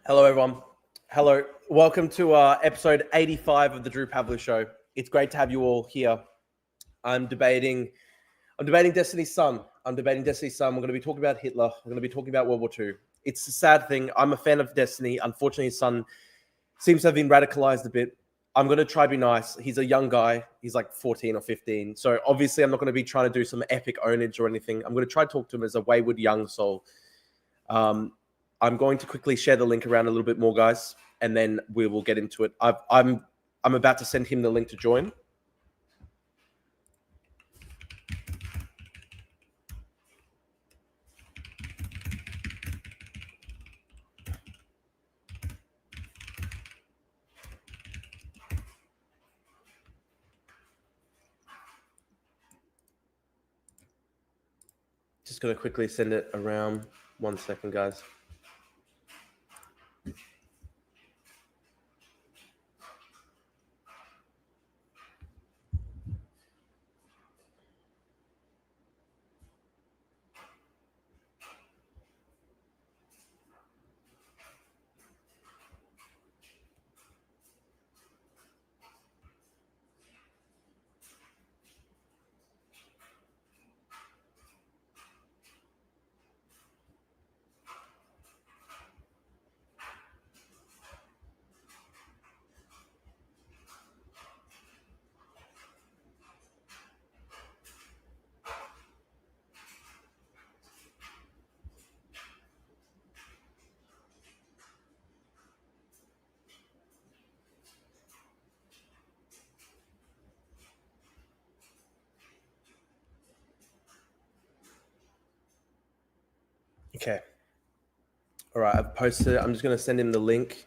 Hello, everyone. Hello. Welcome to episode 85 of the Drew Pavlou Show. It's great to have you all here. I'm debating Destiny's Son. We're going to be talking about Hitler. We're going to be talking about World War II. It's a sad thing. I'm a fan of Destiny. Unfortunately, his son seems to have been radicalized a bit. I'm going to try to be nice. He's a young guy. He's like 14 or 15. So obviously, I'm not going to be trying to do some epic ownage or anything. I'm going to try to talk to him as a wayward young soul. I'm going to quickly share the link around a little bit more, guys, and then we will get into it. I'm about to send him the link to join. Just going to quickly send it around. 1 second, guys. Okay. All right, I've posted it. I'm just going to send him the link.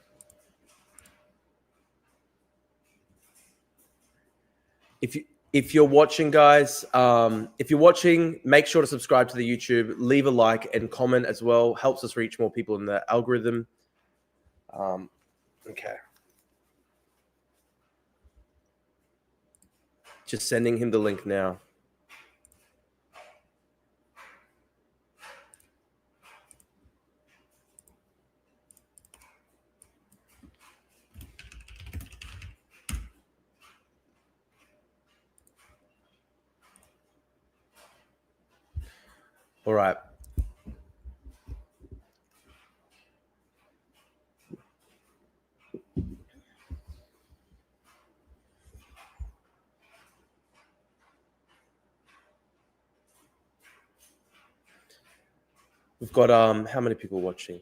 If you're watching, guys, make sure to subscribe to the YouTube, leave a like and comment as well. Helps us reach more people in the algorithm. Okay. Just sending him the link now. All right. We've got how many people watching?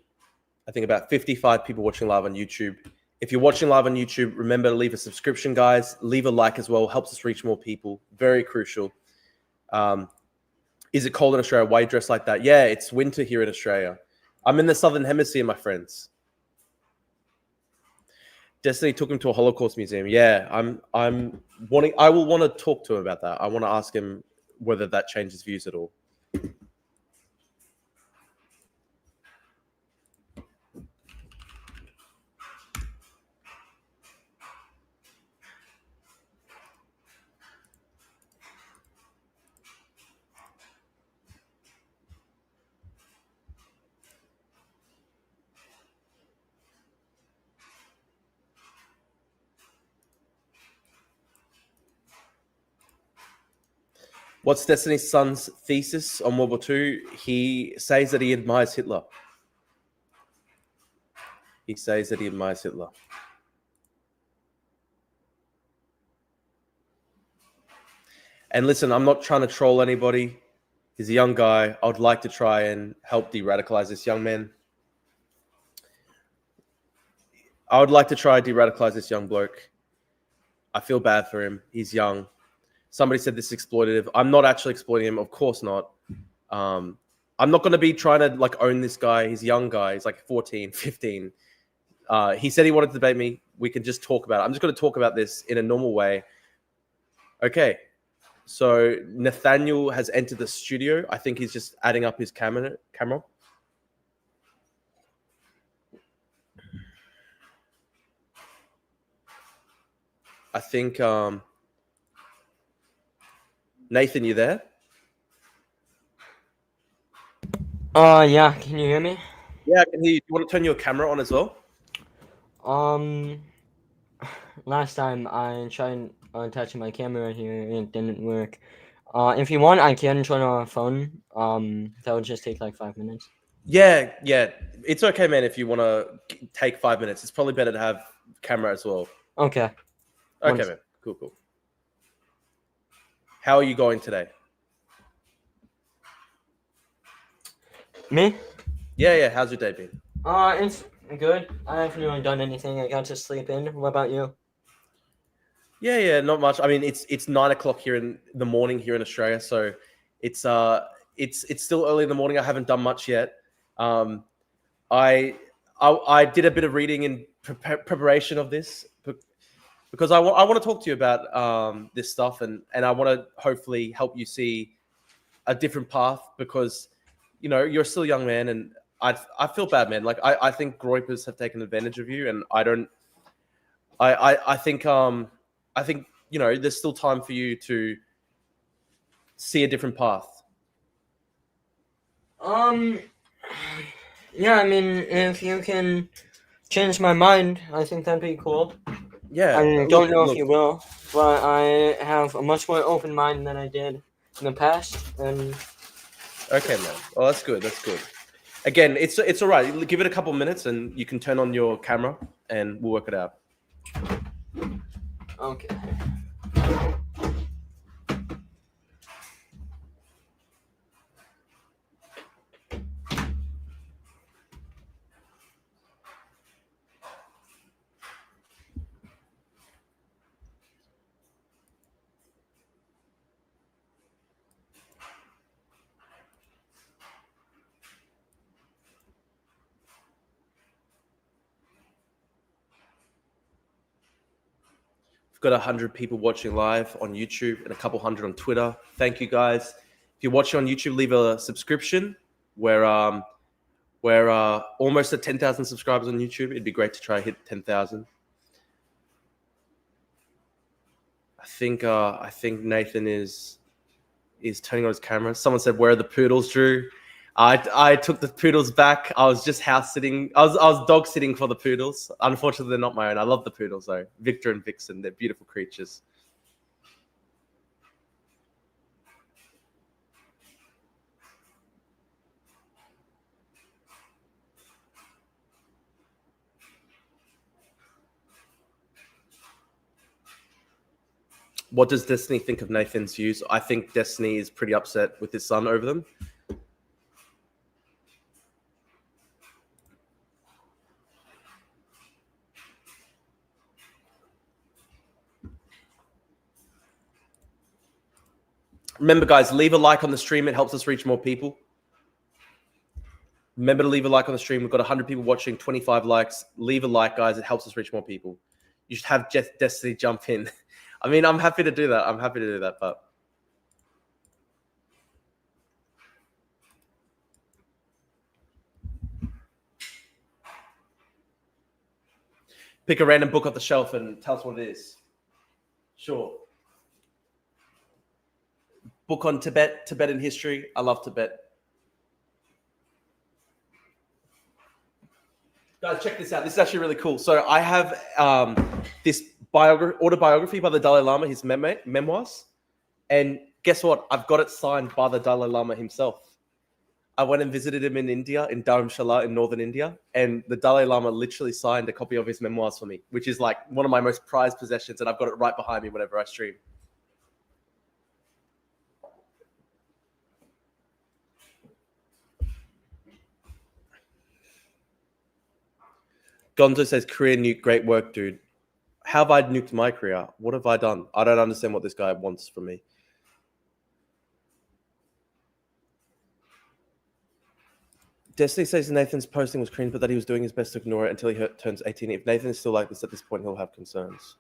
I think about 55 people watching live on YouTube. If you're watching live on YouTube, remember to leave a subscription, guys. Leave a like as well. Helps us reach more people. Very crucial. Is it cold in Australia? Why are you dressed like that? Yeah, it's winter here in Australia. I'm in the Southern Hemisphere, my friends. Destiny took him to a Holocaust museum. Yeah, I will want to talk to him about that. I want to ask him whether that changes views at all. What's Destiny's son's thesis on World War II? He says that he admires Hitler. He says that he admires Hitler. And listen, I'm not trying to troll anybody. He's a young guy. I would like to try and help de-radicalize this young man. I would like to try de-radicalize this young bloke. I feel bad for him. He's young. Somebody said this is exploitative. I'm not actually exploiting him. Of course not. I'm not going to be trying to like own this guy. He's a young guy. He's like 14, 15. He said he wanted to debate me. We can just talk about it. I'm just going to talk about this in a normal way. Okay. So Nathaniel has entered the studio. I think he's just adding up his camera. I think Nathan, you there? Yeah. Can you hear me? Yeah, I can hear you. Do you want to turn your camera on as well? Um, last time I tried attaching my camera here and it didn't work. If you want, I can turn on a phone. That would just take like 5 minutes. Yeah, yeah. It's okay, man. If you want to take 5 minutes, it's probably better to have camera as well. Okay. Okay, man. Cool, cool. How are you going today? Me? Yeah. How's your day been? It's good. I haven't really done anything. I got to sleep in. What about you? Yeah. Not much. I mean, it's 9 o'clock here in the morning here in Australia, so it's it's still early in the morning. I haven't done much yet. Um, I I did a bit of reading in preparation of this because I want to talk to you about this stuff and I want to hopefully help you see a different path because you're still a young man and I feel bad, man. Like I think groypers have taken advantage of you and I don't I think I think there's still time for you to see a different path. Um, yeah, I mean, if you can change my mind, I think that'd be cool. Yeah, I don't know if look. you will, but I have a much more open mind than I did in the past, and Okay, man. Well, that's good. That's good. Again, it's all right. Give it a couple minutes and you can turn on your camera and we'll work it out. okay. We've got 100 people watching live on YouTube and a couple hundred on Twitter. Thank you guys. If you're watching on YouTube, leave a subscription. We're almost at 10,000 subscribers on YouTube. It'd be great to try hit 10,000. I think Nathan is turning on his camera. Someone said, "Where are the poodles, Drew?" I took the poodles back. I was just house sitting. I was dog sitting for the poodles. Unfortunately, they're not my own. I love the poodles though. Victor and Vixen, they're beautiful creatures. What does Destiny think of Nathan's views? I think Destiny is pretty upset with his son over them. Remember, guys, leave a like on the stream. It helps us reach more people. Remember to leave a like on the stream. We've got 100 people watching, 25 likes. Leave a like, guys. It helps us reach more people. You should have Destiny jump in. I mean, I'm happy to do that. But pick a random book off the shelf and tell us what it is. Sure. Book on Tibetan history. I love Tibet. Guys, check this out. This is actually really cool. So I have this autobiography by the Dalai Lama, his memoirs. And guess what? I've got it signed by the Dalai Lama himself. I went and visited him in India, in Dharamshala in northern India. And the Dalai Lama literally signed a copy of his memoirs for me, which is like one of my most prized possessions. And I've got it right behind me whenever I stream. Gonzo says, career nuke, great work, dude. How have I nuked my career? What have I done? I don't understand what this guy wants from me. Destiny says Nathan's posting was cringe, but that he was doing his best to ignore it until he turns 18. If Nathan is still like this at this point, he'll have concerns.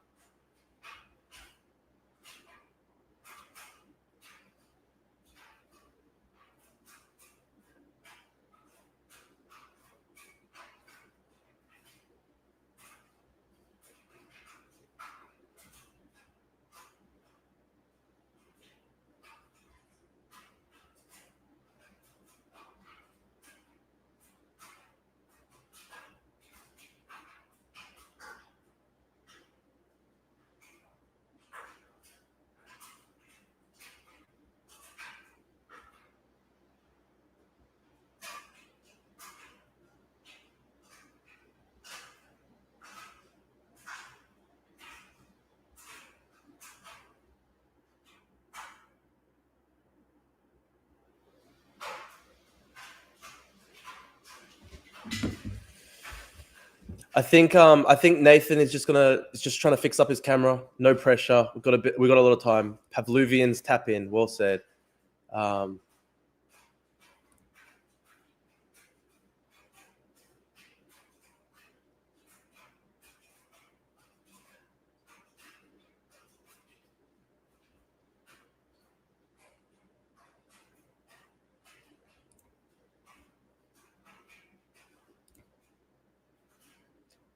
I think Nathan is just trying to fix up his camera. No pressure. We got a lot of time. Pavlovians tap in. Well said.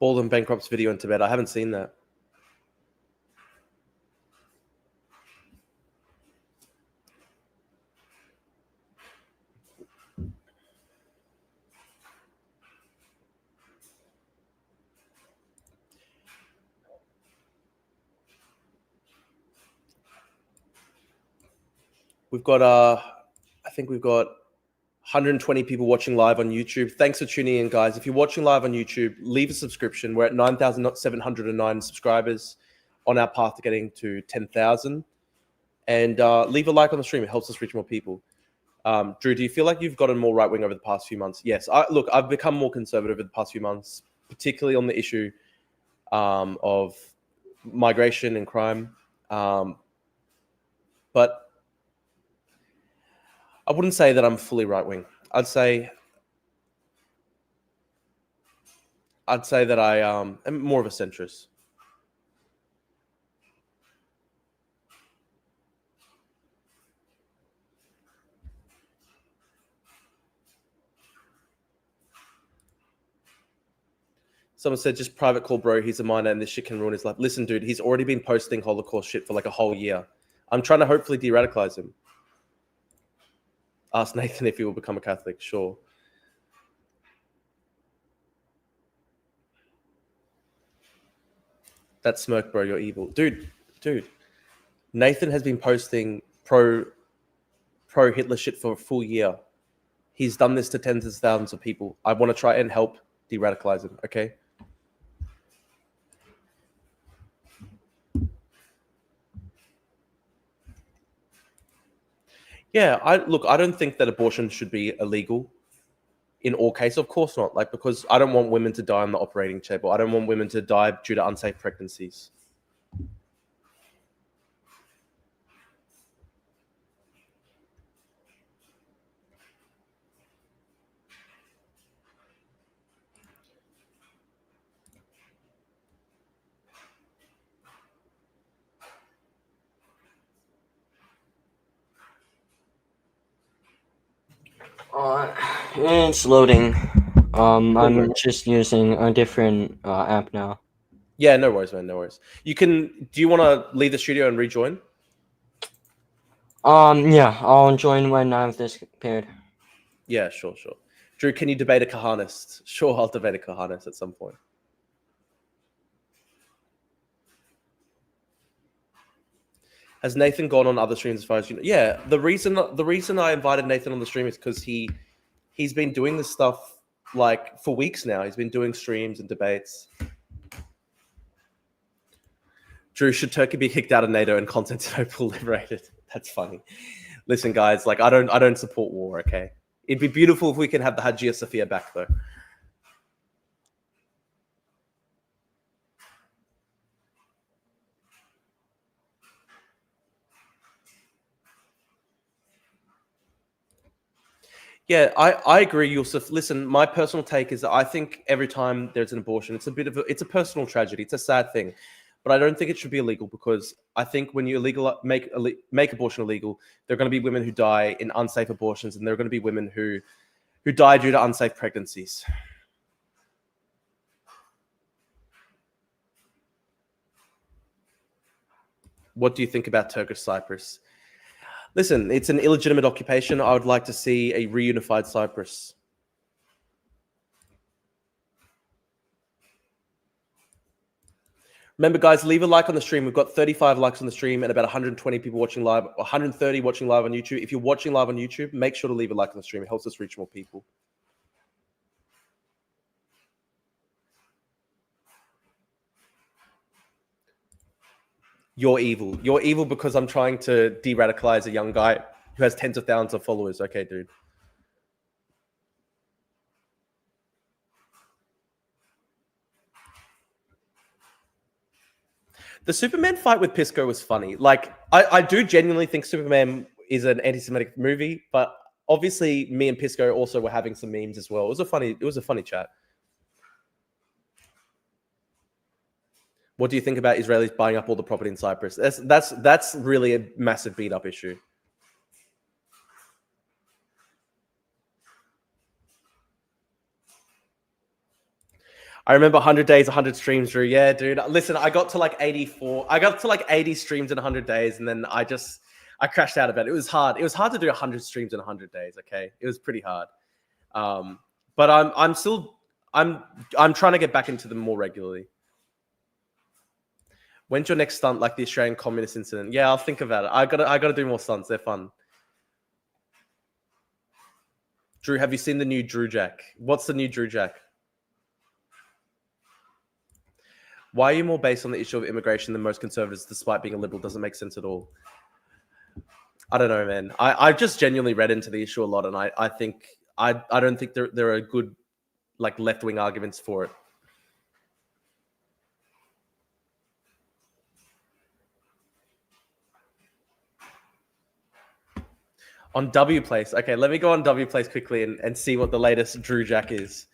Bald and Bankrupt's video in Tibet. I haven't seen that. We've got I think we've got 120 people watching live on YouTube. Thanks for tuning in, guys. If you're watching live on YouTube, leave a subscription. We're at 9,709 subscribers on our path to getting to 10,000. And leave a like on the stream. It helps us reach more people. Drew, do you feel like you've gotten more right-wing over the past few months? Yes. I've become more conservative over the past few months, particularly on the issue of migration and crime. But I wouldn't say that I'm fully right-wing. I'd say that I am more of a centrist. Someone said, just private call, bro. He's a minor and this shit can ruin his life. Listen, dude, he's already been posting Holocaust shit for like a whole year. I'm trying to hopefully de-radicalize him. Ask Nathan if he will become a Catholic. Sure. That smirk, bro. You're evil. Dude. Nathan has been posting pro-Hitler shit for a full year. He's done this to tens of thousands of people. I want to try and help de-radicalize him, okay? Yeah, I don't think that abortion should be illegal in all cases. Of course not. Like, because I don't want women to die on the operating table. I don't want women to die due to unsafe pregnancies. It's loading. I'm just using a different app now. Yeah, no worries, man. No worries. Do you want to leave the studio and rejoin? Yeah, I'll join when I have this paired. Yeah, sure. Drew, can you debate a Kahanist? Sure, I'll debate a Kahanist at some point. Has Nathan gone on other streams as far as you know? Yeah, the reason I invited Nathan on the stream is because he's been doing this stuff like for weeks now. He's been doing streams and debates. Drew, should Turkey be kicked out of NATO and Constantinople liberated? That's funny. Listen, guys, like I don't support war, okay? It'd be beautiful if we can have the Hagia Sophia back though. Yeah, I agree, Yusuf. Listen, my personal take is that I think every time there's an abortion, it's a personal tragedy. It's a sad thing, but I don't think it should be illegal because I think when you make abortion illegal, there are going to be women who die in unsafe abortions, and there are going to be women who die due to unsafe pregnancies. What do you think about Turkish Cyprus? Listen, it's an illegitimate occupation. I would like to see a reunified Cyprus. Remember, guys, leave a like on the stream. We've got 35 likes on the stream and about 120 people watching live, 130 watching live on YouTube. If you're watching live on YouTube, make sure to leave a like on the stream. It helps us reach more people. You're evil. You're evil because I'm trying to de-radicalize a young guy who has tens of thousands of followers. Okay, dude. The Superman fight with Pisco was funny. Like, I do genuinely think Superman is an anti-Semitic movie, but obviously me and Pisco also were having some memes as well. It was a funny chat. What do you think about Israelis buying up all the property in Cyprus? That's really a massive beat up issue. I remember 100 days, 100 streams, Drew. Yeah, dude. Listen, I got to like 84. I got to like 80 streams in 100 days, and then I crashed out of it. It was hard. It was hard to do 100 streams in 100 days. Okay, it was pretty hard. But I'm still I'm trying to get back into them more regularly. When's your next stunt, like the Australian communist incident? Yeah, I'll think about it. I gotta do more stunts. They're fun. Drew, have you seen the new Drew Jack? What's the new Drew Jack? Why are you more based on the issue of immigration than most conservatives, despite being a liberal? Doesn't make sense at all. I don't know, man. I've just genuinely read into the issue a lot, and I think I don't think there are good like left-wing arguments for it. On W Place. Okay, let me go on W Place quickly and see what the latest Drew Jack is.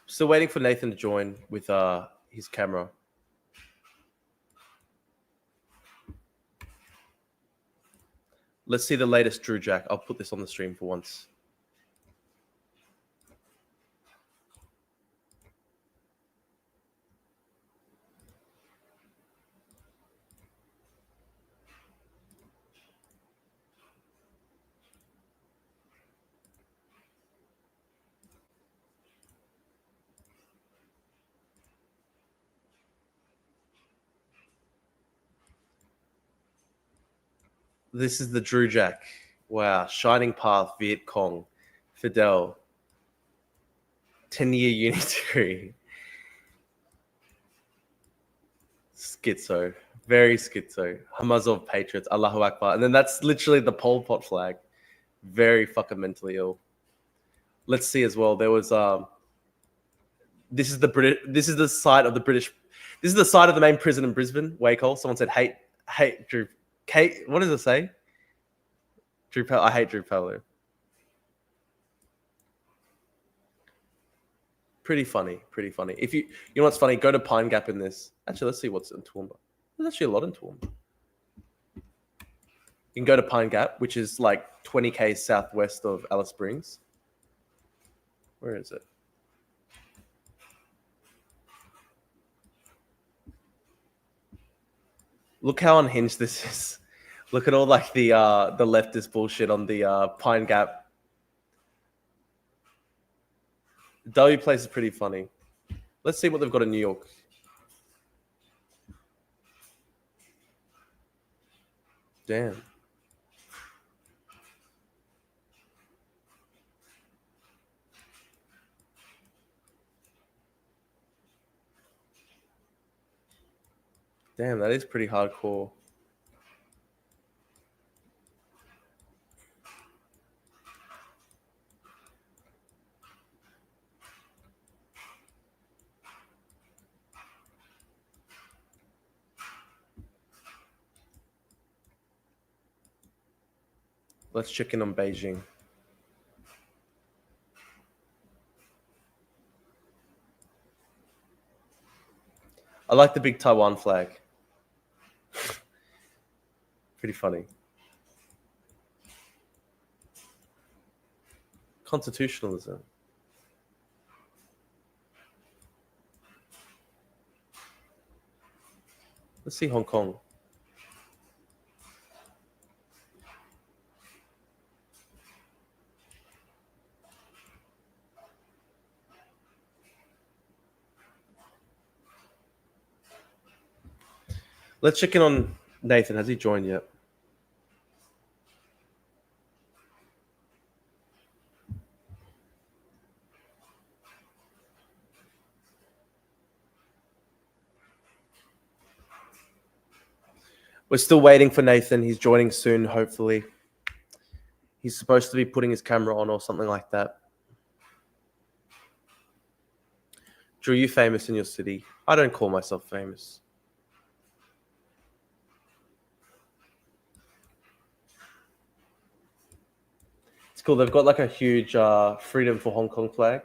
Still waiting for Nathan to join with his camera. Let's see the latest Drew Jack. I'll put this on the stream for once. This is the Drew Jack. Wow. Shining Path, Viet Cong, Fidel, 10-year uni degree. Schizo. Very schizo. Hamazov Patriots, Allahu Akbar. And then that's literally the Pol Pot flag. Very fucking mentally ill. Let's see as well. There was this is the site of the British. This is the site of the main prison in Brisbane, Wacol. Someone said hate Drew. Kate, what does it say? I hate Drew Palo. Pretty funny. If you know what's funny, go to Pine Gap in this. Actually, let's see what's in Toowoomba. There's actually a lot in Toowoomba. You can go to Pine Gap, which is like 20k southwest of Alice Springs. Where is it? Look how unhinged this is. Look at all like the leftist bullshit on the Pine Gap. W Place is pretty funny. Let's see what they've got in New York. Damn. Damn, that is pretty hardcore. Let's check in on Beijing. I like the big Taiwan flag. Pretty funny. Constitutionalism. Let's see Hong Kong. Let's check in on Nathan. Has he joined yet? We're still waiting for Nathan. He's joining soon, hopefully. He's supposed to be putting his camera on or something like that. Drew, you famous in your city? I don't call myself famous. It's cool. They've got like a huge Freedom for Hong Kong flag.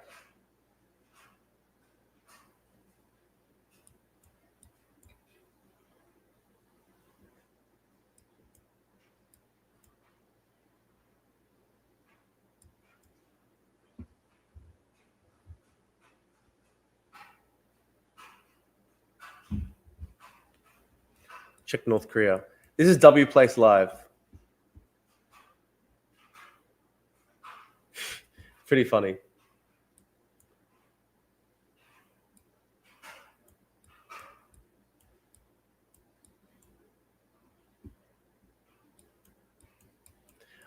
Check North Korea. This is W Place Live. Pretty funny.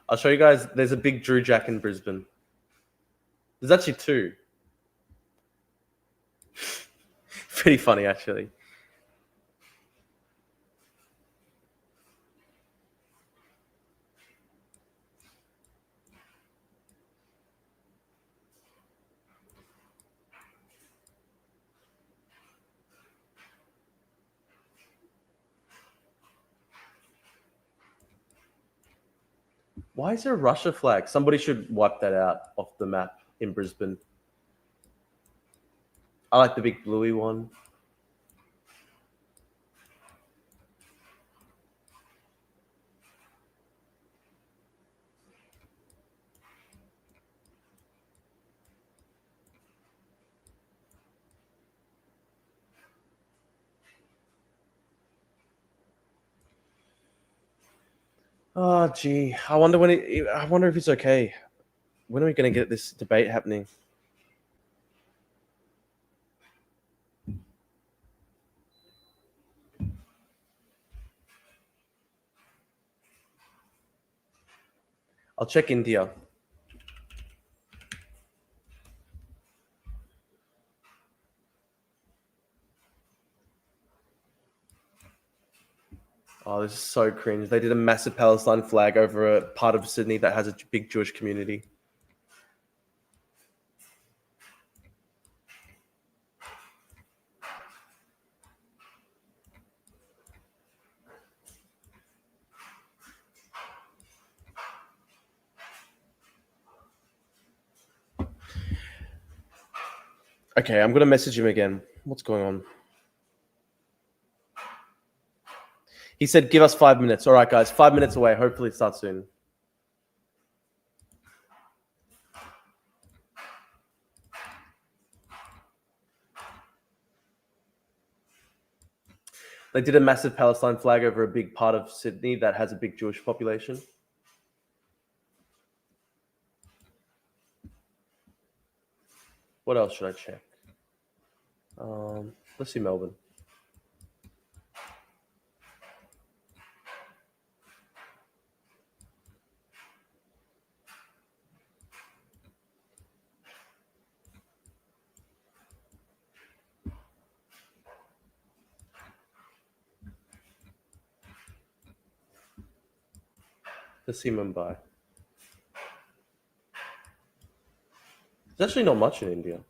I'll show you guys. There's a big Drew Jack in Brisbane. There's actually two. Pretty funny, actually. Why is there a Russia flag? Somebody should wipe that out off the map in Brisbane. I like the big bluey one. Oh, gee. I wonder if it's okay. When are we going to get this debate happening? I'll check India. Oh, this is so cringe. They did a massive Palestine flag over a part of Sydney that has a big Jewish community. Okay, I'm going to message him again. What's going on? He said, give us 5 minutes. All right, guys, 5 minutes away. Hopefully it starts soon. They did a massive Palestine flag over a big part of Sydney that has a big Jewish population. What else should I check? Let's see Melbourne. Let's see Mumbai. There's actually not much in India.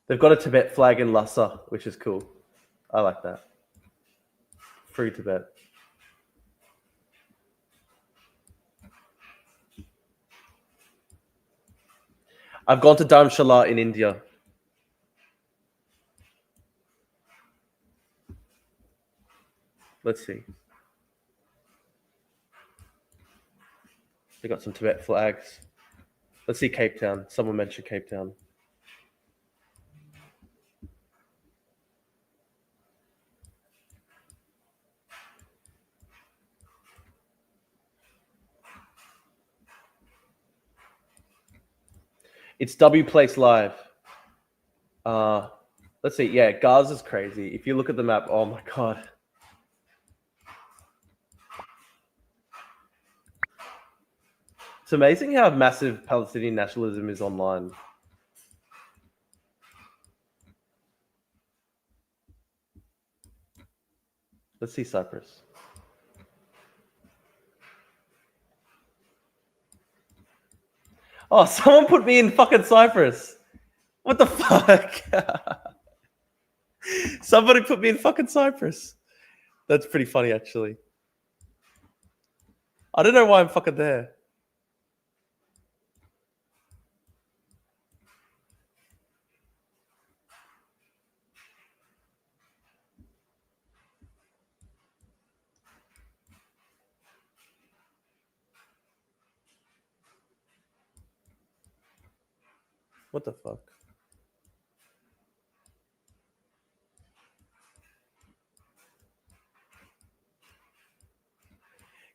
They've got a Tibet flag in Lhasa, which is cool. I like that. Free Tibet. I've gone to Dharamshala in India. Let's see. They got some Tibet flags. Let's see Cape Town. Someone mentioned Cape Town. It's W Place Live. Let's see. Yeah, Gaza's crazy. If you look at the map, oh my god. It's amazing how massive Palestinian nationalism is online. Let's see Cyprus. Oh, someone put me in fucking Cyprus. What the fuck? Somebody put me in fucking Cyprus. That's pretty funny, actually. I don't know why I'm fucking there. What the fuck?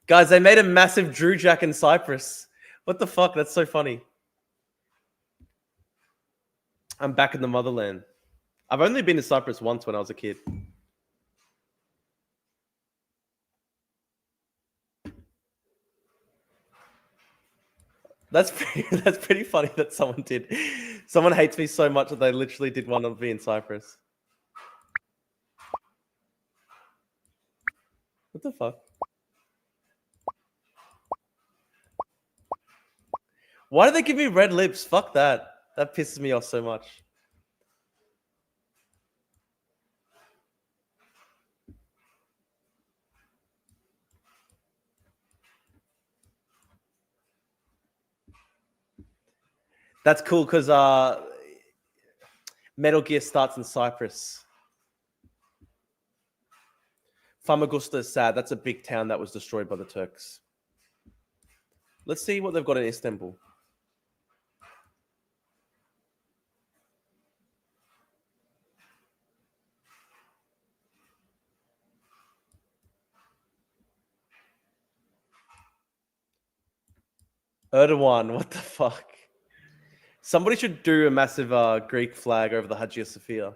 Guys, they made a massive Drew Jack in Cyprus. What the fuck? That's so funny. I'm back in the motherland. I've only been to Cyprus once when I was a kid. That's pretty funny that someone did. Someone hates me so much that they literally did one of me in Cyprus. What the fuck? Why do they give me red lips? Fuck that. That pisses me off so much. That's cool because Metal Gear starts in Cyprus. Famagusta is sad. That's a big town that was destroyed by the Turks. Let's see what they've got in Istanbul. Erdogan, what the fuck? Somebody should do a massive Greek flag over the Hagia Sophia.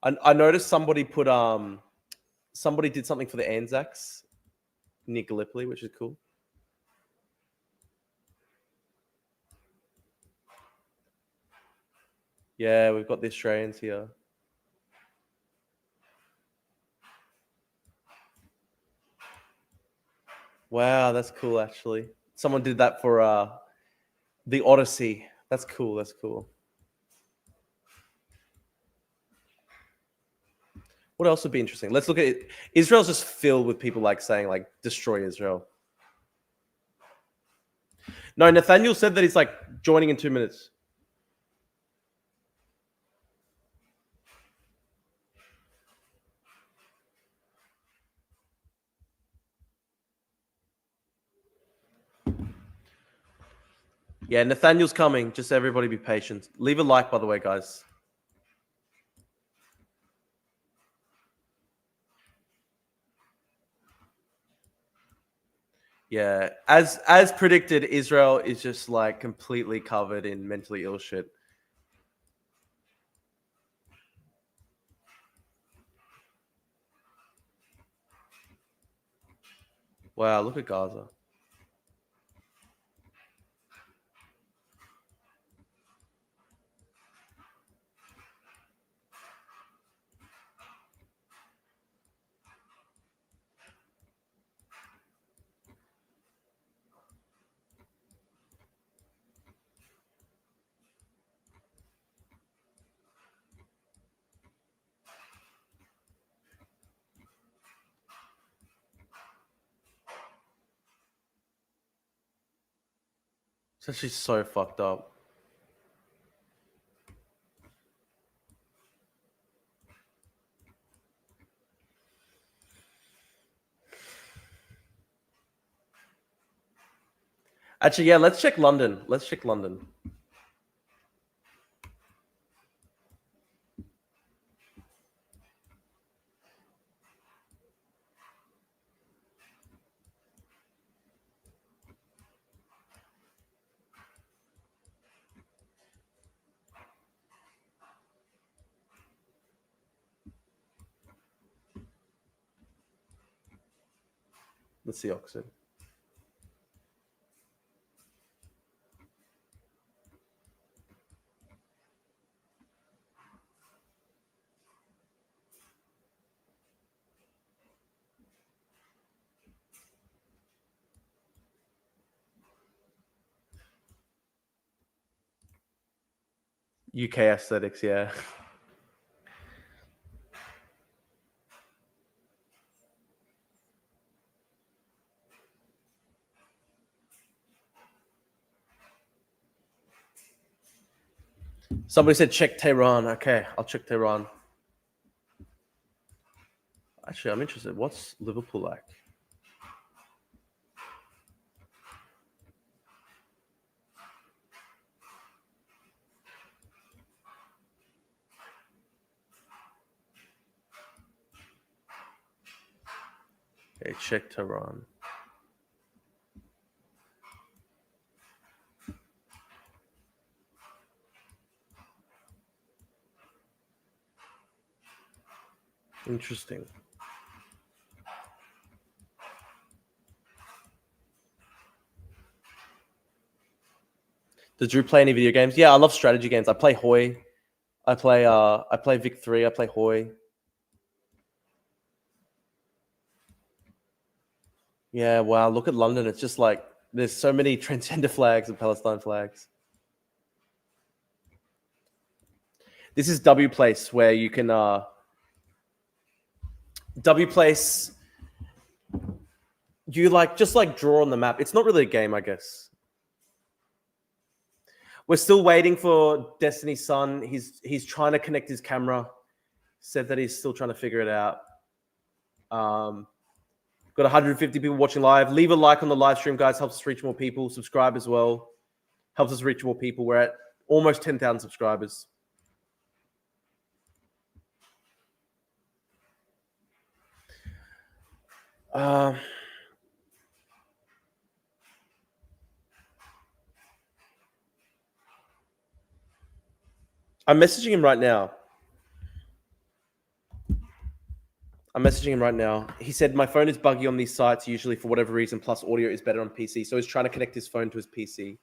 I noticed somebody put somebody did something for the Anzacs near Gallipoli, which is cool. Yeah, we've got the Australians here. Wow, that's cool actually. Someone did that for the Odyssey. That's cool. That's cool. What else would be interesting? Let's look at it. Israel's just filled with people like saying like destroy Israel. No, Nathaniel said that he's like joining in 2 minutes. Yeah, Nathaniel's coming. Just everybody be patient. Leave a like, by the way, guys. Yeah, as predicted, Israel is just like completely covered in mentally ill shit. Wow, look at Gaza. It's actually so fucked up. Actually, yeah, let's check London. Let's check London. Let's see Oxford. UK aesthetics, yeah. Somebody said check Tehran. Okay, I'll check Tehran. Actually, I'm interested. What's Liverpool like? Okay, check Tehran. Interesting. Does Drew play any video games? Yeah, I love strategy games. I play Hoi. I play Vic 3. I play Hoi. Yeah, wow, look at London. It's just like there's so many transgender flags and Palestine flags. This is W Place where you can W Place you like just like draw on the map. It's not really a game, I guess. We're still waiting for Destiny's son. He's trying to connect his camera. Said that he's still trying to figure it out. Got 150 people watching live. Leave a like on the live stream, guys. Helps us reach more people. Subscribe as well. Helps us reach more people. We're at almost 10,000 subscribers. I'm messaging him right now. He said, my phone is buggy on these sites usually for whatever reason, plus audio is better on PC. So he's trying to connect his phone to his PC.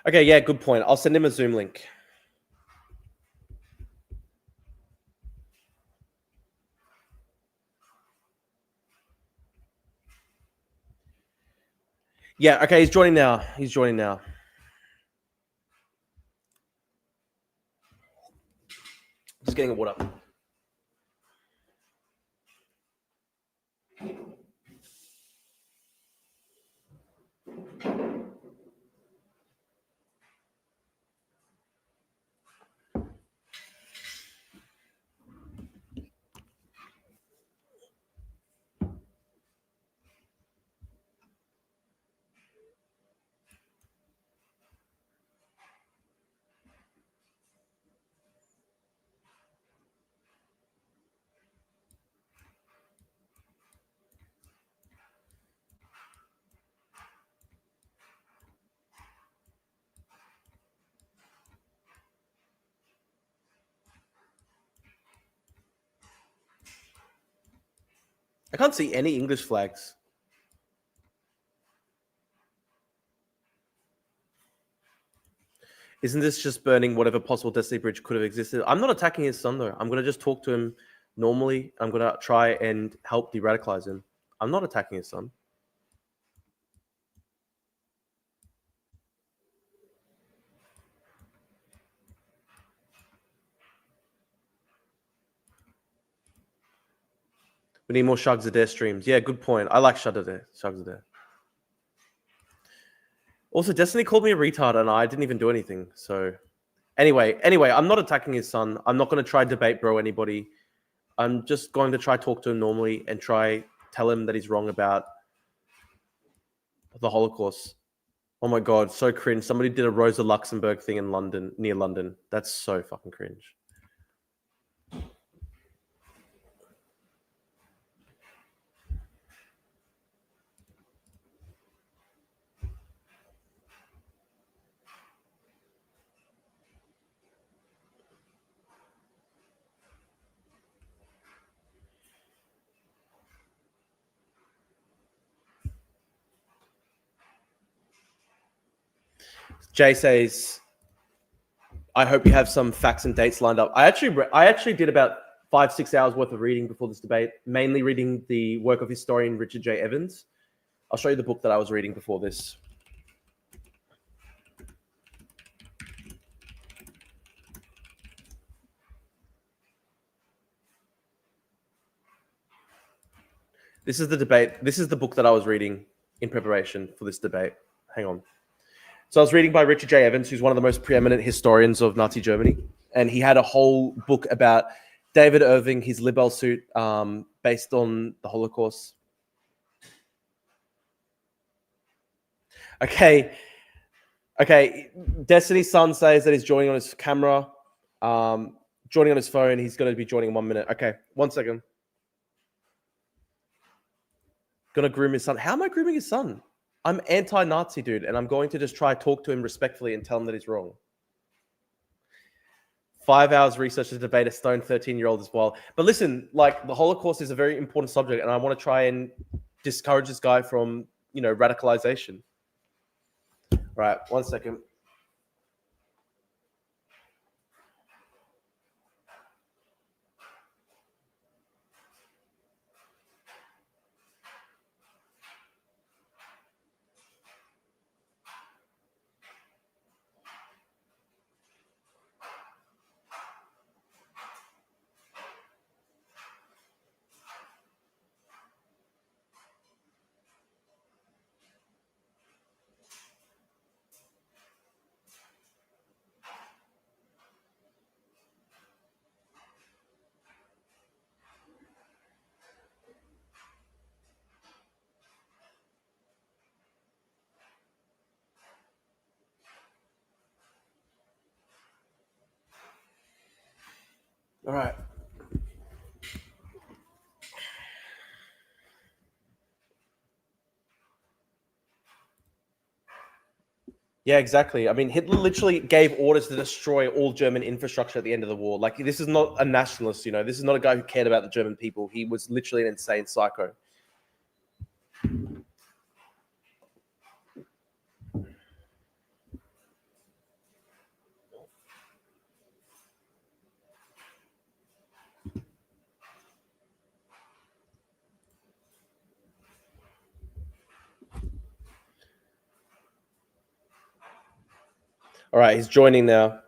Okay, yeah, good point. I'll send him a Zoom link. Yeah, okay, he's joining now. Just getting a water. I can't see any English flags. Isn't this just burning whatever possible Destiny Bridge could have existed? I'm not attacking his son, though. I'm going to just talk to him normally. I'm going to try and help de-radicalize him. I'm not attacking his son. We need more Shugzadeh streams. Yeah, good point. I like Shugzadeh. Also, Destiny called me a retard and I didn't even do anything. So anyway, I'm not attacking his son. I'm not going to try debate bro anybody. I'm just going to try talk to him normally and try tell him that he's wrong about the Holocaust. Oh my God, so cringe. Somebody did a Rosa Luxemburg thing in London, near London. That's so fucking cringe. Jay says, I hope you have some facts and dates lined up. I actually did about 5-6 hours worth of reading before this debate, mainly reading the work of historian Richard J. Evans. I'll show you the book that I was reading before this. This is the debate. This is the book that I was reading in preparation for this debate. Hang on. So I was reading by Richard J. Evans, who's one of the most preeminent historians of Nazi Germany. And he had a whole book about David Irving, his libel suit, based on the Holocaust. Okay. Destiny's son says that he's joining on his camera, joining on his phone. He's going to be joining in 1 minute. Okay, 1 second. Gonna groom his son. How am I grooming his son? I'm anti-Nazi, dude, and I'm going to just try to talk to him respectfully and tell him that he's wrong. 5 hours research to debate a stoned 13-year-old as well. But listen, like, the Holocaust is a very important subject, and I want to try and discourage this guy from, radicalization. All right, 1 second. All right. Yeah, exactly. I mean, Hitler literally gave orders to destroy all German infrastructure at the end of the war. Like, this is not a nationalist, This is not a guy who cared about the German people. He was literally an insane psycho. All right, he's joining now.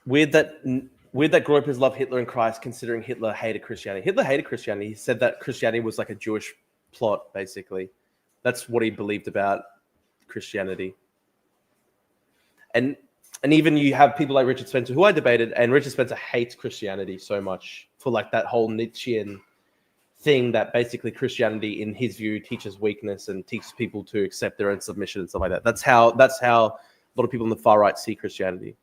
Weird that gropers love Hitler and Christ, considering Hitler hated Christianity. Hitler hated Christianity. He said that Christianity was like a Jewish plot, basically. That's what he believed about Christianity. And even you have people like Richard Spencer, who I debated, and Richard Spencer hates Christianity so much for like that whole Nietzschean thing that basically Christianity, in his view, teaches weakness and teaches people to accept their own submission and stuff like that. That's how a lot of people on the far right see Christianity.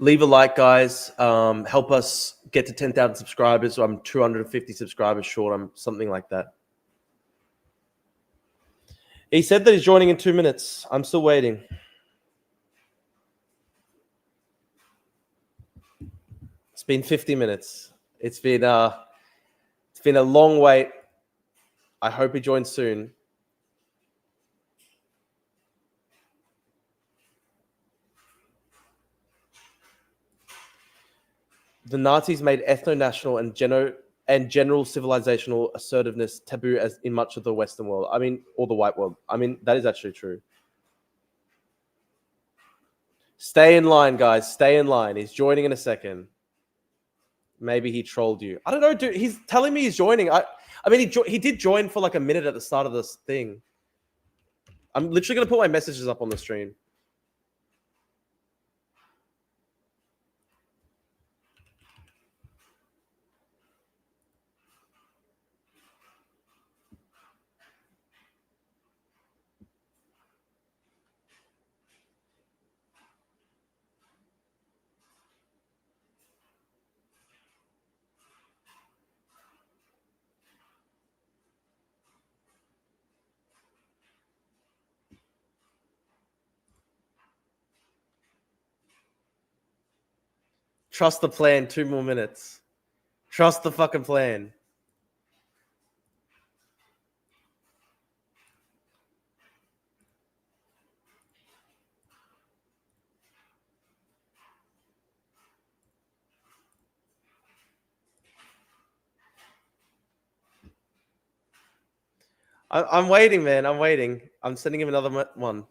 Leave a like, guys. Help us get to 10,000 subscribers. I'm 250 subscribers short. I'm something like that. He said that he's joining in 2 minutes. I'm still waiting. It's been 50 minutes. It's been a long wait. I hope he joins soon. The Nazis made ethno-national and general civilizational assertiveness taboo as in much of the Western world. I mean, or the white world. I mean, that is actually true. Stay in line, guys. Stay in line. He's joining in a second. Maybe he trolled you. I don't know, dude. He's telling me he's joining. I mean, he did join for like a minute at the start of this thing. I'm literally going to put my messages up on the stream. Trust the plan. 2 more minutes. Trust the fucking plan. I'm waiting, man. I'm waiting. I'm sending him another one.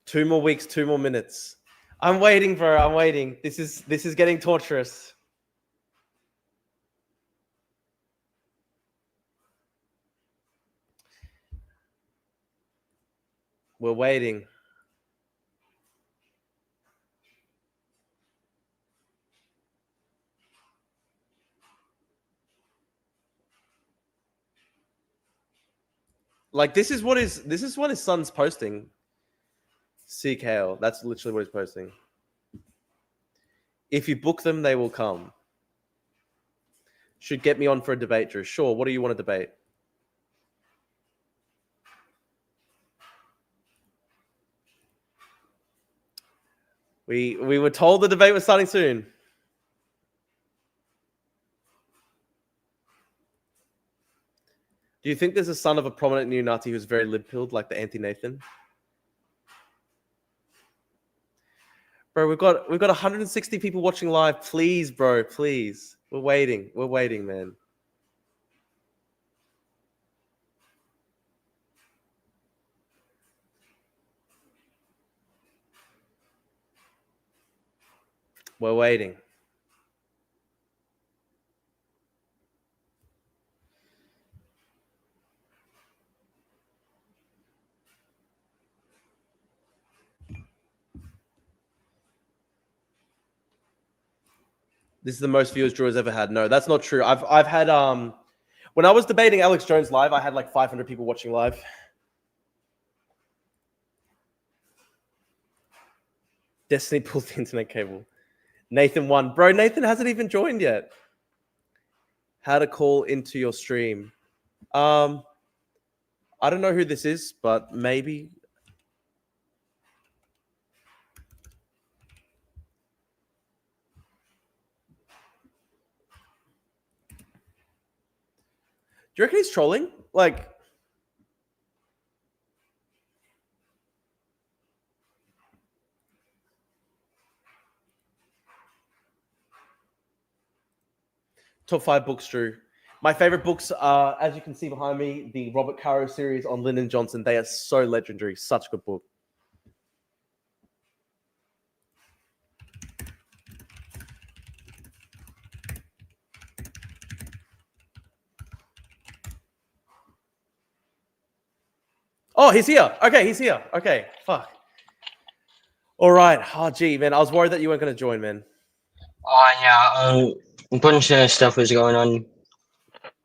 Two more weeks, 2 more minutes. I'm waiting, bro. I'm waiting. This is getting torturous. We're waiting. Like this is what his son's posting. Seek hail. That's literally what he's posting. If you book them, they will come. Should get me on for a debate, Drew. Sure. What do you want to debate? We were told the debate was starting soon. Do you think there's a son of a prominent neo-Nazi who's very lib-pilled, like the anti-Nathan? Bro, we've got 160 people watching live. Please, bro, please. We're waiting. We're waiting, man. We're waiting. This is the most viewers Drew has ever had. No, that's not true. I've had when I was debating Alex Jones live, I had like 500 people watching live. Destiny pulled the internet cable. Nathan won. Bro, Nathan hasn't even joined yet. How to call into your stream. I don't know who this is, but maybe. Do you reckon he's trolling? Like, top 5 books, Drew. My favorite books are, as you can see behind me, the Robert Caro series on Lyndon Johnson. They are so legendary. Such a good book. Oh, he's here. Okay, he's here. Okay, fuck. All right. Oh, gee, man. I was worried that you weren't going to join, man. Oh, yeah. A bunch of stuff was going on.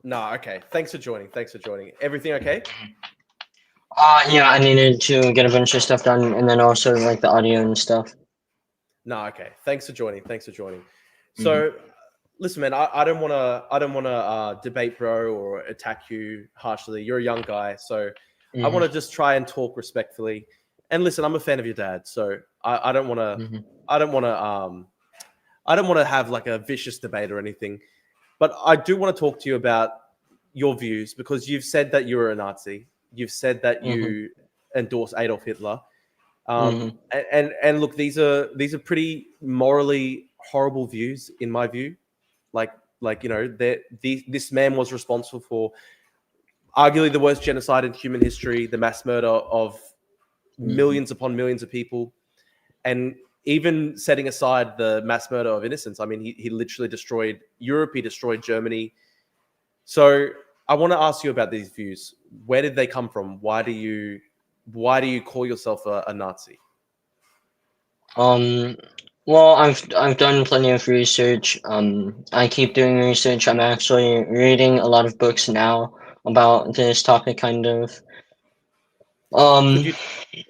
No, okay. Thanks for joining. Everything okay? Yeah, I needed to get a bunch of stuff done, and then also like the audio and stuff. No, okay. Thanks for joining. Thanks for joining. Hmm. So, listen, man, I don't want to debate, bro, or attack you harshly. You're a young guy, so I Hmm. want to just try and talk respectfully. And listen, I'm a fan of your dad, so I don't want to, Hmm. I don't want to, I don't want to have like a vicious debate or anything. But I do want to talk to you about your views because you've said that you were a Nazi. You've said that Hmm. you endorse Adolf Hitler. Hmm. And look, these are pretty morally horrible views in my view. Like this man was responsible for arguably the worst genocide in human history, the mass murder of Hmm. millions upon millions of people, and even setting aside the mass murder of innocents. I mean, he literally destroyed Europe. He destroyed Germany. So I want to ask you about these views. Where did they come from? Why do you call yourself a Nazi? Um, well, I've done plenty of research. I keep doing research. I'm actually reading a lot of books now about this topic, kind of. Could Um, you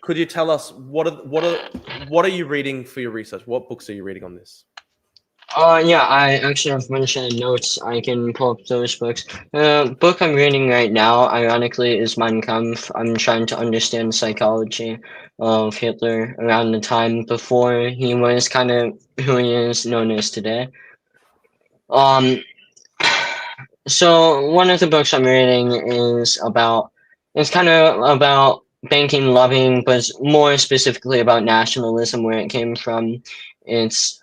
could you tell us what are you reading for your research? What books are you reading on this? yeah, I actually have a bunch of notes. I can pull up those books. The book I'm reading right now, ironically, is Mein Kampf. I'm trying to understand psychology of Hitler around the time before he was kind of who he is known as today. Um, so one of the books I'm reading is about, it's kind of about banking loving, but it's more specifically about nationalism, where it came from. It's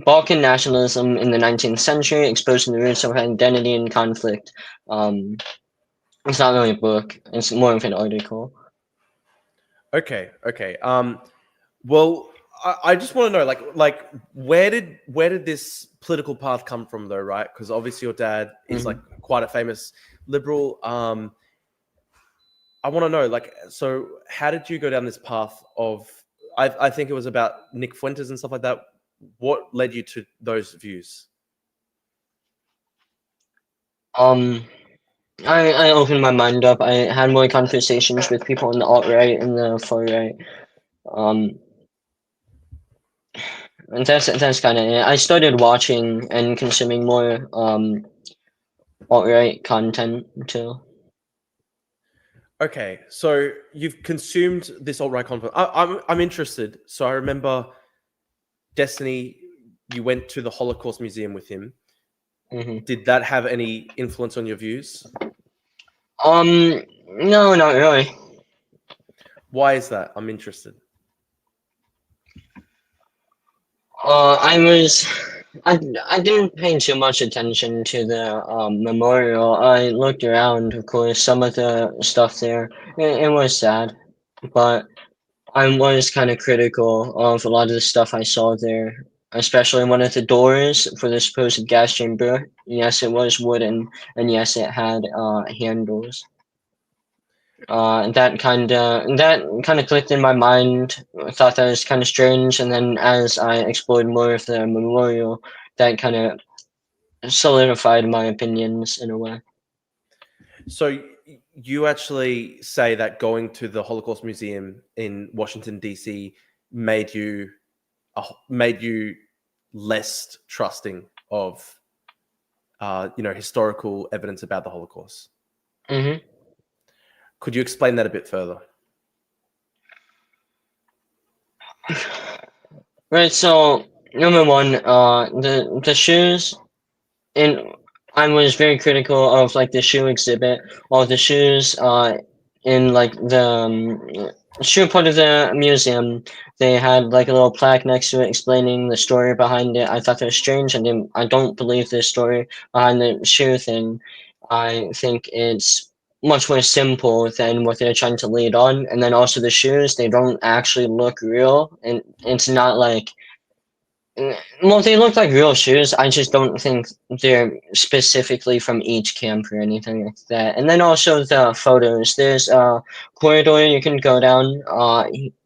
Balkan nationalism in the 19th century, exposing the roots of identity and conflict. Um, it's not really a book; it's more of an article. Okay, okay. Well, I just want to know, like, where did this political path come from, though, right? Because obviously your dad is like Hmm. quite a famous liberal. I want to know, like, so how did you go down this path of? I think it was about Nick Fuentes and stuff like that. What led you to those views? Um, I opened my mind up. I had more conversations with people on the alt right and the far right. Um, and that's kind of it. I started watching and consuming more alt right content too. Okay, so you've consumed this alt right content. I'm interested. So I remember Destiny. You went to the Holocaust Museum with him. Hmm. Did that have any influence on your views? No, not really. Why is that? I'm interested. I was, I didn't pay too much attention to the memorial. I looked around, of course, some of the stuff there. It was sad, but I was kind of critical of a lot of the stuff I saw there, especially one of the doors for the supposed gas chamber. Yes, it was wooden, and yes, it had handles. That kind of clicked in my mind. I thought that was kind of strange, and then as I explored more of the memorial, that kind of solidified my opinions in a way. So you actually say that going to the Holocaust Museum in Washington D.C. made you made you less trusting of historical evidence about the Holocaust. Hmm. Could you explain that a bit further? Right. So number one, the shoes. And I was very critical of like the shoe exhibit, all the shoes in like the shoe part of the museum. They had like a little plaque next to it explaining the story behind it. I thought that was strange. I don't believe the story behind the shoe thing. I think it's much more simple than what they're trying to lead on. And then also the shoes, they don't actually look real, and it's not like well, they look like real shoes. I just don't think they're specifically from each camp or anything like that. And then also the photos. There's a corridor you can go down,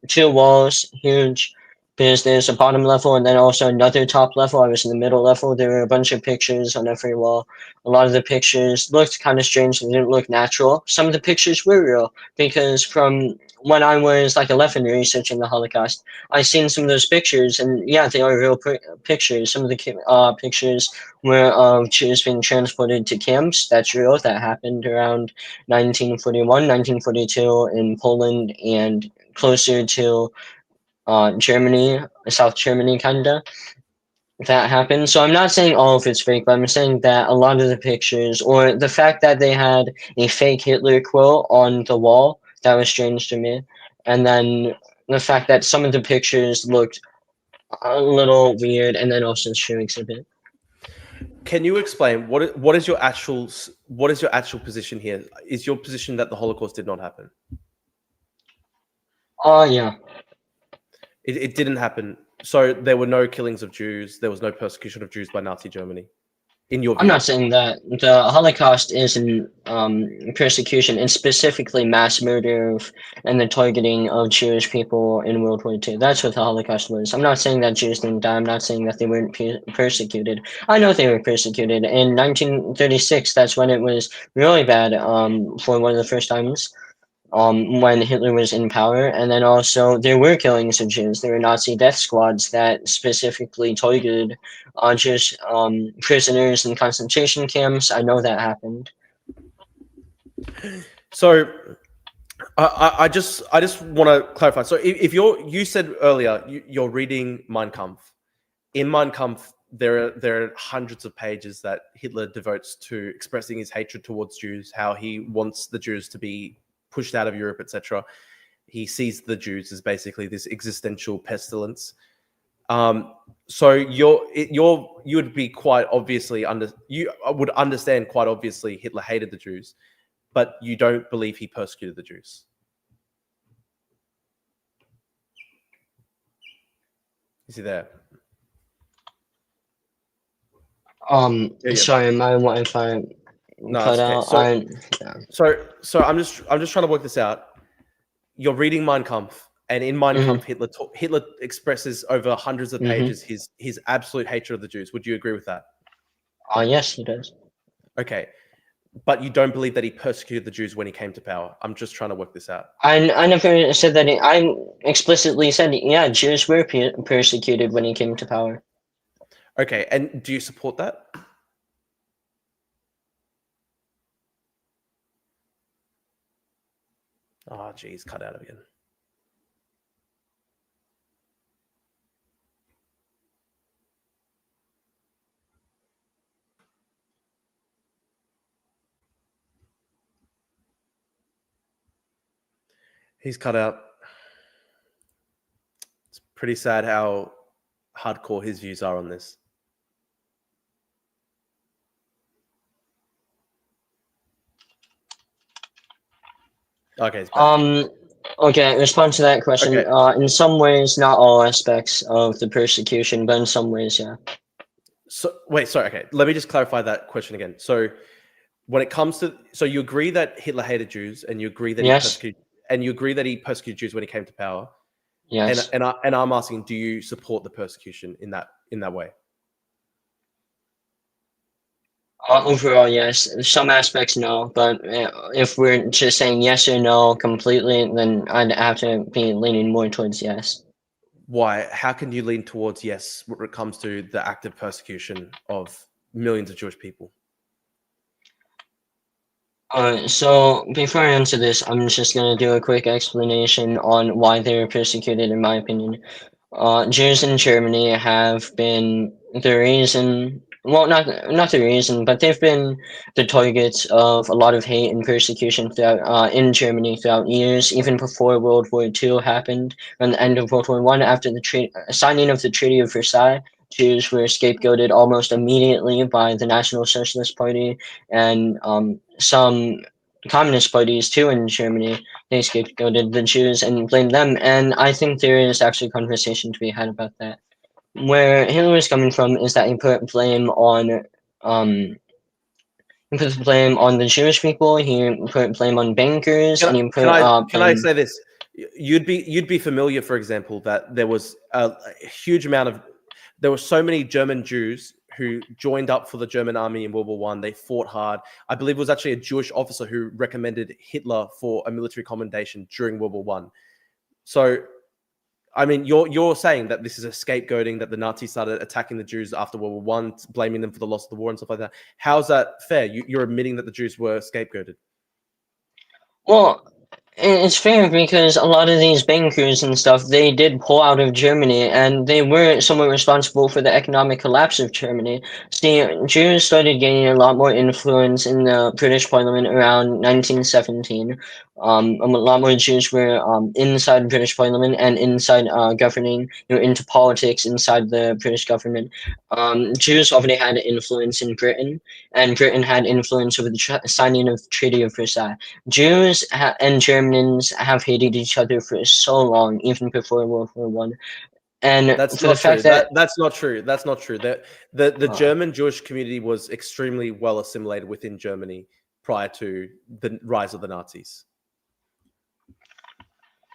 two walls, huge. because there's a bottom level and then also another top level. I was in the middle level. There were a bunch of pictures on every wall. A lot of the pictures looked kind of strange. They didn't look natural. Some of the pictures were real because from when I was like 11 researching the Holocaust, I seen some of those pictures and yeah, they are real pictures. Some of the pictures were of Jews being transported to camps. That's real. That happened around 1941, 1942 in Poland and closer to Germany, South Germany, kinda. That happened. So I'm not saying all of it's fake, but I'm saying that a lot of the pictures, or the fact that they had a fake Hitler quote on the wall, that was strange to me. And then the fact that some of the pictures looked a little weird, and then also the shoe exhibit. Can you explain what is your actual position here? Is your position that the Holocaust did not happen? Oh yeah. It didn't happen. So there were no killings of Jews. There was no persecution of Jews by Nazi Germany, in your I'm view. not saying that the Holocaust isn't persecution, and specifically mass murder and the targeting of Jewish people in World War II. That's what the Holocaust was. I'm not saying that Jews didn't die. I'm not saying that they weren't persecuted. I know they were persecuted. In 1936, that's when it was really bad for one of the first times when Hitler was in power. And then also there were killings of Jews. There were Nazi death squads that specifically targeted Jewish prisoners in concentration camps. I know that happened. So I just want to clarify. So if you said earlier you're reading Mein Kampf. In Mein Kampf, there are hundreds of pages that Hitler devotes to expressing his hatred towards Jews, how he wants the Jews to be pushed out of Europe, etc. He sees the Jews as basically this existential pestilence. So you would be quite obviously you would understand quite obviously Hitler hated the Jews, but you don't believe he persecuted the Jews. Is he there? Yeah. Sorry, my Wi-Fi cut out. So I'm just trying to work this out. You're reading Mein Kampf, and in Mein Kampf, Hitler expresses over hundreds of pages his absolute hatred of the Jews. Would you agree with that? Yes, he does. Okay, but you don't believe that he persecuted the Jews when he came to power. I'm just trying to work this out. I never said that. I explicitly said, yeah, Jews were persecuted when he came to power. Okay, and do you support that? Oh, geez, cut out again. He's cut out. It's pretty sad how hardcore his views are on this. Okay. Okay, respond to that question. Okay. In some ways, not all aspects of the persecution, but in some ways, yeah. So wait, sorry. Okay, let me just clarify that question again. So when it comes to, so you agree that Hitler hated Jews, and you agree that he persecuted Jews when he came to power. Yes. And I'm asking, do you support the persecution in that way? Overall, yes. Some aspects, no. But if we're just saying yes or no completely, then I'd have to be leaning more towards yes. Why? How can you lean towards yes when it comes to the active persecution of millions of Jewish people? So before I answer this, I'm just going to do a quick explanation on why they were persecuted, in my opinion. Jews in Germany have been the reason, well, not the reason, but they've been the targets of a lot of hate and persecution throughout in Germany throughout years, even before World War II happened, and the end of World War One. After the signing of the Treaty of Versailles, Jews were scapegoated almost immediately by the National Socialist Party and some communist parties too in Germany. They scapegoated the Jews and blamed them. And I think there is actually a conversation to be had about that. Where Hitler is coming from is that he put blame on the Jewish people. He put blame on bankers, and he put can I say this? you'd be familiar, for example, that there was a huge amount of there were so many German Jews who joined up for the German army in World War One. They fought hard. I believe it was actually a Jewish officer who recommended Hitler for a military commendation during World War One. So, I mean, you're saying that this is a scapegoating, that the Nazis started attacking the Jews after World War One, blaming them for the loss of the war and stuff like that. How's that fair? You're admitting that the Jews were scapegoated. Well, it's fair because a lot of these bankers and stuff, they did pull out of Germany and they were somewhat responsible for the economic collapse of Germany. See, Jews started gaining a lot more influence in the British Parliament around 1917. A lot more Jews were inside British Parliament and inside governing, into politics inside the British government. Jews already had influence in Britain, and Britain had influence over the signing of Treaty of Versailles. Jews and Germans have hated each other for so long, even before World War One. And That's for the not true. fact that That's not true. That's not true. The German Jewish community was extremely well assimilated within Germany prior to the rise of the Nazis.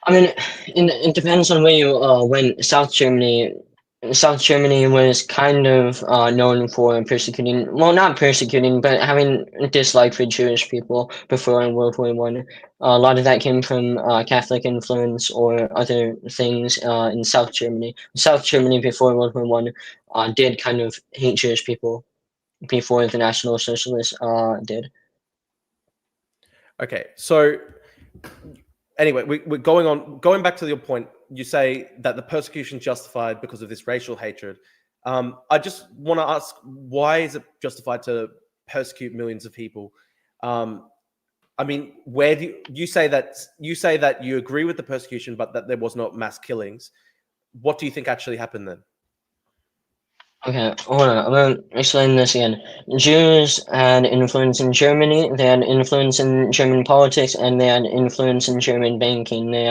I mean, it depends on where you went. South Germany was kind of known for persecuting, well, not persecuting, but having dislike for Jewish people before World War One. A lot of that came from Catholic influence or other things in South Germany. South Germany before World War One did kind of hate Jewish people before the National Socialists did. Okay, so anyway, we're going back to your point. You say that the persecution justified because of this racial hatred. I just want to ask, why is it justified to persecute millions of people? I mean, where do you say that you agree with the persecution, but that there was not mass killings? What do you think actually happened then? Okay, hold on. I'm gonna explain this again. Jews had influence in Germany. They had influence in German politics, and they had influence in German banking. They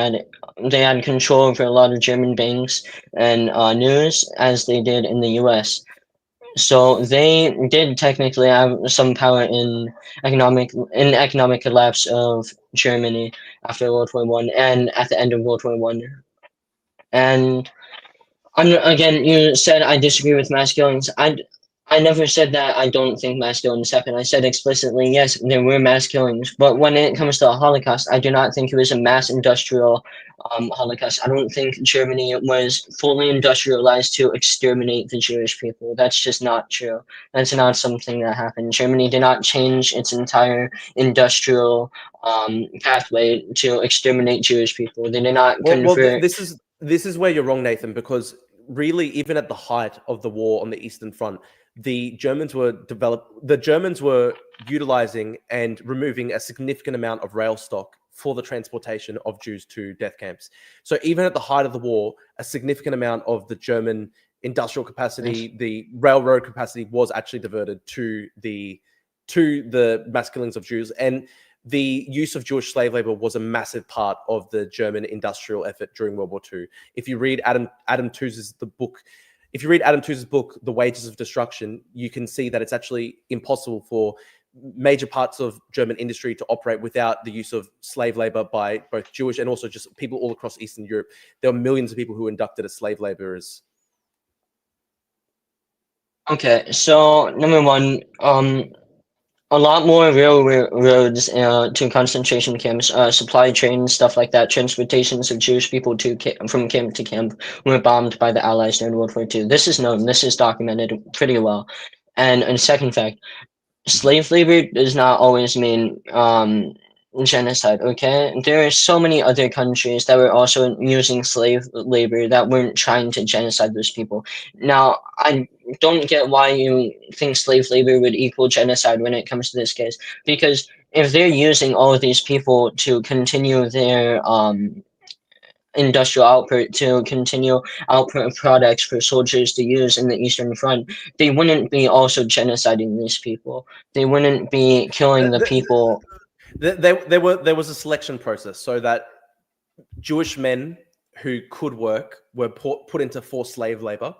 had control over a lot of German banks and news, as they did in the U.S. So they did technically have some power in economic collapse of Germany after World War One and at the end of World War One. And again, you said I disagree with mass killings. I never said that I don't think mass killings happened. I said explicitly, yes, there were mass killings. But when it comes to the Holocaust, I do not think it was a mass industrial Holocaust. I don't think Germany was fully industrialized to exterminate the Jewish people. That's just not true. That's not something that happened. Germany did not change its entire industrial pathway to exterminate Jewish people. They did not convert. This is where you're wrong, Nathan, because really, even at the height of the war on the Eastern Front, the Germans were utilizing and removing a significant amount of rail stock for the transportation of Jews to death camps. So even at the height of the war, a significant amount of the German industrial capacity, the railroad capacity, was actually diverted to the mass killings of Jews. And the use of Jewish slave labor was a massive part of the German industrial effort during World War II. If you read Adam Tooze's book, The Wages of Destruction, you can see that it's actually impossible for major parts of German industry to operate without the use of slave labor by both Jewish and also just people all across Eastern Europe. There were millions of people who were inducted as slave laborers. Okay, so number one, a lot more railroads to concentration camps, supply trains, stuff like that, transportations of Jewish people from camp to camp were bombed by the Allies during World War II. This is known. This is documented pretty well. And a second fact, slave labor does not always mean genocide. Okay, there are so many other countries that were also using slave labor that weren't trying to genocide those people. Now, I don't get why you think slave labor would equal genocide when it comes to this case, because if they're using all of these people to continue their industrial output, to continue output of products for soldiers to use in the Eastern Front, they wouldn't be also genociding these people. They wouldn't be killing the people. There was a selection process so that Jewish men who could work were put into forced slave labor,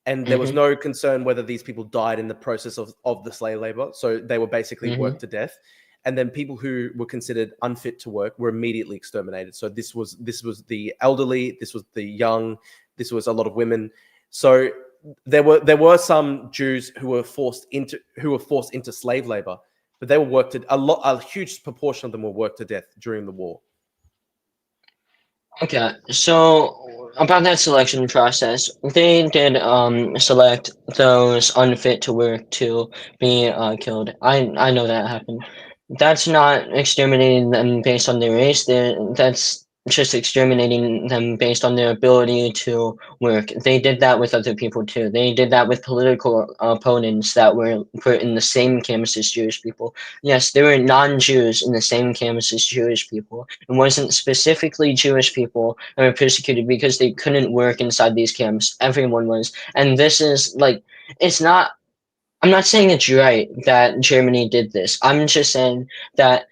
and there was no concern whether these people died in the process of the slave labor. So they were basically worked to death. and then people who were considered unfit to work were immediately exterminated. So this was the elderly, this was the young, this was a lot of women. So there were some Jews who were forced into slave labor, but they were worked a huge proportion of them were worked to death during the war. Okay, so about that selection process, they did select those unfit to work to be killed. I know that happened. That's not exterminating them based on their race. That's just exterminating them based on their ability to work. They did that with other people too. They did that with political opponents that were put in the same camps as Jewish people. Yes, there were non-Jews in the same camps as Jewish people. It wasn't specifically Jewish people that were persecuted because they couldn't work inside these camps. Everyone was. And this is like, it's not, I'm not saying it's right that Germany did this. I'm just saying that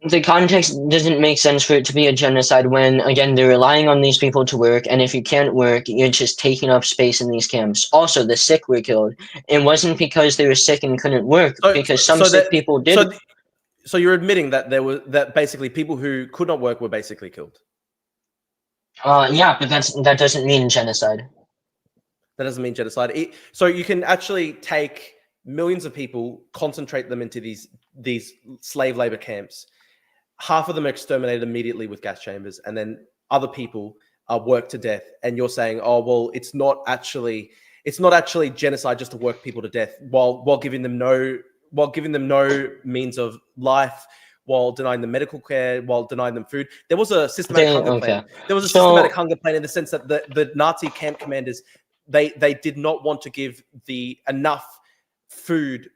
the context doesn't make sense for it to be a genocide when, again, they're relying on these people to work, and if you can't work, you're just taking up space in these camps. Also, the sick were killed. It wasn't because they were sick and couldn't work, because some sick people did. So you're admitting that that basically people who could not work were basically killed. Yeah, but that doesn't mean genocide. That doesn't mean genocide. So you can actually take millions of people, concentrate them into these slave labor camps. Half of them are exterminated immediately with gas chambers, and then other people are worked to death. And you're saying, oh well, it's not actually genocide just to work people to death while giving them no means of life, while denying them medical care, while denying them food. There was a systematic hunger plan. There was a systematic hunger plan in the sense that the Nazi camp commanders, they did not want to give enough food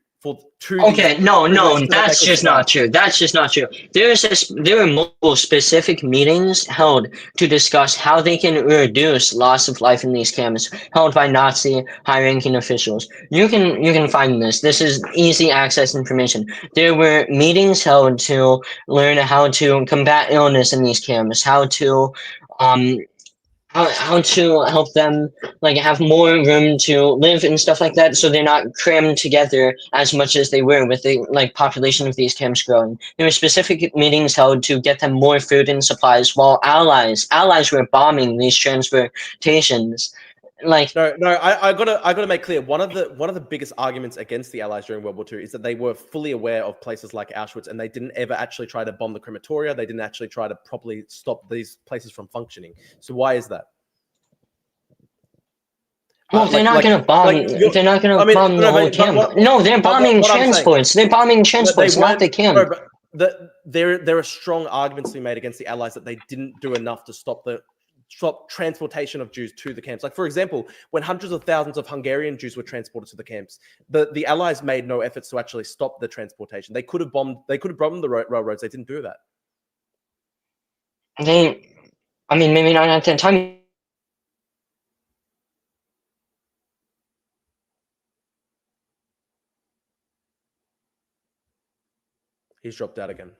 that's just not true. That's just not true. There were multiple specific meetings held to discuss how they can reduce loss of life in these camps, held by Nazi high-ranking officials. You can find this. This is easy access information. There were meetings held to learn how to combat illness in these camps, how to help them like have more room to live and stuff like that, so they're not crammed together as much as they were with the population of these camps growing. There were specific meetings held to get them more food and supplies, while allies were bombing these transportations. I gotta make clear, one of the biggest arguments against the Allies during World War II is that they were fully aware of places like Auschwitz, and they didn't ever actually try to bomb the crematoria. They didn't actually try to properly stop these places from functioning. So why is that? Well, they're not going to bomb. They're not going to bomb the whole camp. No, they're bombing transports. They're bombing transports, not the camp. There are strong arguments to be made against the Allies that they didn't do enough to stop transportation of Jews to the camps. Like, for example, when hundreds of thousands of Hungarian Jews were transported to the camps, the Allies made no efforts to actually stop the transportation. They could have bombed the railroads. They didn't do that. Maybe not at that time. He's dropped out again.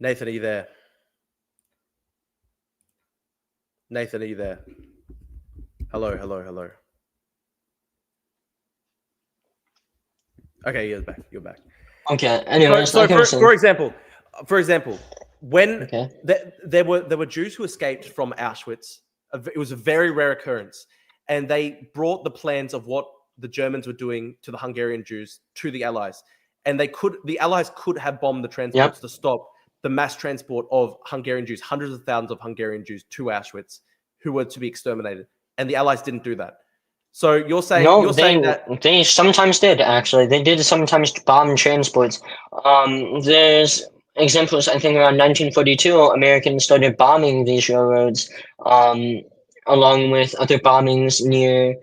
Nathan, are you there? Nathan, are you there? Hello. Okay, you're back. Okay. Anyway, so for example, when there were Jews who escaped from Auschwitz, it was a very rare occurrence, and they brought the plans of what the Germans were doing to the Hungarian Jews to the Allies, and the Allies could have bombed the transports to stop the mass transport of Hungarian Jews, hundreds of thousands of Hungarian Jews to Auschwitz, who were to be exterminated, and the Allies didn't do that. So you're saying that they sometimes did. Actually, they did sometimes bomb transports. There's examples. I think around 1942, Americans started bombing these railroads, along with other bombings near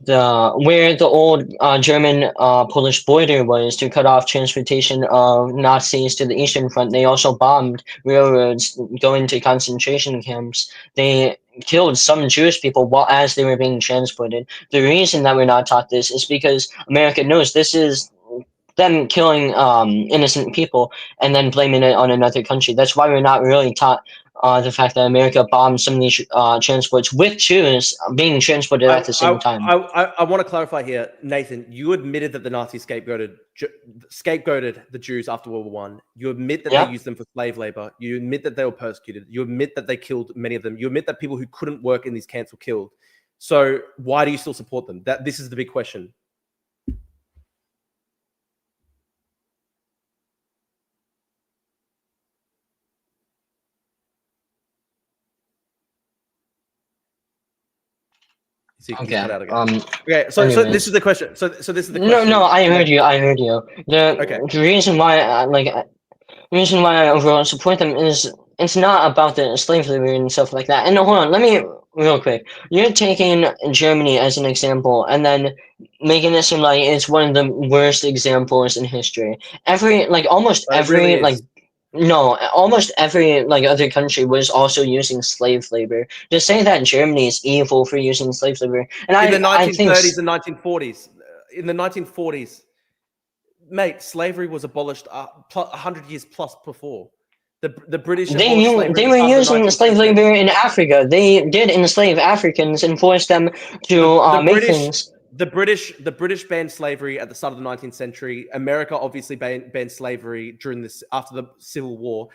where the old German Polish border was, to cut off transportation of Nazis to the Eastern Front. They also bombed railroads going to concentration camps. They killed some Jewish people as they were being transported. The reason that we're not taught this is because America knows this is them killing innocent people and then blaming it on another country. That's why we're not really taught the fact that America bombed so many transports with Jews being transported at the same time. I want to clarify here, Nathan. You admitted that the Nazis scapegoated the Jews after World War One. You admit that Yeah. they used them for slave labor. You admit that they were persecuted. You admit that they killed many of them. You admit that people who couldn't work in these camps were killed. So why do you still support them? This is the big question. Okay. Okay. So this is the question. So this is the question. No. I heard you. The reason why the reason why I overall support them is it's not about the slave labor and stuff like that. And hold on, let me real quick. You're taking Germany as an example and then making it seem like it's one of the worst examples in history. Almost every other country was also using slave labor. To say that Germany is evil for using slave labor, and in the I think 1930s and 1940s, in the 1940s, mate, slavery was abolished 100 years plus before. The British they were using slave labor in Africa. They did enslave Africans and force them to make things. The British banned slavery at the start of the 19th century. America obviously banned slavery after the Civil War.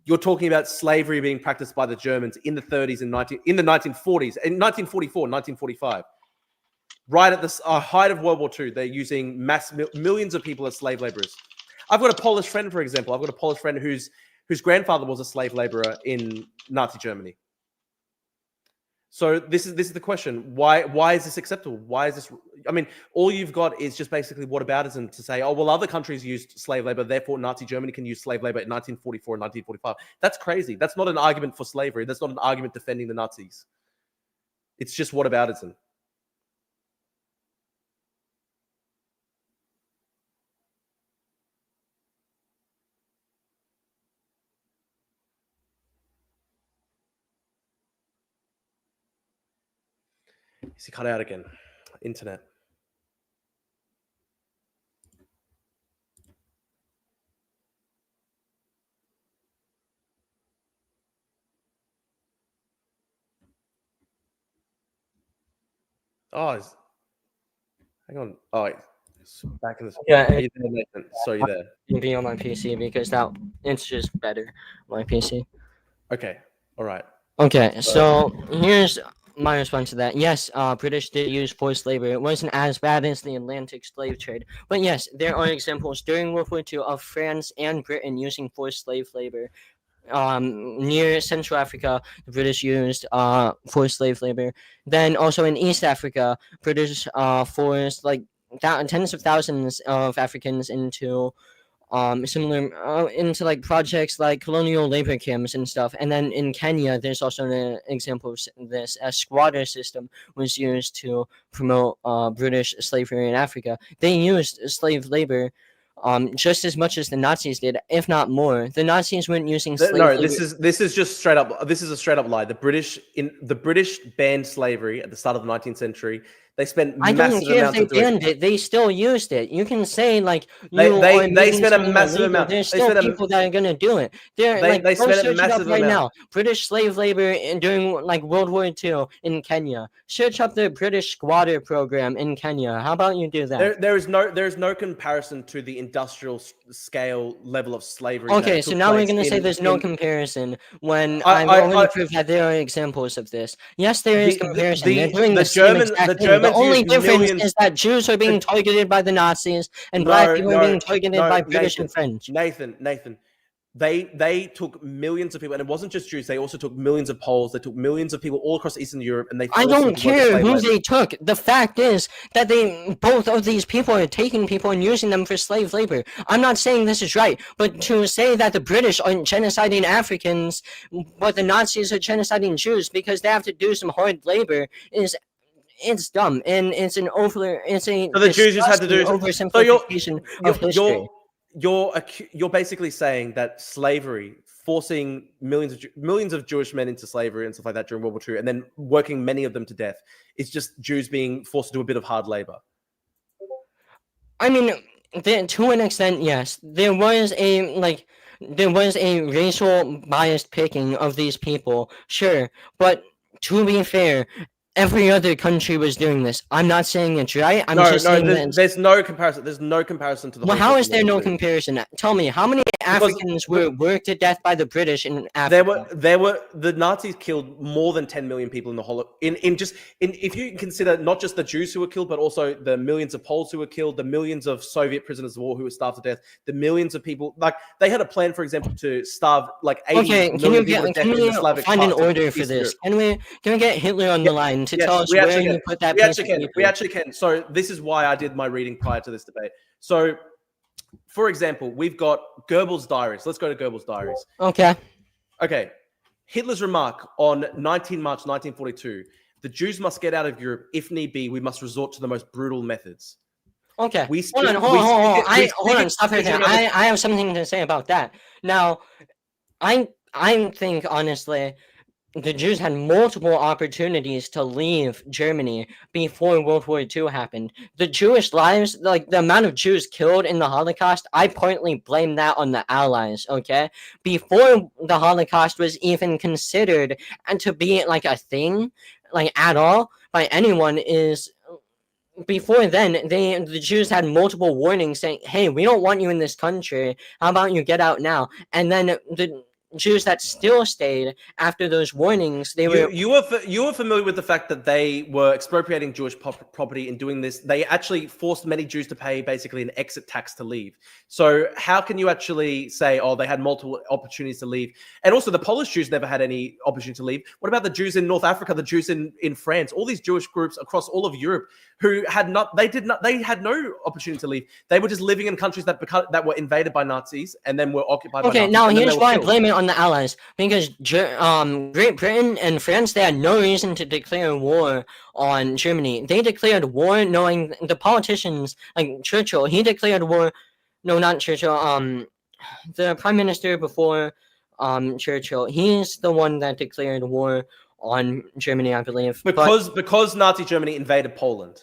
You're talking about slavery being practiced by the Germans in the 30s and in the 1940s, in 1944, 1945. Right at the height of World War II, they're using millions of people as slave laborers. I've got a Polish friend, for example. I've got a Polish friend whose grandfather was a slave laborer in Nazi Germany. So this is the question. Why is this acceptable? Why is this? I mean, all you've got is just basically whataboutism to say, oh, well, other countries used slave labor, therefore Nazi Germany can use slave labor in 1944 and 1945. That's crazy. That's not an argument for slavery. That's not an argument defending the Nazis. It's just whataboutism. Is he cut out again? Internet. Oh, hang on. Oh, it's back in the. Yeah. Are you there, Nathan? So you're there. Be on my PC because it's just better on my PC. Okay. All right. Okay, so here's my response to that. Yes, British did use forced labor. It wasn't as bad as the Atlantic slave trade. But yes, there are examples during World War II of France and Britain using forced slave labor. Near Central Africa, the British used forced slave labor. Then also in East Africa, British forced tens of thousands of Africans into into projects like colonial labor camps and stuff. And then in Kenya, there's also an example of this. A squatter system was used to promote British slavery in Africa. They used slave labor just as much as the Nazis did, if not more. The Nazis weren't using slave labor. This is just straight up. This is a straight up lie. The British banned slavery at the start of the 19th century. They spent. I don't care if they banned it. They still used it. You can say they spent a massive amount. There's still people that are gonna do it. They spent a massive amount right now. British slave labor during World War II in Kenya. Search up the British squatter program in Kenya. How about you do that? There is no comparison to the industrial scale level of slavery. Okay, so now we're gonna say there's no comparison when I've already proved that there are examples of this. Yes, there is comparison. They're doing the same exact thing. The only difference is that Jews are being targeted by the Nazis and black people are being targeted by British and French. Nathan, they took millions of people, and it wasn't just Jews. They also took millions of Poles. They took millions of people all across Eastern Europe, and I don't care who they took. The fact is that both of these people are taking people and using them for slave labor. I'm not saying this is right, but to say that the British are genociding Africans, but the Nazis are genociding Jews because they have to do some hard labor it's dumb, and it's so the Jews just had to do oversimplification of history. You're basically saying that slavery, forcing millions of Jewish men into slavery and stuff like that during World War II, and then working many of them to death, is just Jews being forced to do a bit of hard labor. I mean, To an extent, yes. There was a racial biased picking of these people, sure, but to be fair, every other country was doing this. I'm not saying it's right. I'm No, just no, saying that. there's no comparison. There's no comparison to the Well, how Holocaust is and what there they were no doing. comparison? Tell me, how many Because Africans were worked to death by the British in there Africa? were the Nazis killed more than 10 million people in the if you consider not just the Jews who were killed, but also the millions of Poles who were killed, the millions of Soviet prisoners of war who were starved to death, the millions of people, like they had a plan, for example, to starve like 80 Okay, million people to death can in the we Slavic find an parts of order for Eastern this? Europe. Can we get Hitler on the line to tell Yes, us we where actually can. you put that We piece actually of can. We paper? actually can. So this is why I did my reading prior to this debate. So, for example, we've got Goebbels' diaries. Let's go to Goebbels' diaries. Okay. Okay. Hitler's remark on 19 March 1942, the Jews must get out of Europe. If need be, we must resort to the most brutal methods. Okay. We Hold speak, on, hold on, hold on. Hold on, it stop right there. about this. I have something to say about that. Now, I think honestly the Jews had multiple opportunities to leave Germany before World War II happened. The Jewish lives, like the amount of Jews killed in the Holocaust, I partly blame that on the Allies, okay? Before the Holocaust was even considered and to be like a thing, like at all, by anyone, is before then the Jews had multiple warnings saying, hey, we don't want you in this country, how about you get out now? And then the Jews that still stayed after those warnings, they were You were familiar with the fact that they were expropriating Jewish property and doing this. They actually forced many Jews to pay basically an exit tax to leave. So how can you actually say, oh, they had multiple opportunities to leave? And also the Polish Jews never had any opportunity to leave. What about the Jews in North Africa, the Jews in France, all these Jewish groups across all of Europe who had they had no opportunity to leave. They were just living in countries that were invaded by Nazis and then were occupied by okay. Nazis. Now And then here's they were why I killed. blame it on the Allies, because Great Britain and France, they had no reason to declare war on Germany. They declared war knowing the politicians like Churchill. He declared war. No, not Churchill. The prime minister before Churchill. He's the one that declared war on Germany, I believe. Because Nazi Germany invaded Poland.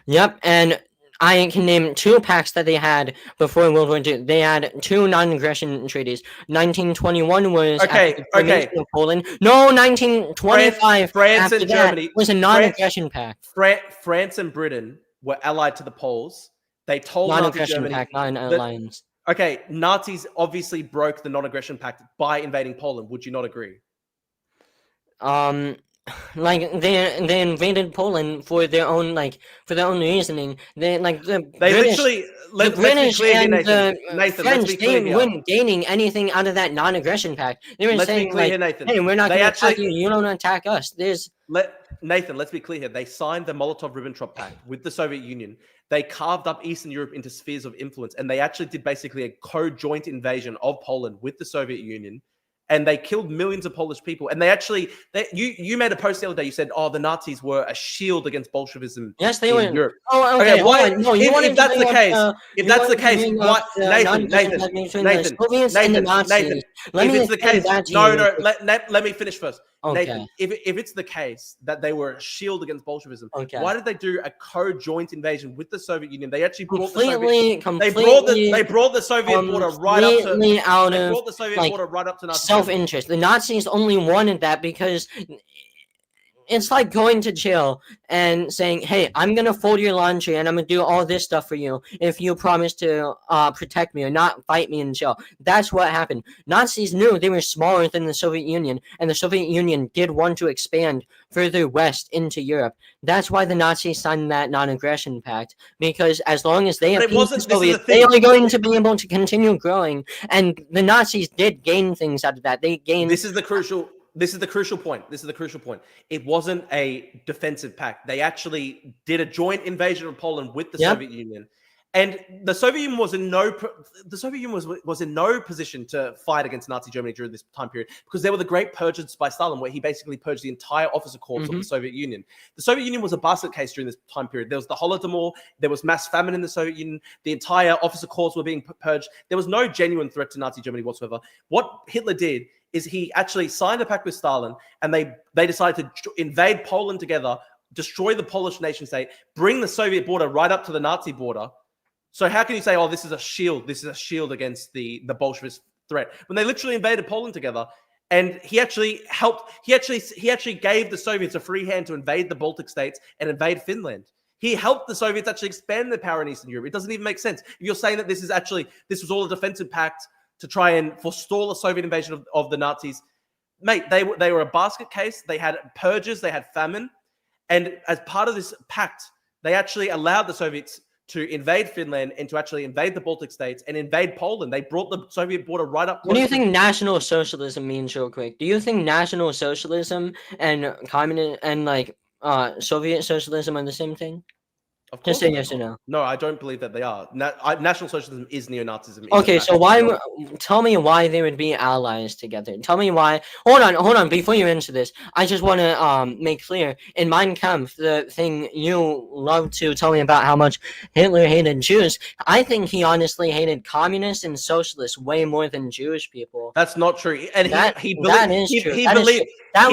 Yep, and I can name two pacts that they had before World War II. They had two non-aggression treaties. 1921 was after the formation of Poland. No, 1925 France after and that Germany was a non-aggression pact. France and Britain were allied to the Poles. They told Nazi Non-aggression Germany pact, not an alliance. okay, Nazis obviously broke the non-aggression pact by invading Poland. Would you not agree? Like they invaded Poland for their own reasoning. They Let's be clear here, Nathan. Nathan, let's French, be clear they here. weren't gaining anything out of that non-aggression pact. They were saying like, Nathan. hey, we're not going to attack you. You don't attack us. Nathan, let's be clear here. They signed the Molotov-Ribbentrop Pact with the Soviet Union. They carved up Eastern Europe into spheres of influence, and they actually did basically a co-joint invasion of Poland with the Soviet Union. And they killed millions of Polish people. And you made a post the other day. You said, "Oh, the Nazis were a shield against Bolshevism." Yes, they in were. Europe. Oh, okay. Why? No, if that's the case, why, Nathan, if it's the case, no. Let me finish first. Okay. Nathan, if it's the case that they were a shield against Bolshevism, okay, why did they do a co-joint invasion with the Soviet Union? They actually brought they brought the Soviet border right up to Nazi self-interest. The Nazis only wanted that because it's like going to jail and saying, hey, I'm going to fold your laundry and I'm going to do all this stuff for you if you promise to protect me or not fight me in jail. That's what happened. Nazis knew they were smaller than the Soviet Union, and the Soviet Union did want to expand further west into Europe. That's why the Nazis signed that non-aggression pact, because as long as they appeased the Soviets, they are going to be able to continue growing, and the Nazis did gain things out of that. They gained... This is the crucial point. It wasn't a defensive pact. They actually did a joint invasion of Poland with the Soviet Union, and the Soviet Union was in no position to fight against Nazi Germany during this time period, because there were the Great Purges by Stalin, where he basically purged the entire officer corps of the Soviet Union. The Soviet Union was a basket case during this time period. There was the Holodomor. There was mass famine in the Soviet Union. The entire officer corps were being purged. There was no genuine threat to Nazi Germany whatsoever. What Hitler did is he actually signed a pact with Stalin, and they decided to invade Poland together, destroy the Polish nation state, bring the Soviet border right up to the Nazi border, So how can you say, oh, this is a shield? This is a shield against the Bolshevist threat when they literally invaded Poland together? And he actually helped. He actually gave the Soviets a free hand to invade the Baltic states and invade Finland. He helped the Soviets actually expand their power in Eastern Europe. It doesn't even make sense. If you're saying that this was all a defensive pact to try and forestall a Soviet invasion of the Nazis, mate, they were a basket case. They had purges. They had famine. And as part of this pact, they actually allowed the Soviets to invade Finland and to actually invade the Baltic states and invade Poland. They brought the Soviet border right up close. What do you think National Socialism means, real quick? Do you think National Socialism and communist and Soviet socialism are the same thing? Of course Just say yes or no. No, I don't believe that they are. National Socialism is neo-Nazism. Okay, so tell me why they would be allies together. Tell me why. Hold on. Before you answer this, I just want to make clear, in Mein Kampf, the thing you love to tell me about how much Hitler hated Jews, I think he honestly hated communists and socialists way more than Jewish people. That's not true. And he believed that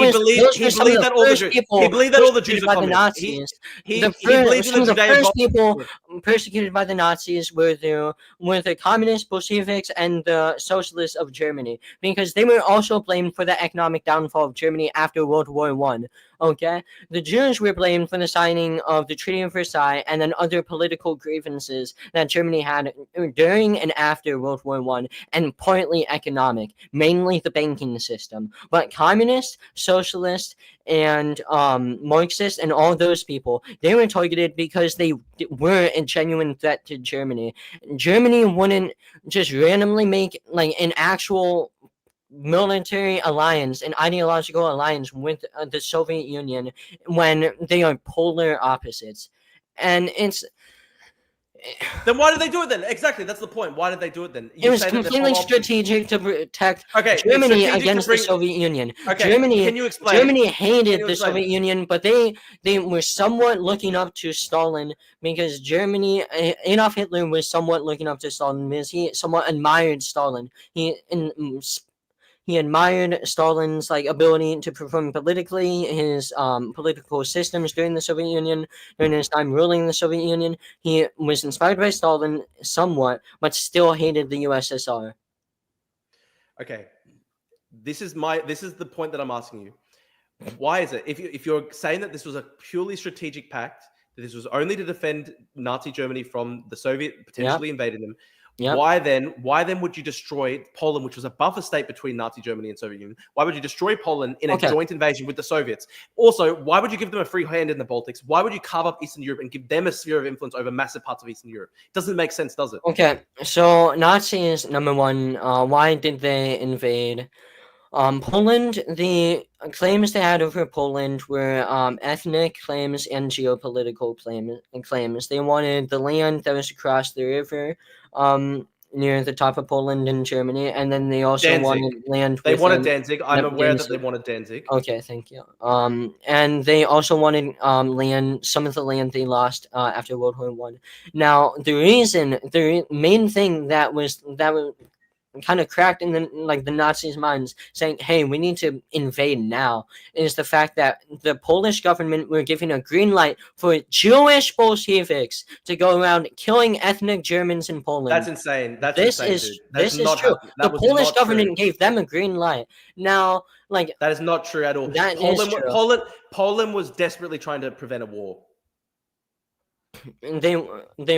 all the Jews are communists. He believed in the first people persecuted by the Nazis were the communists, Bolsheviks, and the socialists of Germany, because they were also blamed for the economic downfall of Germany after World War I. Okay, the Jews were blamed for the signing of the Treaty of Versailles and then other political grievances that Germany had during and after World War I, and partly economic, mainly the banking system. But communists, socialists, and Marxists, and all those people, they were targeted because they were a genuine threat to Germany. Germany wouldn't just randomly make an actual military alliance, an ideological alliance with the Soviet Union when they are polar opposites. And it's... Then why did they do it then? Exactly, that's the point. Why did they do it then? It was completely strategic to protect Germany against the Soviet Union. Okay, can you explain? Germany hated the Soviet Union, but they were somewhat looking up to Stalin, because Adolf Hitler was somewhat looking up to Stalin because he somewhat admired Stalin. He admired Stalin's ability to perform politically, his political systems during the Soviet Union, during his time ruling the Soviet Union. He was inspired by Stalin somewhat, but still hated the USSR. Okay, this is the point that I'm asking you. Why is it, if you're saying that this was a purely strategic pact, that this was only to defend Nazi Germany from the Soviet potentially invading them? Yep. Why then would you destroy Poland, which was a buffer state between Nazi Germany and Soviet Union? Why would you destroy Poland in a joint invasion with the Soviets? Also, why would you give them a free hand in the Baltics? Why would you carve up Eastern Europe and give them a sphere of influence over massive parts of Eastern Europe? It doesn't make sense, does it? Okay, so Nazis, number one, why did they invade Poland? The claims they had over Poland were ethnic claims and geopolitical claims. They wanted the land that was across the river near the top of Poland and Germany, and then they also wanted land. They wanted Danzig. I'm aware that they wanted Danzig. Okay, thank you. And they also wanted land, some of the land they lost after World War I. Now, the main thing that was kind of cracked in the Nazis' minds, saying, hey, we need to invade now, is the fact that the Polish government were giving a green light for Jewish Bolsheviks to go around killing ethnic Germans in Poland. That's insane. This is true. The Polish government gave them a green light. Now, that is not true at all. Poland was desperately trying to prevent a war. They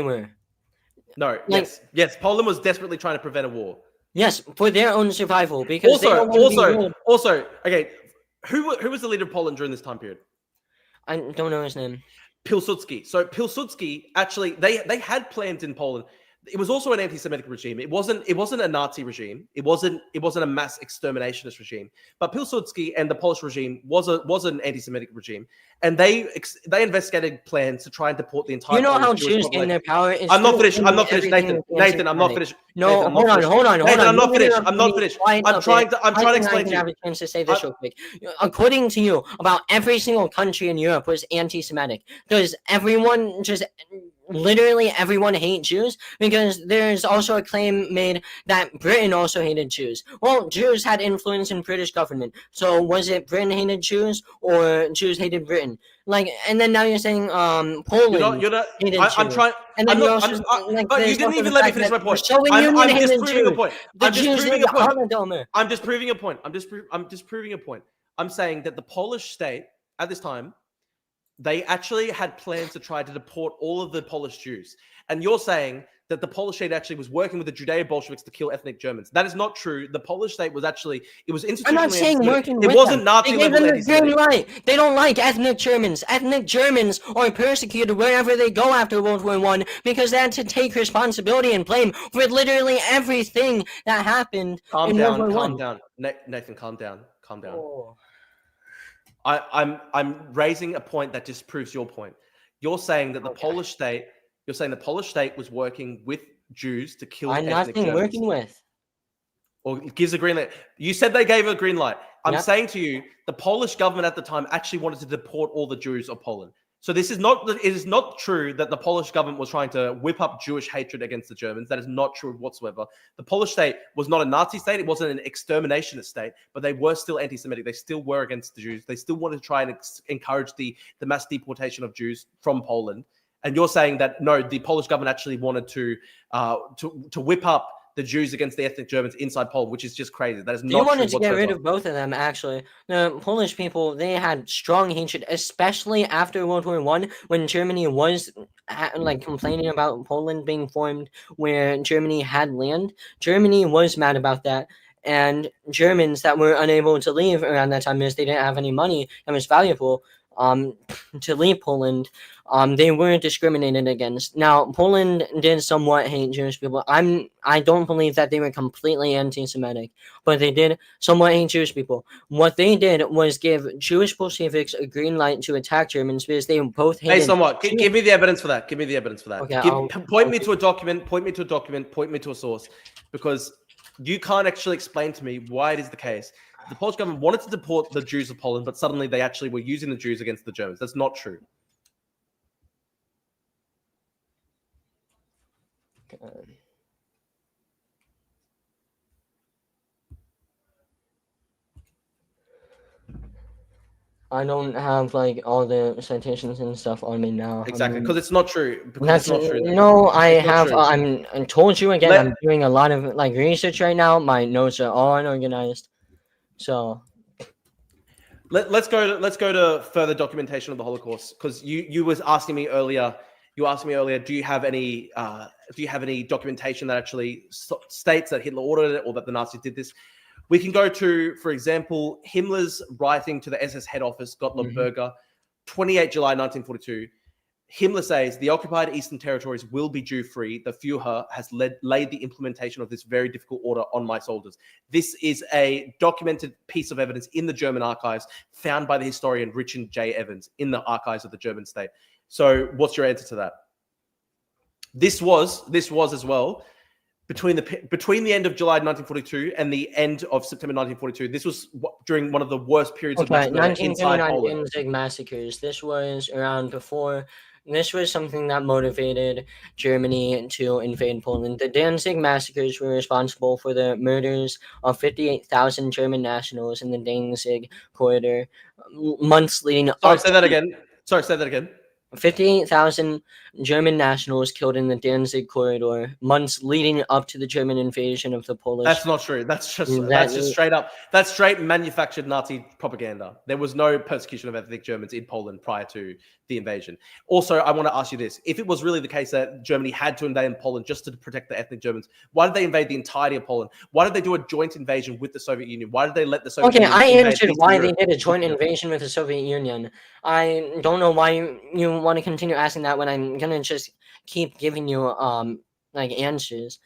were. No, yes. Poland was desperately trying to prevent a war. Yes, for their own survival. Because also, okay, who was the leader of Poland during this time period? I don't know his name. Pilsudski. So Pilsudski, actually, they had plans in Poland. It was also an anti-Semitic regime. It wasn't a Nazi regime. It wasn't a mass exterminationist regime. But Pilsudski and the Polish regime was an anti-Semitic regime, and they investigated plans to try and deport the entire. You know how Jews gain their power? I'm not finished, Nathan. I'm not finished. No, hold on. Nathan, I'm not finished. I'm trying to explain to you. I have a chance to say this real quick. According to you, about every single country in Europe was anti-Semitic. Does everyone just literally everyone hate Jews? Because there's also a claim made that Britain also hated Jews. Well, Jews had influence in British government, so was it Britain hated Jews or Jews hated Britain? Like, and then now you're saying Poland You're not. hated I'm Jews. trying. And then I'm you not. also like But you there's didn't also even the let me fact finish that my point. the Soviet Union I'm hated just proving a Jews. point. The I'm just Jews proving did a the point. Holodomor. I'm just proving a point. I'm just proving a point. I'm saying that the Polish state at this time, they actually had plans to try to deport all of the Polish Jews. And you're saying that the Polish state actually was working with the Judeo-Bolsheviks to kill ethnic Germans. That is not true. The Polish state was actually, it was institutionally I'm not saying anti-Semitic. working It with wasn't them. Nazi They gave level them the green anti-Semitic. light. They don't like ethnic Germans. Ethnic Germans are persecuted wherever they go after World War I because they had to take responsibility and blame for literally everything that happened Calm in down, World War calm I. down. Nathan, calm down, calm down. Oh. I'm raising a point that disproves your point. You're saying that the Polish state was working with Jews to kill I'm not ethnic saying Germans. working with. Or gives a green light. You said they gave a green light. I'm Yep. saying to you, the Polish government at the time actually wanted to deport all the Jews of Poland. So it is not true that the Polish government was trying to whip up Jewish hatred against the Germans. That is not true whatsoever. The Polish state was not a Nazi state. It wasn't an exterminationist state, but they were still anti-Semitic. They still were against the Jews. They still wanted to try and encourage the mass deportation of Jews from Poland. And you're saying that, no, the Polish government actually wanted to whip up the Jews against the ethnic Germans inside Poland, which is just crazy. That is not true They wanted to whatsoever. get rid of both of them, actually. The Polish people, they had strong hatred, especially after World War I, when Germany was like complaining about Poland being formed where Germany had land. Germany was mad about that. And Germans that were unable to leave around that time because they didn't have any money that was valuable to leave Poland, they were discriminated against. Now, Poland did somewhat hate Jewish people. I don't believe that they were completely anti-Semitic, but they did somewhat hate Jewish people. What they did was give Jewish Bolsheviks a green light to attack Germans because they both hated. Based on what? Give me the evidence for that. Give me the evidence for that. Okay, Point me to a document. Point me to a document. Point me to a source, because you can't actually explain to me why it is the case. The Polish government wanted to deport the Jews of Poland, but suddenly they actually were using the Jews against the Germans. That's not true. I don't have like all the citations and stuff on me now. Exactly, because it's not true. That's not true. No, I have. I told you again. I'm doing a lot of like research right now. My notes are all unorganized. So let's go to further documentation of the Holocaust, because you was asking me earlier. You asked me earlier, do you have any documentation that actually states that Hitler ordered it or that the Nazis did this? We can go to, for example, Himmler's writing to the SS head office, Gottlob Berger, 28 July 1942. Himmler says, the occupied Eastern territories will be Jew-free. The Führer has laid the implementation of this very difficult order on my soldiers. This is a documented piece of evidence in the German archives found by the historian Richard J. Evans in the archives of the German state. So what's your answer to that? This was as well, between the end of July 1942 and the end of September 1942, this was during one of the worst periods of mass murder inside Poland. Danzig massacres. This was around before. This was something that motivated Germany to invade Poland. The Danzig massacres were responsible for the murders of 58,000 German nationals in the Danzig corridor months leading up. Sorry, say that again. 58,000 German nationals killed in the Danzig corridor months leading up to the German invasion of the Polish. That's not true. That's just straight up. That's straight manufactured Nazi propaganda. There was no persecution of ethnic Germans in Poland prior to the invasion. Also, I want to ask you this. If it was really the case that Germany had to invade Poland just to protect the ethnic Germans, why did they invade the entirety of Poland? Why did they do a joint invasion with the Soviet Union? Why did they let the Soviet Union I invade answered Eastern why Europe? they did a joint invasion with the Soviet Union. I don't know why you want to continue asking that when I'm going to just keep giving you like answers.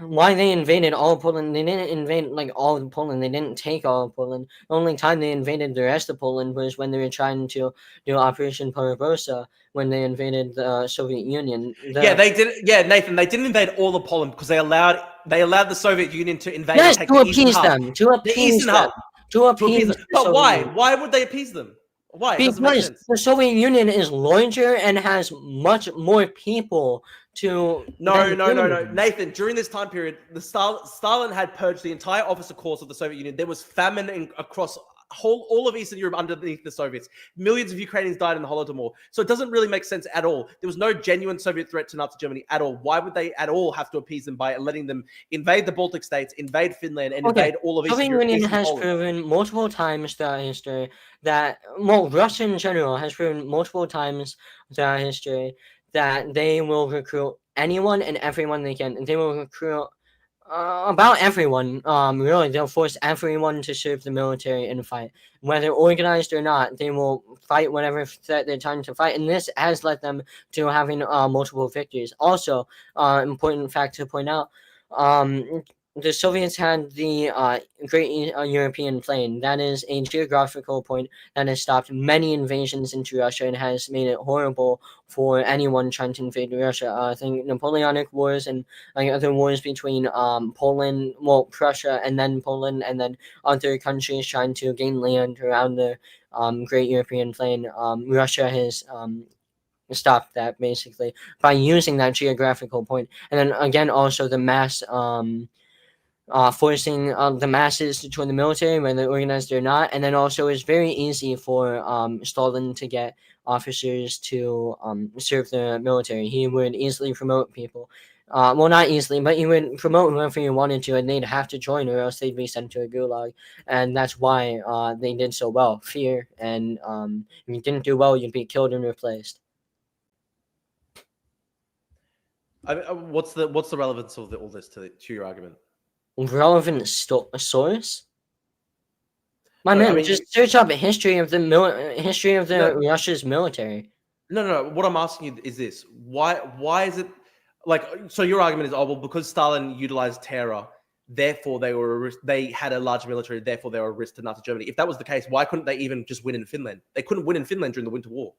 Why they invaded all of Poland? They didn't invade like all of Poland. They didn't take all of Poland. The only time they invaded the rest of Poland was when they were trying to do Operation Barbarossa, when they invaded the Soviet Union. They did. Yeah, Nathan, they didn't invade all of Poland because they allowed the Soviet Union to invade. Yes, and take to the appease Eastern them. To appease them. To appease them. But why? Why would they appease them? Why? It doesn't make Because sense. the Soviet Union is larger and has much more people to. No, than no, no, Germany no. does. Nathan, during this time period, Stalin had purged the entire officer corps of the Soviet Union. There was famine across all of Eastern Europe underneath the Soviets. Millions of Ukrainians died in the Holodomor. So it doesn't really make sense at all. There was no genuine Soviet threat to Nazi Germany at all. Why would they at all have to appease them by letting them invade the Baltic states, invade Finland, and invade all of Eastern Soviet Europe? Union Eastern has Poland? proven multiple times throughout history that, well, Russia in general has proven multiple times throughout history that they will recruit anyone and everyone they can. They will recruit about everyone. Really, they'll force everyone to serve the military and fight, whether organized or not. They will fight whatever threat they're trying to fight, and this has led them to having multiple victories. Also, important fact to point out. The Soviets had the Great European Plain. That is a geographical point that has stopped many invasions into Russia and has made it horrible for anyone trying to invade Russia. I think Napoleonic Wars and other wars between Poland, well, Prussia, and then Poland, and then other countries trying to gain land around the Great European Plain. Russia has stopped that basically by using that geographical point, and then again also the mass. Forcing the masses to join the military, whether organized or not. And then also it's very easy for Stalin to get officers to serve the military. He would easily promote people. Well, not easily, but he would promote whoever he wanted to, and they'd have to join, or else they'd be sent to a gulag. And that's why they did so well. Fear, and if you didn't do well, you'd be killed and replaced. What's the relevance of all this to your argument? Relevant source? My No, man, I mean, just search up a history of the Russia's military. No. What I'm asking you is this: why is it like? So your argument is, oh well, because Stalin utilized terror, therefore they had a large military, therefore they were a risk to Nazi Germany. If that was the case, why couldn't they even just win in Finland? They couldn't win in Finland during the Winter War.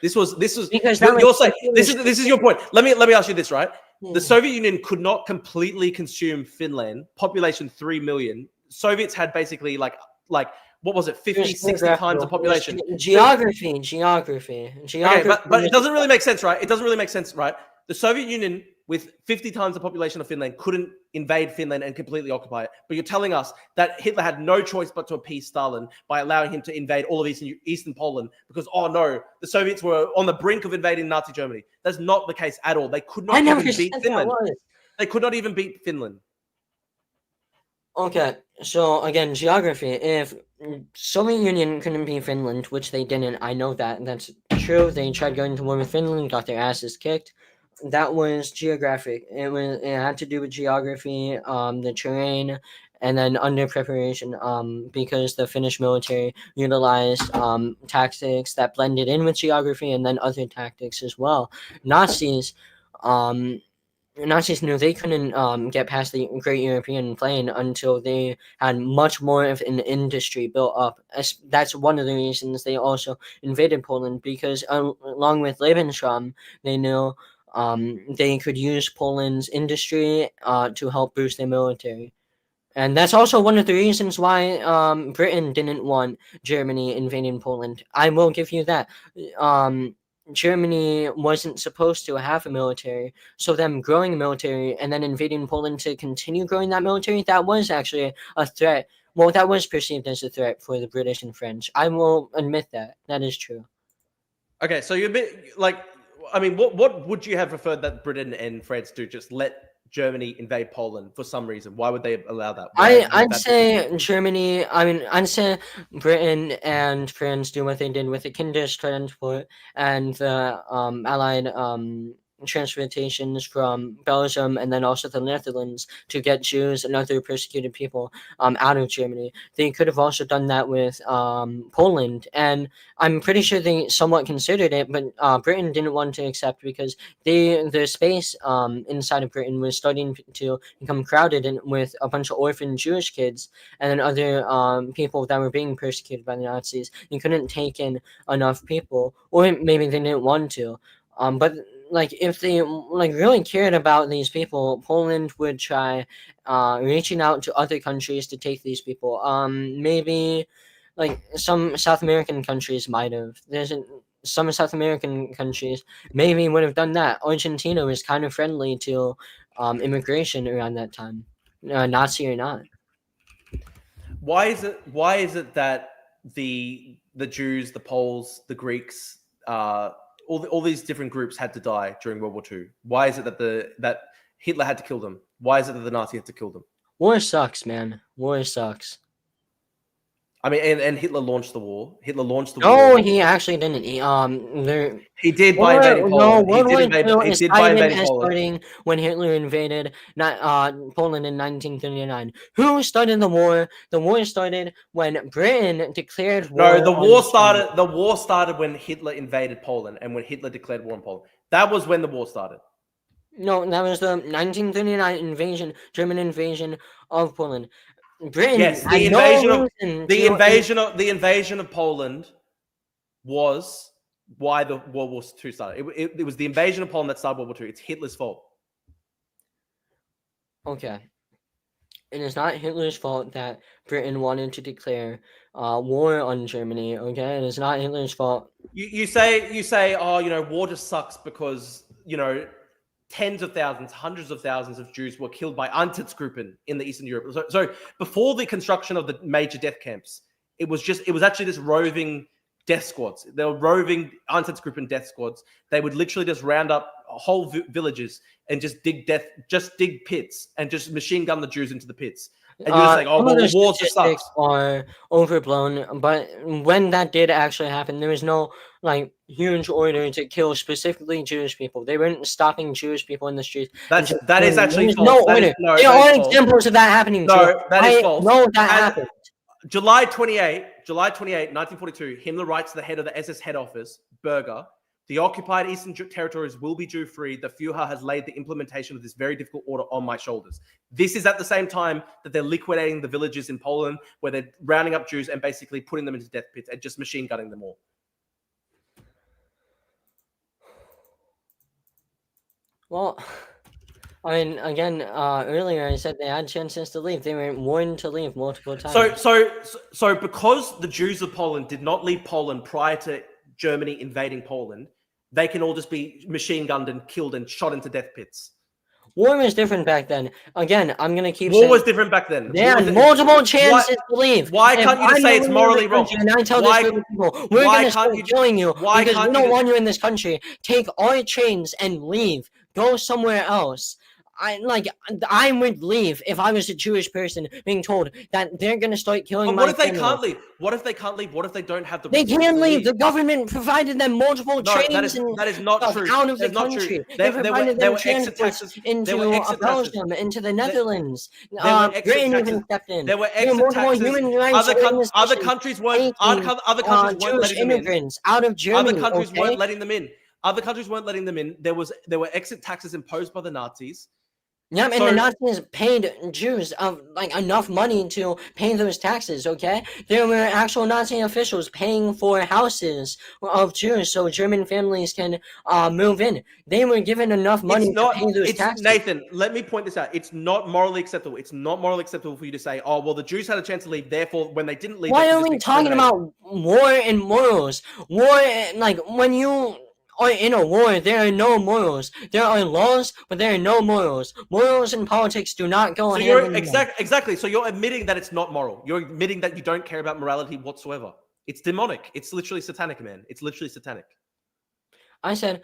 This was because you're saying this is your point. Let me ask you this, right? Hmm. The Soviet Union could not completely consume Finland, population 3 million. Soviets had basically like what was it, 50, 60 times the population. Geography. Okay, but it doesn't really make sense, right? It doesn't really make sense, right? The Soviet Union, with 50 times the population of Finland, couldn't invade Finland and completely occupy it. But you're telling us that Hitler had no choice but to appease Stalin by allowing him to invade all of Eastern Poland because, oh no, the Soviets were on the brink of invading Nazi Germany. That's not the case at all. They could not even beat Finland. They could not even beat Finland. Okay, so again, geography. If Soviet Union couldn't beat Finland, which they didn't, I know that. That's true. They tried going to war with Finland, got their asses kicked. That was geographic. It had to do with geography, the terrain, and then under preparation, because the Finnish military utilized tactics that blended in with geography and then other tactics as well. Nazis knew they couldn't get past the Great European Plain until they had much more of an industry built up. That's one of the reasons they also invaded Poland, because along with Lebensraum, they knew they could use Poland's industry to help boost their military. And that's also one of the reasons why Britain didn't want Germany invading Poland. I will give you that. Germany wasn't supposed to have a military, so them growing a military and then invading Poland to continue growing that military, that was actually a threat. Well, that was perceived as a threat for the British and French. I will admit that. That is true. Okay, so you're a bit like, I mean, what would you have preferred that Britain and France do? Just let Germany invade Poland for some reason? Why would they allow that? I'd say Germany. I mean, I'd say Britain and France do what they did with the Kindertransport and the Allied transportations from Belgium and then also the Netherlands to get Jews and other persecuted people out of Germany. They could have also done that with Poland, and I'm pretty sure they somewhat considered it, but Britain didn't want to accept because the space inside of Britain was starting to become crowded with a bunch of orphan Jewish kids and then other people that were being persecuted by the Nazis. You couldn't take in enough people, or maybe they didn't want to. But like if they like really cared about these people, Poland would try reaching out to other countries to take these people. Maybe like some South American countries might have. Some South American countries maybe would have done that. Argentina was kind of friendly to immigration around that time, Nazi or not. Why is it that the Jews, the Poles, the Greeks, all these different groups had to die during World War II? Why is it that Hitler had to kill them? Why is it that the Nazis had to kill them? War sucks, man. War sucks. I mean, and Hitler launched the war. No, he actually didn't. He did by invading Poland. World War He did by invading Poland. starting when Hitler invaded Poland in 1939. Who started the war? The war started when Britain declared war. No, the war started. The war started when Hitler invaded Poland and when Hitler declared war on Poland. That was when the war started. No, that was the 1939 invasion, German invasion of Poland. Britain. Yes, the invasion of Poland was why the World War II started. It was the invasion of Poland that started World War II. It's Hitler's fault. Okay. It is not Hitler's fault that Britain wanted to declare war on Germany. Okay, it is not Hitler's fault. You say, oh, war just sucks because tens of thousands, hundreds of thousands of Jews were killed by Einsatzgruppen in the Eastern Europe. So before the construction of the major death camps, it was actually just roving death squads. They were roving Einsatzgruppen death squads. They would literally just round up whole villages and just dig pits and just machine gun the Jews into the pits. And you're just like, oh, well, war just sucks. Are overblown, but when that did actually happen, there was no huge order to kill specifically Jewish people. They weren't stopping Jewish people in the streets. That is actually false. No order. There are examples of that happening. No, that is false. No, that happened. July 28, 1942, Himmler writes to the head of the SS head office, Berger, the occupied Eastern territories will be Jew-free. The Führer has laid the implementation of this very difficult order on my shoulders. This is at the same time that they're liquidating the villages in Poland, where they're rounding up Jews and basically putting them into death pits and just machine gunning them all. Well, I mean, again, earlier I said they had chances to leave. They were warned to leave multiple times. So because the Jews of Poland did not leave Poland prior to Germany invading Poland, they can all just be machine gunned and killed and shot into death pits. War was different back then. Again, I'm going to keep saying... War was different back then. They had multiple chances to leave. Why can't you just say it's morally wrong? And I tell this to people, we're going to start killing you because we don't want you in this country. Take our chains and leave. Go somewhere else. I would leave if I was a Jewish person being told that they're going to start killing my family. What if they can't leave? What if they can't leave? What if they don't have the... They can leave. The government provided them multiple trains that is not true. Out of the country. They provided them transports into Belgium, into the Netherlands. Britain even stepped in. There were exit taxes. Other countries weren't Jewish immigrants out of Germany. Other countries weren't letting them in. Other countries weren't letting them in. There were exit taxes imposed by the Nazis. Yeah, and the Nazis paid Jews enough money to pay those taxes, okay? There were actual Nazi officials paying for houses of Jews so German families can move in. They were given enough money to pay those taxes. Nathan, let me point this out. It's not morally acceptable. It's not morally acceptable for you to say, oh, well, the Jews had a chance to leave, therefore, when they didn't leave... Why are we talking about war and morals? War, when you... or in a war, there are no morals. There are laws, but there are no morals. Morals and politics do not go hand in hand. Exactly. So you're admitting that it's not moral. You're admitting that you don't care about morality whatsoever. It's demonic. It's literally satanic, man. It's literally satanic. I said,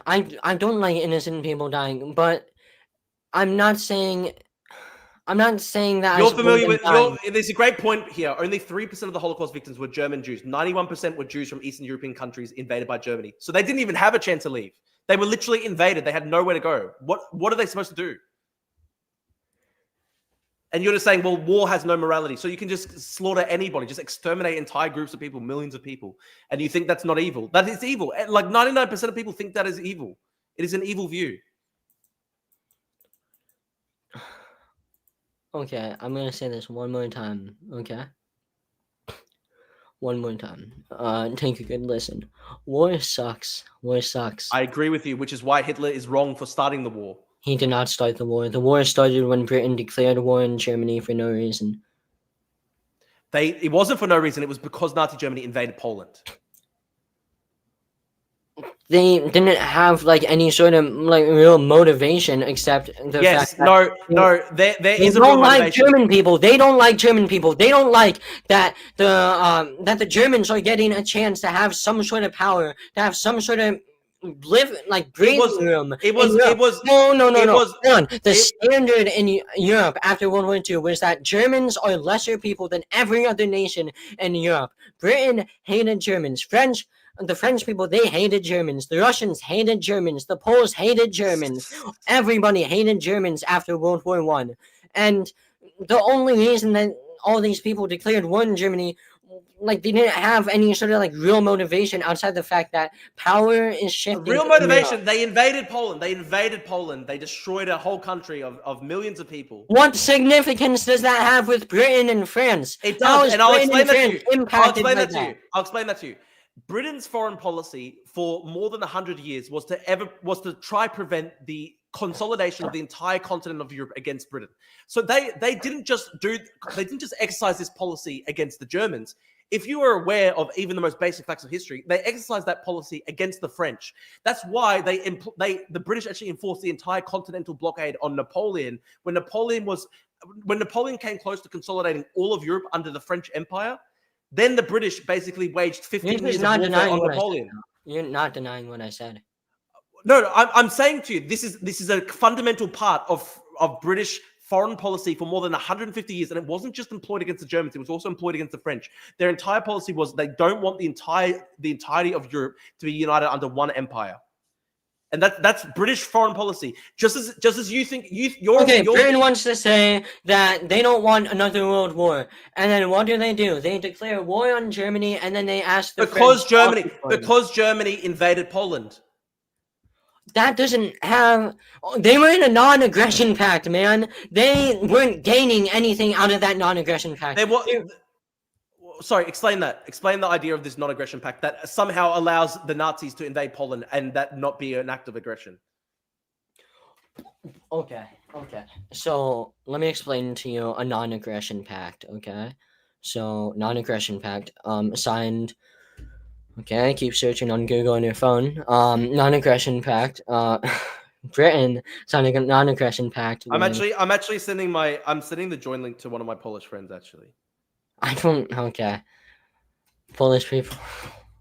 I don't like innocent people dying, but I'm not saying that you're familiar with. There's a great point here. Only 3% of the Holocaust victims were German Jews. 91% were Jews from Eastern European countries invaded by Germany. So they didn't even have a chance to leave. They were literally invaded. They had nowhere to go. What are they supposed to do? And you're just saying, well, war has no morality. So you can just slaughter anybody, just exterminate entire groups of people, millions of people. And you think that's not evil. That is evil. 99% of people think that is evil. It is an evil view. Okay, I'm going to say this one more time, okay? One more time. Take a good listen. War sucks. War sucks. I agree with you, which is why Hitler is wrong for starting the war. He did not start the war. The war started when Britain declared war on Germany for no reason. It wasn't for no reason. It was because Nazi Germany invaded Poland. They didn't have like any sort of like real motivation except the fact that there they is a real don't like motivation. German people. They don't like German people. They don't like that the Germans are getting a chance to have some sort of power, to have some sort of breathing room. No. The standard in Europe after World War II was that Germans are lesser people than every other nation in Europe. Britain hated Germans. The French people, they hated Germans. The Russians hated Germans. The Poles hated Germans. Everybody hated Germans after World War I. And the only reason that all these people declared war on Germany, like, they didn't have any sort of like real motivation outside the fact that power is shifting. Real motivation. They invaded Poland. They destroyed a whole country of millions of people. What significance does that have with Britain and France? It does, and I'll explain that to you. I'll explain that to you. Britain's foreign policy for more than 100 years was to try prevent the consolidation of the entire continent of Europe against Britain. So they didn't just exercise this policy against the Germans. If you are aware of even the most basic facts of history, they exercised that policy against the French. That's why the British actually enforced the entire continental blockade on Napoleon when Napoleon came close to consolidating all of Europe under the French Empire. Then the British basically waged 15 years of warfare on Napoleon. You're not denying what I said. No, I'm saying to you, this is a fundamental part of British foreign policy for more than 150 years, and it wasn't just employed against the Germans; it was also employed against the French. Their entire policy was they don't want the entirety of Europe to be united under one empire, and that's British foreign policy. Just as you think Britain wants to say that they don't want another world war, and then what do? They declare war on Germany, and then they ask because Germany invaded Poland. That doesn't have. They were in a non-aggression pact, man. They weren't gaining anything out of that non-aggression pact. Sorry, explain that. Explain the idea of this non-aggression pact that somehow allows the Nazis to invade Poland and that not be an act of aggression. Okay. So let me explain to you a non-aggression pact. Okay. So non-aggression pact, signed. Okay, keep searching on Google on your phone. Non-aggression pact. Britain signed a non-aggression pact. I'm actually sending the join link to one of my Polish friends. Actually, Okay. Polish people.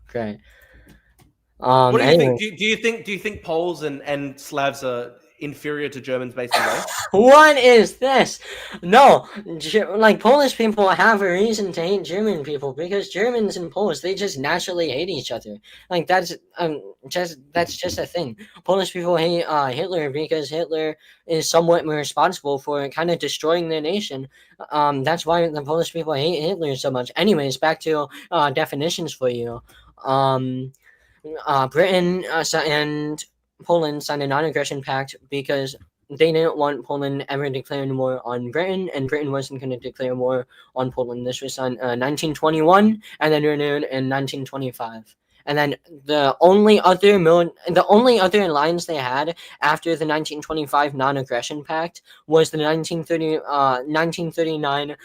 Great. What do you think? Do you think Poles and Slavs are inferior to Germans based on race? What is this? No, like Polish people have a reason to hate German people because Germans and Poles, they just naturally hate each other. Like that's just a thing. Polish people hate Hitler because Hitler is somewhat responsible for kind of destroying their nation. That's why the Polish people hate Hitler so much. Anyways, back to definitions for you. Britain and Poland signed a non-aggression pact because they didn't want Poland ever declaring war on Britain, and Britain wasn't going to declare war on Poland. This was signed 1921, and then renewed in 1925. And then the only other alliance they had after the 1925 non-aggression pact was the 1939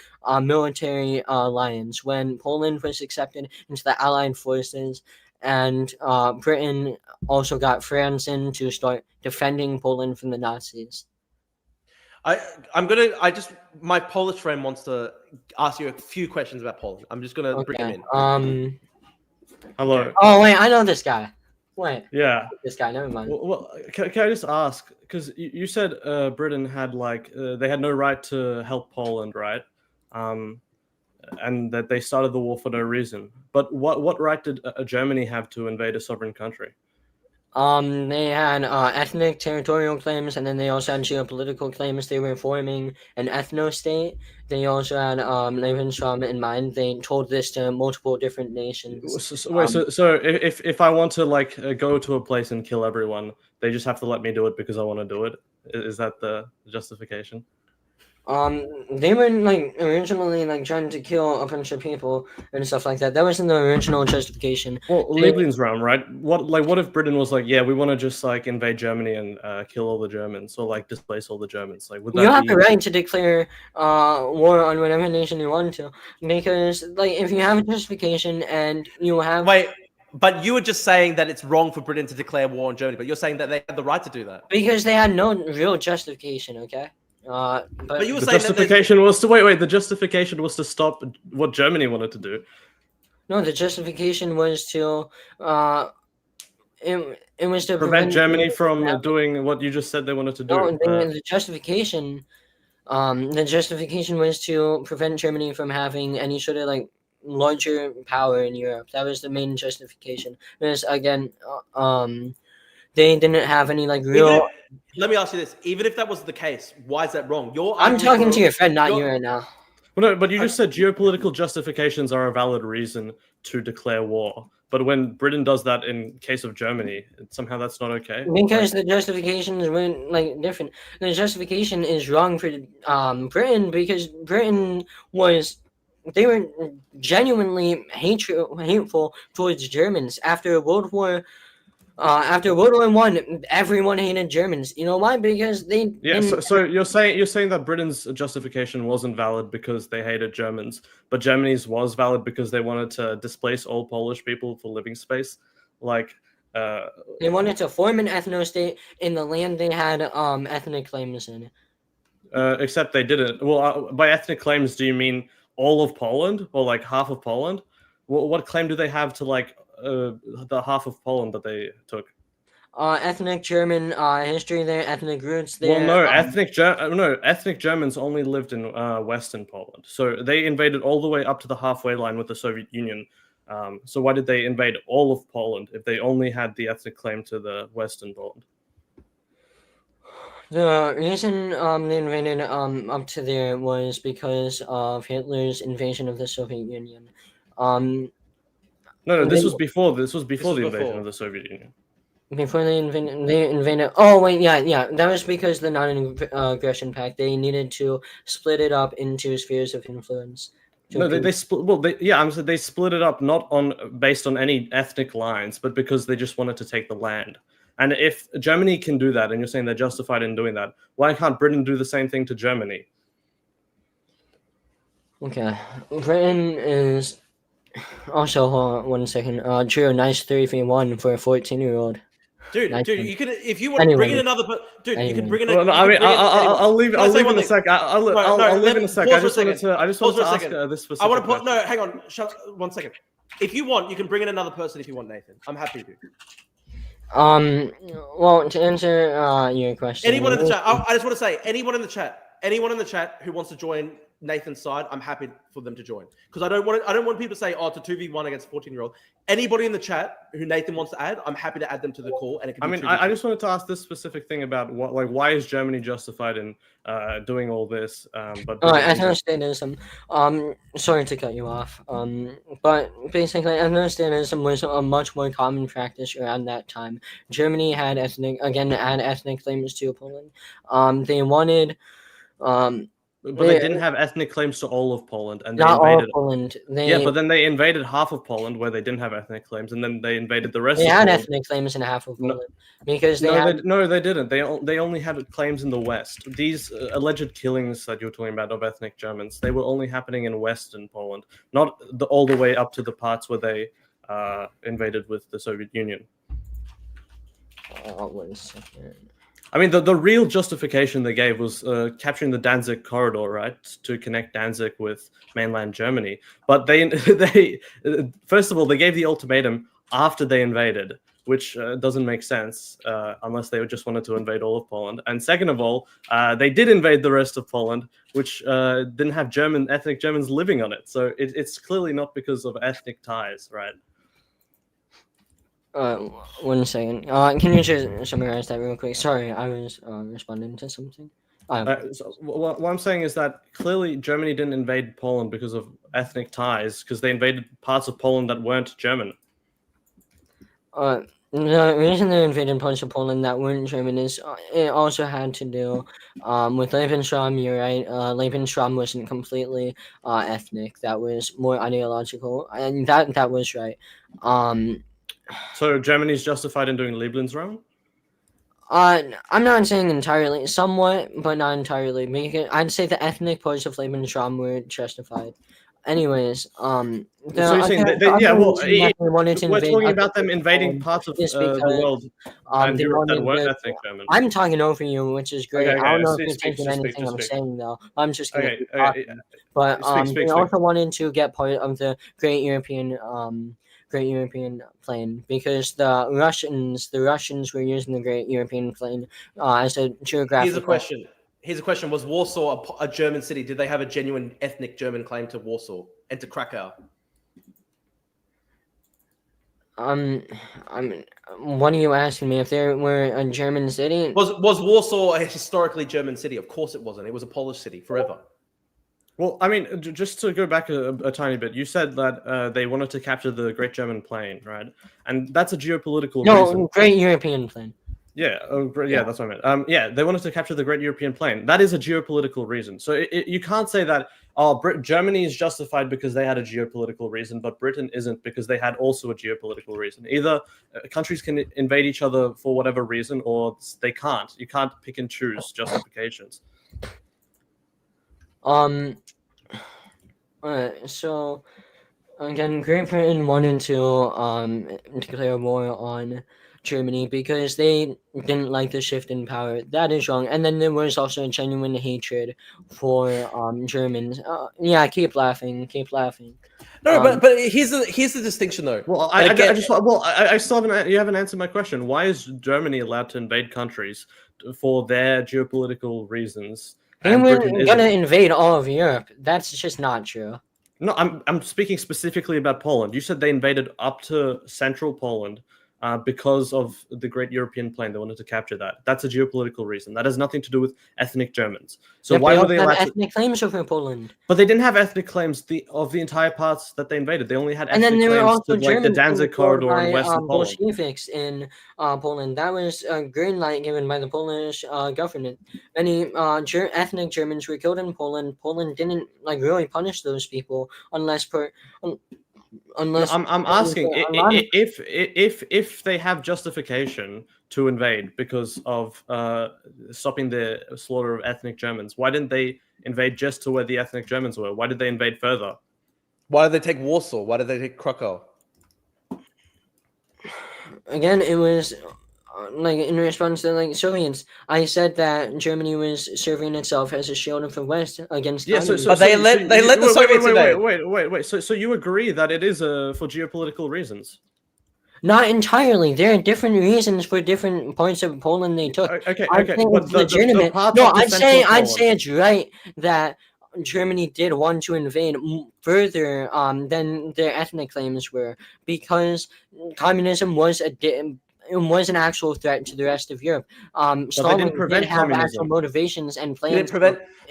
military alliance, when Poland was accepted into the Allied forces. And Britain also got France in to start defending Poland from the Nazis. My Polish friend wants to ask you a few questions about Poland. I'm just gonna bring him in. Hello. Oh wait, I know this guy. Wait. Yeah. This guy. Never mind. Well, can I just ask? Because you said Britain had they had no right to help Poland, right? And that they started the war for no reason. But what right did Germany have to invade a sovereign country? They had ethnic territorial claims, and then they also had geopolitical claims. They were forming an ethnostate. They also had Lebensraum in mind. They told this to multiple different nations. So if I want to go to a place and kill everyone, they just have to let me do it because I want to do it? Is that the justification? They were like originally like trying to kill a bunch of people and stuff like that. That wasn't the original justification. Well, Lebensraum, right? What if Britain was like, yeah, we want to just like invade Germany and kill all the Germans, or like displace all the Germans? Like, would that You have be? the right to declare war on whatever nation you want to, because like if you have a justification and you have Wait, but you were just saying that it's wrong for Britain to declare war on Germany, but you're saying that they had the right to do that. because they had no real justification. Okay. But you were The saying that justification was to wait. The justification was to stop what Germany wanted to do. no, the justification was to it was to Prevent Germany from happening. doing what you just said they wanted to do. No, the justification was to prevent Germany from having any sort of like larger power in Europe. That was the main justification. Because again, they didn't have any like real. Let me ask you this: even if that was the case, why is that wrong? I'm talking to your friend, not you right now. Well, no, but you just said geopolitical justifications are a valid reason to declare war. But when Britain does that in case of Germany, somehow that's not okay. Because the justifications were like different. The justification is wrong for Britain because Britain they were genuinely hateful towards Germans after World War I. Everyone hated Germans. You know why? Because they So you're saying that Britain's justification wasn't valid because they hated Germans, but Germany's was valid because they wanted to displace all Polish people for living space, like. They wanted to form an ethnostate in the land they had ethnic claims in. Except they didn't. Well, by ethnic claims, do you mean all of Poland or like half of Poland? What claim do they have to like the half of Poland that they took? Ethnic German history there, ethnic roots there. Well, no, ethnic Germans only lived in Western Poland, so they invaded all the way up to the halfway line with the Soviet Union. So why did they invade all of Poland if they only had the ethnic claim to the Western Poland? The reason they invaded up to there was because of Hitler's invasion of the Soviet Union. No, this was before. This was before the invasion of the Soviet Union. Before they invaded. Oh wait, yeah. That was because the non-aggression pact. They needed to split it up into spheres of influence. No, they split. Well, they split it up not based on any ethnic lines, but because they just wanted to take the land. And if Germany can do that, and you're saying they're justified in doing that, why can't Britain do the same thing to Germany? Okay, Britain is also. Hold on 1 second. Drew, nice 3v1 for a 14-year-old. Dude, Nice you could if you want to bring in another. Dude, you can bring in. I'll leave in a sec. I'll leave in a sec. I just wanted to ask this specific. I want to put no. Hang on. Shut 1 second. If you want, you can bring in another person. If you want, Nathan, I'm happy to. Well, to answer your question, anyone in the chat, I just want to say, anyone in the chat who wants to join Nathan's side, I'm happy for them to join, because I don't want people to say, oh, it's a 2v1 against a 14-year-old. Anybody in the chat who Nathan wants to add, I'm happy to add them to the call. And it can be I just wanted to ask this specific thing about why is Germany justified in doing all this? But ethnostatism. Sorry to cut you off. But basically, ethnostatism was a much more common practice around that time. Germany had ethnic claims to Poland. They wanted. But they didn't have ethnic claims to all of Poland, and they not invaded all of Poland. but then they invaded half of Poland where they didn't have ethnic claims, and then they invaded the rest. They of had Poland. ethnic claims in half of Poland because they didn't. They only had claims in the West. These alleged killings that you're talking about of ethnic Germans, they were only happening in Western Poland, not all the way up to the parts where they invaded with the Soviet Union. 1 second. I mean, the real justification they gave was capturing the Danzig corridor, right, to connect Danzig with mainland Germany. But they first of all, they gave the ultimatum after they invaded, which doesn't make sense unless they just wanted to invade all of Poland. And second of all, they did invade the rest of Poland, which didn't have ethnic Germans living on it. So it's clearly not because of ethnic ties, right? 1 second. Can you just summarize that real quick? Sorry, I was responding to something. So what I'm saying is that clearly Germany didn't invade Poland because of ethnic ties, because they invaded parts of Poland that weren't German. The reason they invaded parts of Poland that weren't German is it also had to do with Lebensraum. You're right. Lebensraum wasn't completely ethnic. That was more ideological, and that was right. So Germany's justified in doing Lebensraum? I'm not saying entirely, somewhat, but not entirely. Because I'd say the ethnic parts of Lebensraum were justified. Anyways, So you're saying they wanted to we're invade talking other about them parts of invading Poland parts of is the because world and they Europe that wanted weren't to. ethnic German. I'm talking over you, which is great. Okay, I don't know speak, if you're speak, taking just anything speak, I'm just saying though. I'm just gonna Okay, keep okay, talking. But speak. they also wanted to get part of the Great European Plain because the Russians were using the Great European Plain as a geographical. Here's a question: was Warsaw a German city? Did they have a genuine ethnic German claim to Warsaw and to Krakow? I mean, what are you asking me? If there were a German city? Was Warsaw a historically German city? Of course it wasn't. It was a Polish city forever. Well, I mean, just to go back a tiny bit, you said that they wanted to capture the Great German Plain, right? And that's a geopolitical reason. Great European Plain. Yeah, that's what I meant. They wanted to capture the Great European Plain. That is a geopolitical reason. So you can't say that Germany is justified because they had a geopolitical reason, but Britain isn't because they had also a geopolitical reason. Either countries can invade each other for whatever reason, or they can't. You can't pick and choose justifications. So again, Great Britain wanted to declare war on Germany because they didn't like the shift in power. That is wrong. And then there was also a genuine hatred for Germans. Keep laughing. No, but here's the distinction though. Well, you haven't answered my question. Why is Germany allowed to invade countries for their geopolitical reasons? They were gonna invade all of Europe. That's just not true. No, I'm speaking specifically about Poland. You said they invaded up to central Poland because of the Great European Plain. They wanted to capture that. That's a geopolitical reason. That has nothing to do with ethnic Germans. So why were they allowed ethnic claims over Poland? But they didn't have ethnic claims of the entire parts that they invaded. They only had ethnic claims to like the Danzig corridor in western Poland. Bolsheviks in Poland. That was a green light given by the Polish government. Many ethnic Germans were killed in Poland. Poland didn't really punish those people unless. I'm asking if they have justification to invade because of stopping the slaughter of ethnic Germans, why didn't they invade just to where the ethnic Germans were? Why did they invade further? Why did they take Warsaw? Why did they take Krakow? Again, it was in response to Soviets. I said that Germany was serving itself as a shield of the West against. But they let the Soviets invade. Wait. So you agree that it is for geopolitical reasons? Not entirely. There are different reasons for different parts of Poland they took. Okay. It's legitimate. I'd say it's right that Germany did want to invade further than their ethnic claims were, because communism was an actual threat to the rest of Europe. Stalin did have actual motivations and plans to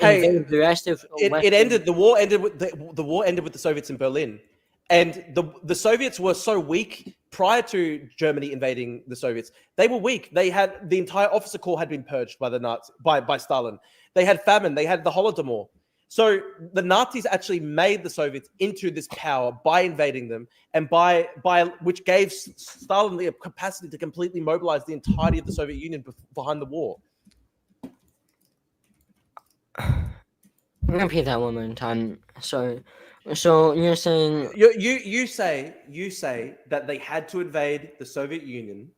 invade the rest of. The war ended with the Soviets in Berlin, and the Soviets were so weak prior to Germany invading the Soviets. They were weak. They had the entire officer corps had been purged by the Nazis by Stalin. They had famine. They had the Holodomor. So the Nazis actually made the Soviets into this power by invading them, and by which gave Stalin the capacity to completely mobilize the entirety of the Soviet Union behind the war. Repeat that one more time. So you're saying you say that they had to invade the Soviet Union.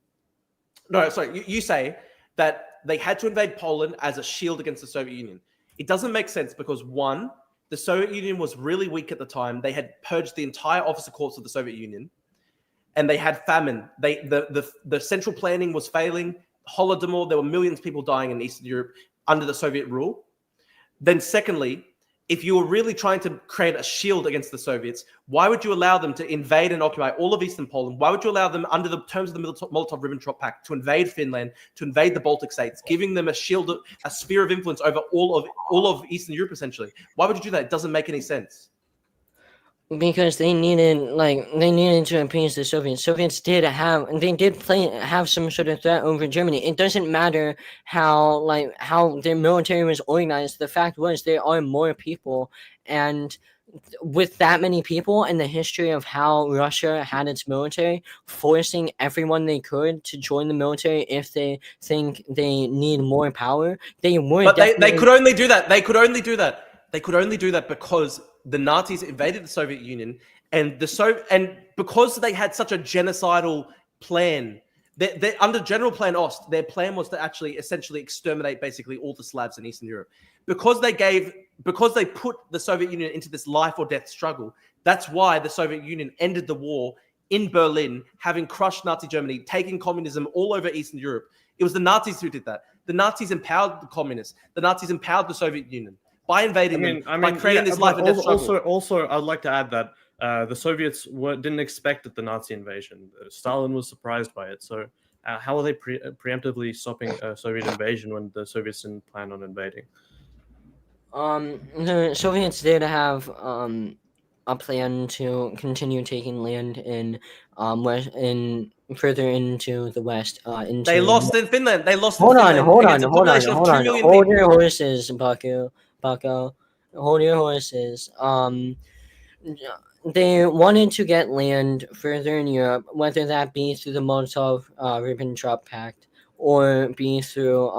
No, sorry. You say that they had to invade Poland as a shield against the Soviet Union. It doesn't make sense because, one, the Soviet Union was really weak at the time. They had purged the entire officer corps of the Soviet Union, and they had famine. The central planning was failing. Holodomor, there were millions of people dying in Eastern Europe under the Soviet rule. Then secondly, if you were really trying to create a shield against the Soviets, why would you allow them to invade and occupy all of Eastern Poland? Why would you allow them, under the terms of the Molotov-Ribbentrop Pact, to invade Finland, to invade the Baltic states, giving them a shield, a sphere of influence over all of Eastern Europe, essentially? Why would you do that? It doesn't make any sense. Because they needed to appease the Soviets. Soviets did have some sort of threat over Germany. It doesn't matter how their military was organized. The fact was there are more people, and with that many people and the history of how Russia had its military, forcing everyone they could to join the military if they think they need more power, they were. But they could only do that. They could only do that because the Nazis invaded the Soviet Union, and because they had such a genocidal plan. They under General Plan Ost, their plan was to actually essentially exterminate basically all the Slavs in Eastern Europe. Because they put the Soviet Union into this life or death struggle. That's why the Soviet Union ended the war in Berlin, having crushed Nazi Germany, taking communism all over Eastern Europe. It was the Nazis who did that. The Nazis empowered the communists. The Nazis empowered the Soviet Union by invading them, by creating this life or death struggle. Also, I'd like to add that the Soviets didn't expect the Nazi invasion. Stalin was surprised by it. So how are they preemptively stopping a Soviet invasion when the Soviets didn't plan on invading? The Soviets did have a plan to continue taking land in further into the west. They lost in Finland. They lost. Hold in on, Finland hold on, against a hold on, population of hold 2 on. million Hold people. your horses, Bucko. Hold your horses. They wanted to get land further in Europe, whether that be through the Molotov-Ribbentrop Pact or be through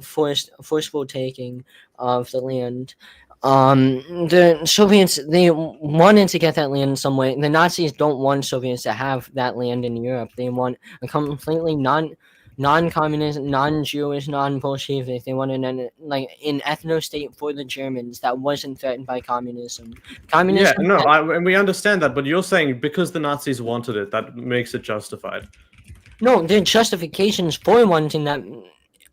forceful taking of the land. The Soviets, they wanted to get that land in some way. The Nazis don't want Soviets to have that land in Europe. They want a completely non-communist, non-Jewish, non-Bolshevik. They wanted an ethnostate for the Germans that wasn't threatened by communism. And we understand that, but you're saying because the Nazis wanted it, that makes it justified. No, their justifications for wanting that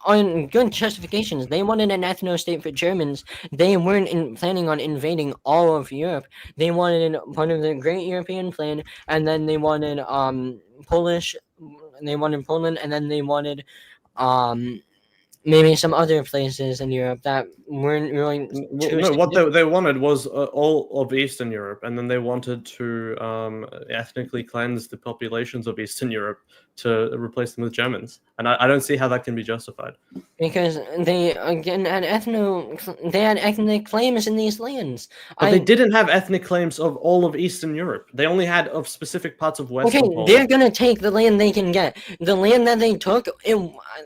on good justifications. They wanted an ethno-state for Germans. They weren't planning on invading all of Europe. They wanted part of the Great European Plan, and then they wanted Polish. They wanted Poland, and then they wanted maybe some other places in Europe that weren't really. What they wanted was all of Eastern Europe, and then they wanted to ethnically cleanse the populations of Eastern Europe to replace them with Germans, and I don't see how that can be justified. Because they again had ethnic claims in these lands. But they didn't have ethnic claims of all of Eastern Europe. They only had of specific parts of Western Poland. They're gonna take the land they can get. The land that they took.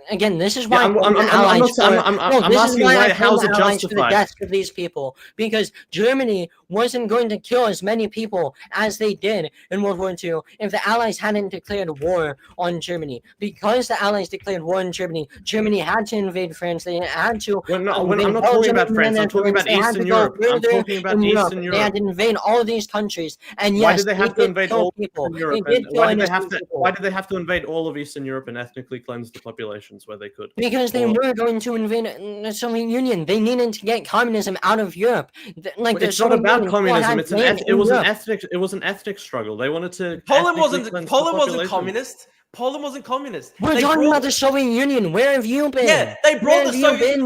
Again, this is why I'm asking how is it justified? For the deaths of these people, because Germany wasn't going to kill as many people as they did in World War II if the Allies hadn't declared war on Germany. Because the Allies declared war on Germany, Germany had to invade France. They had to. I'm not talking about France. I'm talking about Eastern Europe. I'm talking about Eastern Europe. They had to invade all of these countries, and yes, why did they have to invade all people? Eastern Europe? Why did they have to invade all of Eastern Europe and ethnically cleanse the populations where they could? Because they were going to invade the Soviet Union. They needed to get communism out of Europe. It's not about communism. It was an ethnic struggle. They wanted to. Poland wasn't communist. Poland wasn't communist. We're talking about the Soviet Union. Where have you been? Yeah, they brought the Soviet.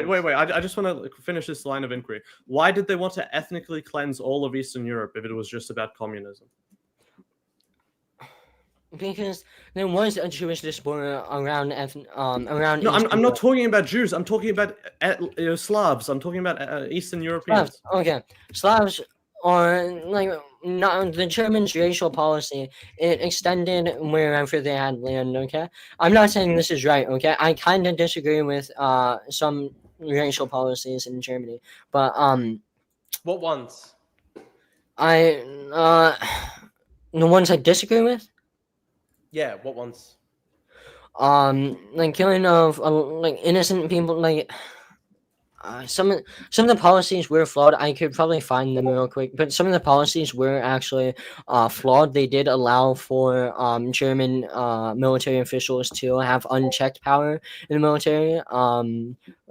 Wait. I just want to finish this line of inquiry. Why did they want to ethnically cleanse all of Eastern Europe if it was just about communism? Because there was a Jewish diaspora around. No, I'm not talking about Jews. I'm talking about Slavs. I'm talking about Eastern Europeans. Slavs. Okay, Slavs are not the Germans' racial policy. It extended wherever they had land. Okay, I'm not saying this is right. Okay, I kind of disagree with some racial policies in Germany, but what ones? The ones I disagree with. Yeah, what ones? Killing of innocent people. Some of the policies were flawed. I could probably find them real quick, but some of the policies were actually flawed. They did allow for German military officials to have unchecked power in the military.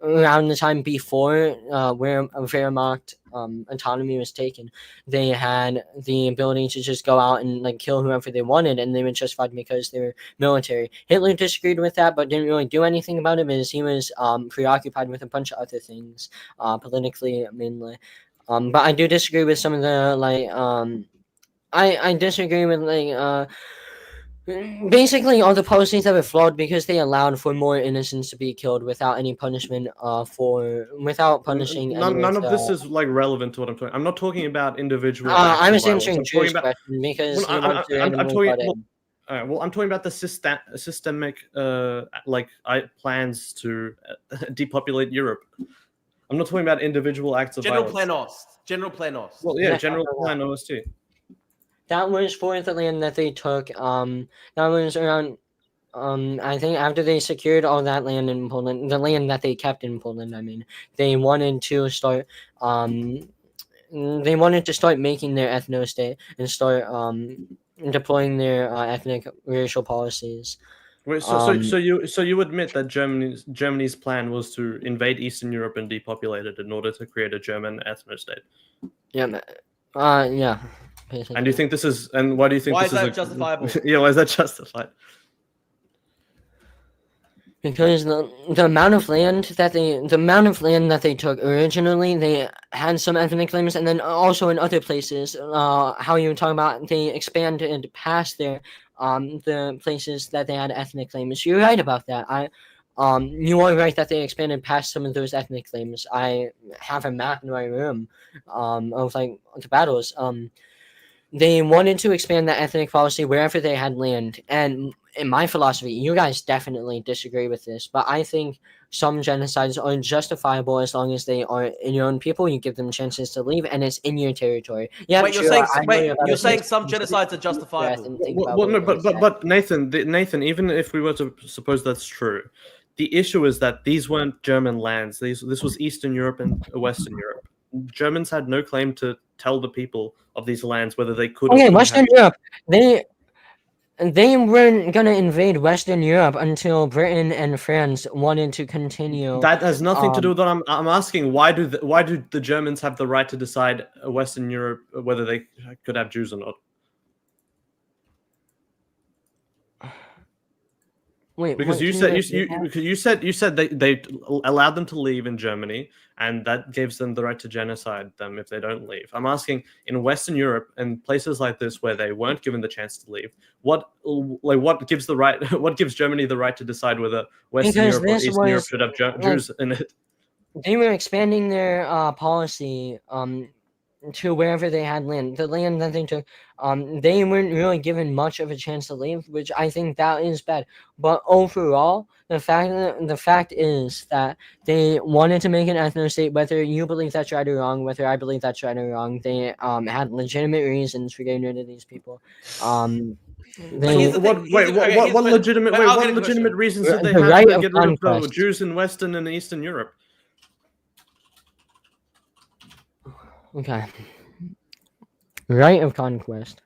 Around the time before where Wehrmacht autonomy was taken, they had the ability to just go out and kill whoever they wanted, and they were justified because they were military. Hitler disagreed with that, but didn't really do anything about it because he was preoccupied with a bunch of other things, politically mainly. But I do disagree with some of the I disagree with basically all the policies that were flawed because they allowed for more innocents to be killed without any punishment without punishing None of this is like relevant to what I'm talking. I'm not talking about individual acts I of was violence. answering I'm talking Drew's about question because well, he wants to I'm randomly talking butt well, in. all right, well, I'm talking about the systemic plans to depopulate Europe. I'm not talking about individual acts of General violence. Plan Ost. General Plan Ost. Well, yeah, Yeah, general yeah. plan OST. That was for the land that they took. That was around. I think after they secured all that land in Poland, the land that they kept in Poland, I mean, they wanted to start. They wanted to start making their ethnostate and start deploying their ethnic racial policies. Wait, so you admit that Germany's plan was to invade Eastern Europe and depopulate it in order to create a German ethnostate? Yeah. Yeah. Basically. And do you think this is? And why do you think Why this is that justifiable? Yeah, why is that justified? Because the amount of land that they took originally, they had some ethnic claims, and then also in other places, how you were talking about, they expanded past their the places that they had ethnic claims. You're right about that. You are right that they expanded past some of those ethnic claims. I have a map in my room, of like the battles. They wanted to expand that ethnic policy wherever they had land. And in my philosophy, you guys definitely disagree with this, but I think some genocides are justifiable as long as they are in your own people. You give them chances to leave, and it's in your territory. Yeah, Wait, sure, you're saying some genocides are justifiable. Well, no, but Nathan, even if we were to suppose that's true, the issue is that these weren't German lands. This was Eastern Europe and Western Europe. Germans had no claim to tell the people of these lands whether they could. Okay, Western Europe. They weren't gonna invade Western Europe until Britain and France wanted to continue. That has nothing to do with what I'm asking. Why do the Germans have the right to decide Western Europe whether they could have Jews or not? Wait, because you said they allowed them to leave in Germany, and that gives them the right to genocide them if they don't leave. I'm asking, in Western Europe and places like this where they weren't given the chance to leave, what gives Germany the right to decide whether Western Europe or Eastern Europe should have Jews in it? They were expanding their policy to wherever they had land. The land that they took, they weren't really given much of a chance to leave, which I think that is bad. But overall, the fact is that they wanted to make an ethno-state, whether you believe that's right or wrong, whether I believe that's right or wrong. They had legitimate reasons for getting rid of these people. What legitimate reasons did they have to get rid of Jews in Western and Eastern Europe? Okay. Right of conquest.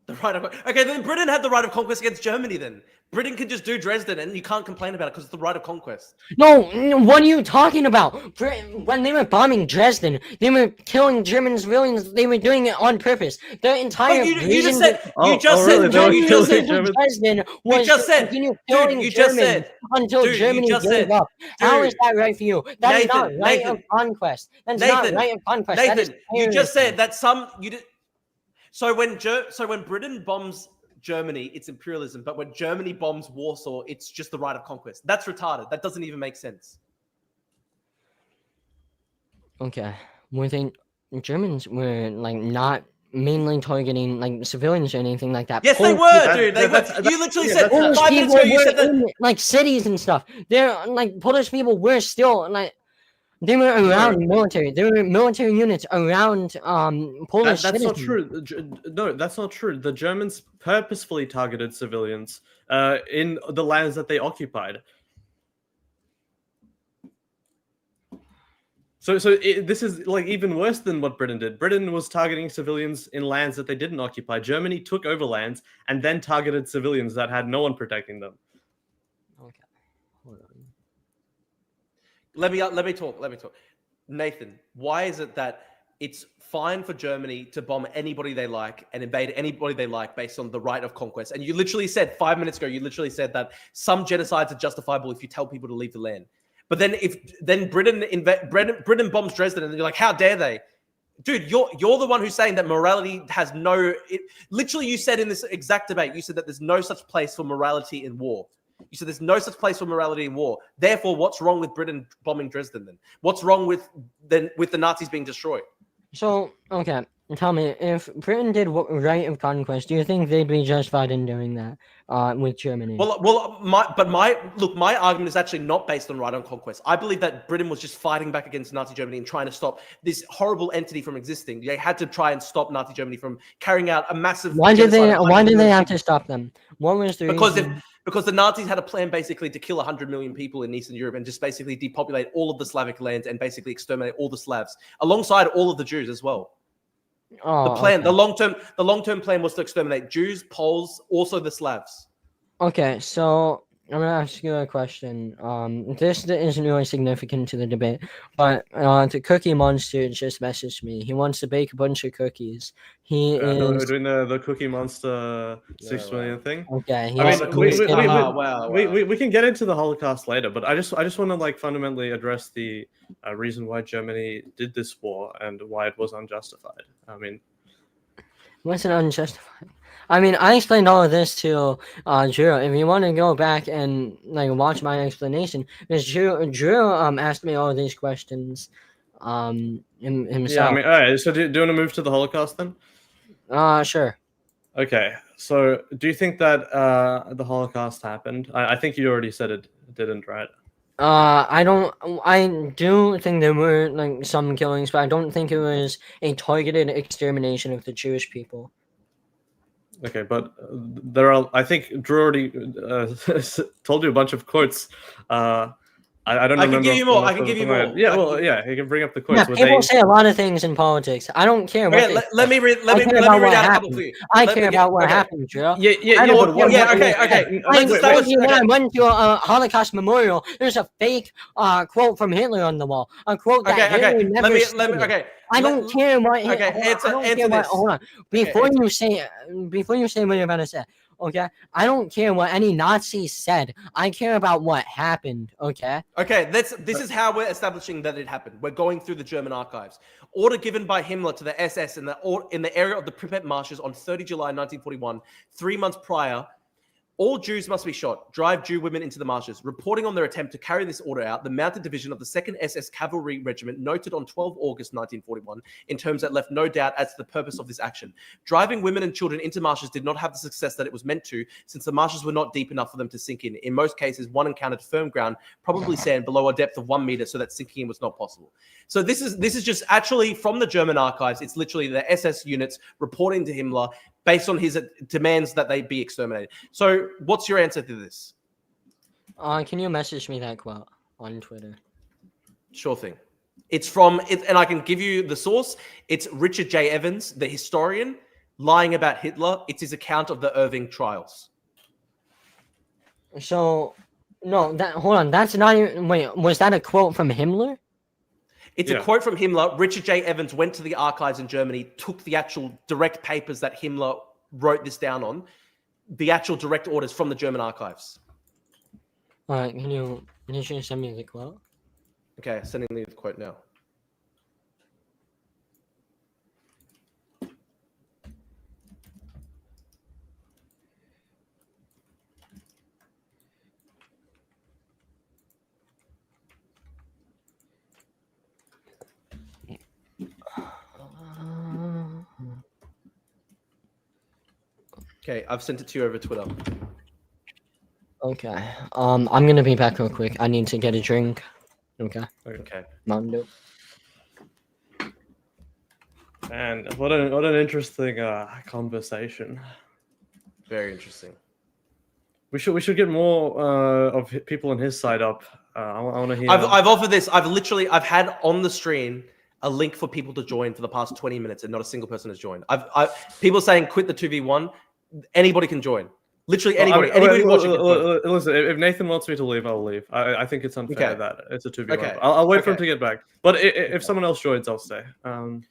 The right of okay, then Britain had the right of conquest against Germany. Then Britain could just do Dresden, and you can't complain about it because it's the right of conquest. No, what are you talking about? When they were bombing Dresden, they were killing German civilians. They were doing it on purpose. The entire you just said Dresden was continue killing Germans until Germany gave up. How is that right for you? That is not right of conquest. That's not right of conquest. Nathan, you just said that you did. So when Britain bombs Germany, it's imperialism. But when Germany bombs Warsaw, it's just the right of conquest. That's retarded. That doesn't even make sense. Okay. Were they Germans were like not mainly targeting like civilians or anything like that? Yes, they were, dude. You literally said 5 minutes ago. You said that in, like cities and stuff. They're like Polish people were still like. They were around military. There were military units around Polish That's citizens. not true. No, that's not true. The Germans purposefully targeted civilians in the lands that they occupied. So this is like even worse than what Britain did. Britain was targeting civilians in lands that they didn't occupy. Germany took over lands and then targeted civilians that had no one protecting them. Okay, hold on. Let me talk. Nathan, why is it that it's fine for Germany to bomb anybody they like and invade anybody they like based on the right of conquest? And you literally said 5 minutes ago, that some genocides are justifiable if you tell people to leave the land. But then Britain bombs Dresden, and you're like, how dare they? Dude, you're the one who's saying that morality has no. Literally, you said in this exact debate, you said that there's no such place for morality in war. You said there's no such place for morality in war. Therefore, what's wrong with Britain bombing Dresden then? What's wrong with the Nazis being destroyed? So, okay, tell me, if Britain did right of conquest, do you think they'd be justified in doing that with Germany? Well, my argument is actually not based on right on conquest. I believe that Britain was just fighting back against Nazi Germany and trying to stop this horrible entity from existing. They had to try and stop Nazi Germany from carrying out a massive. Why did they have to stop them? What was the reason? Because the Nazis had a plan basically to kill 100 million people in Eastern Europe and just basically depopulate all of the Slavic lands and basically exterminate all the Slavs alongside all of the Jews as well. Oh, the plan, okay. the long-term plan was to exterminate Jews, Poles, also the Slavs. Okay, so I'm gonna ask you a question. This isn't really significant to the debate, but the Cookie Monster just messaged me. He wants to bake a bunch of cookies. We're doing the Cookie Monster 6 million thing. Okay. We can get into the Holocaust later, but I just want to like fundamentally address the reason why Germany did this war and why it was unjustified. I mean, wasn't unjustified. I mean, I explained all of this to Drew. If you want to go back and like watch my explanation, because Drew asked me all of these questions himself. Yeah, I mean, all right. So do you want to move to the Holocaust then? Sure. Okay. So do you think that the Holocaust happened? I think you already said it didn't, right? I do think there were like some killings, but I don't think it was a targeted extermination of the Jewish people. Okay, but there are. I think Drew already told you a bunch of quotes. I don't. I can give you more. I can give you more. Yeah, well, yeah, you can bring up the quotes. Yeah, people say a lot of things in politics. I don't care. Let me read out a couple for you. I care about what happened, Drew. Okay. When I went to a Holocaust memorial, there's a fake quote from Hitler on the wall. A quote that Hitler never said. I don't care what. Hold on. Before you say what you're about to say. Okay, I don't care what any Nazi said. I care about what happened. Okay. Okay, this is how we're establishing that it happened. We're going through the German archives. Order given by Himmler to the SS in the area of the Pripyat marshes on 30 July 1941, 3 months prior. All Jews must be shot. Drive Jew women into the marshes. Reporting on their attempt to carry this order out, the Mounted Division of the 2nd SS Cavalry Regiment noted on 12 August 1941 in terms that left no doubt as to the purpose of this action. Driving women and children into marshes did not have the success that it was meant to, since the marshes were not deep enough for them to sink in. In most cases, one encountered firm ground, probably sand, below a depth of 1 meter, so that sinking in was not possible. So this is just actually from the German archives. It's literally the SS units reporting to Himmler based on his demands that they be exterminated. So what's your answer to this? Can you message me that quote on Twitter? Sure thing. It's from, and I can give you the source. It's Richard J. Evans, the historian, lying about Hitler. It's his account of the Irving trials. So, no, hold on. That's not even, wait, was that a quote from Himmler? It's a quote from Himmler. Richard J. Evans went to the archives in Germany, took the actual direct papers that Himmler wrote this down on, the actual direct orders from the German archives. All right, can you send me the quote? Okay, sending you the quote now. Okay, I've sent it to you over Twitter. Okay. I'm gonna be back real quick. I need to get a drink. Okay. Okay. Mountain Dew. And what an interesting conversation. Very interesting. We should get more of people on his side up. I want to hear. I've offered this. I've had on the stream a link for people to join for the past 20 minutes, and not a single person has joined. People saying quit the 2v1. Anybody can join. Literally anybody. Listen, if Nathan wants me to leave, I'll leave. I think it's unfair that it's a 2v1. Okay. I'll wait for him to get back. But if someone else joins, I'll stay. Well,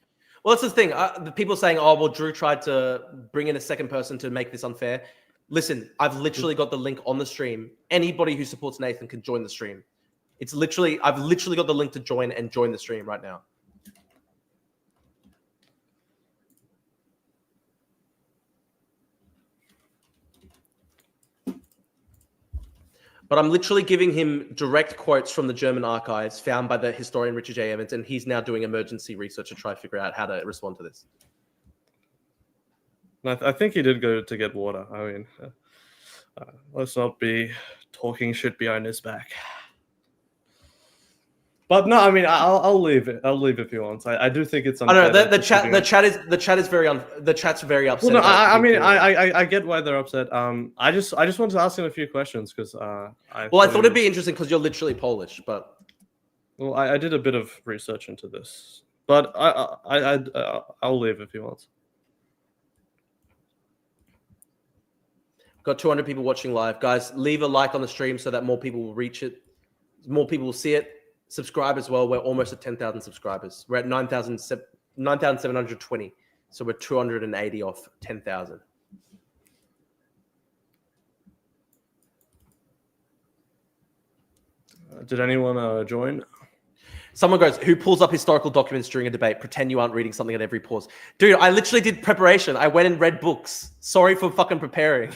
that's the thing. The people saying, "Oh, well, Drew tried to bring in a second person to make this unfair." Listen, I've literally got the link on the stream. Anybody who supports Nathan can join the stream. I've literally got the link to join the stream right now. But I'm literally giving him direct quotes from the German archives found by the historian Richard J. Evans, and he's now doing emergency research to try to figure out how to respond to this. I think he did go to get water. I mean, let's not be talking shit behind his back. But no, I mean, I'll leave it. I'll leave if he wants. I do think it's unfair. I don't know. The chat's very upset. Well, no, I mean, I get why they're upset. I just wanted to ask him a few questions because I thought it'd be interesting because you're literally Polish, but I did a bit of research into this, but I'll leave if he wants. Got 200 people watching live, guys. Leave a like on the stream so that more people will reach it, more people will see it. Subscribe as well. We're almost at 10,000 subscribers. We're at 9,720. So we're 280 off 10,000. Did anyone join? Someone goes, who pulls up historical documents during a debate? Pretend you aren't reading something at every pause. Dude, I literally did preparation. I went and read books. Sorry for fucking preparing.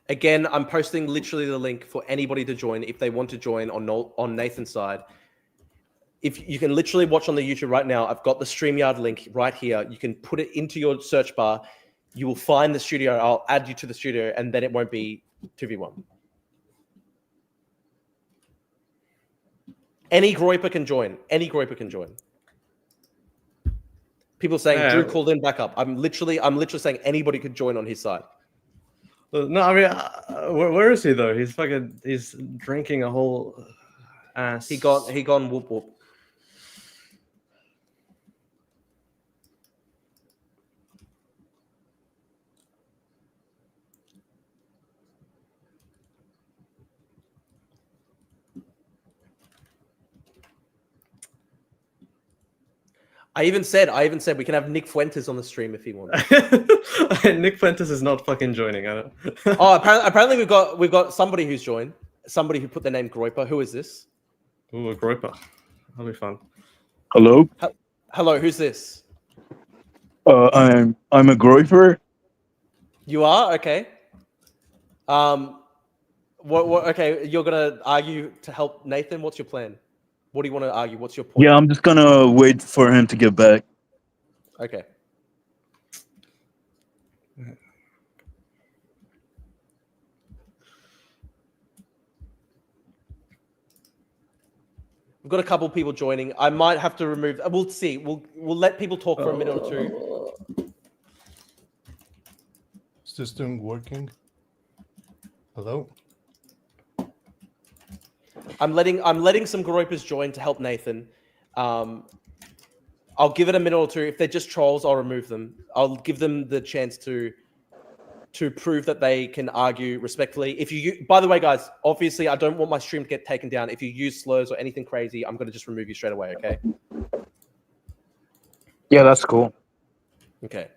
Again, I'm posting literally the link for anybody to join if they want to join on Nathan's side. If you can literally watch on the YouTube right now, I've got the StreamYard link right here. You can put it into your search bar. You will find the studio. I'll add you to the studio, and then it won't be 2v1. Any Groiper can join. Any Groiper can join. People saying Drew called in back up. I'm literally saying anybody could join on his side. No, I mean, where is he though? He's drinking a whole ass. He gone whoop whoop. I even said we can have Nick Fuentes on the stream if he wants. Nick Fuentes is not fucking joining. I don't. Oh, apparently we've got somebody who's joined. Somebody who put their name Groiper. Who is this? Ooh, a Groiper. That'll be fun. Hello. Hello. Who's this? I'm a Groiper. You are? Okay. Okay, you're gonna argue to help Nathan. What's your plan? What do you want to argue? What's your point? Yeah, I'm just gonna wait for him to get back. Okay. We've got a couple people joining. I might have to remove. We'll see. We'll let people talk for a minute or two. Is this thing working? Hello? I'm letting some Groipers join to help Nathan. I'll give it a minute or two. If they're just trolls, I'll remove them. I'll give them the chance to prove that they can argue respectfully. By the way, guys, obviously I don't want my stream to get taken down. If you use slurs or anything crazy, I'm gonna just remove you straight away. Okay? Yeah, that's cool. Okay.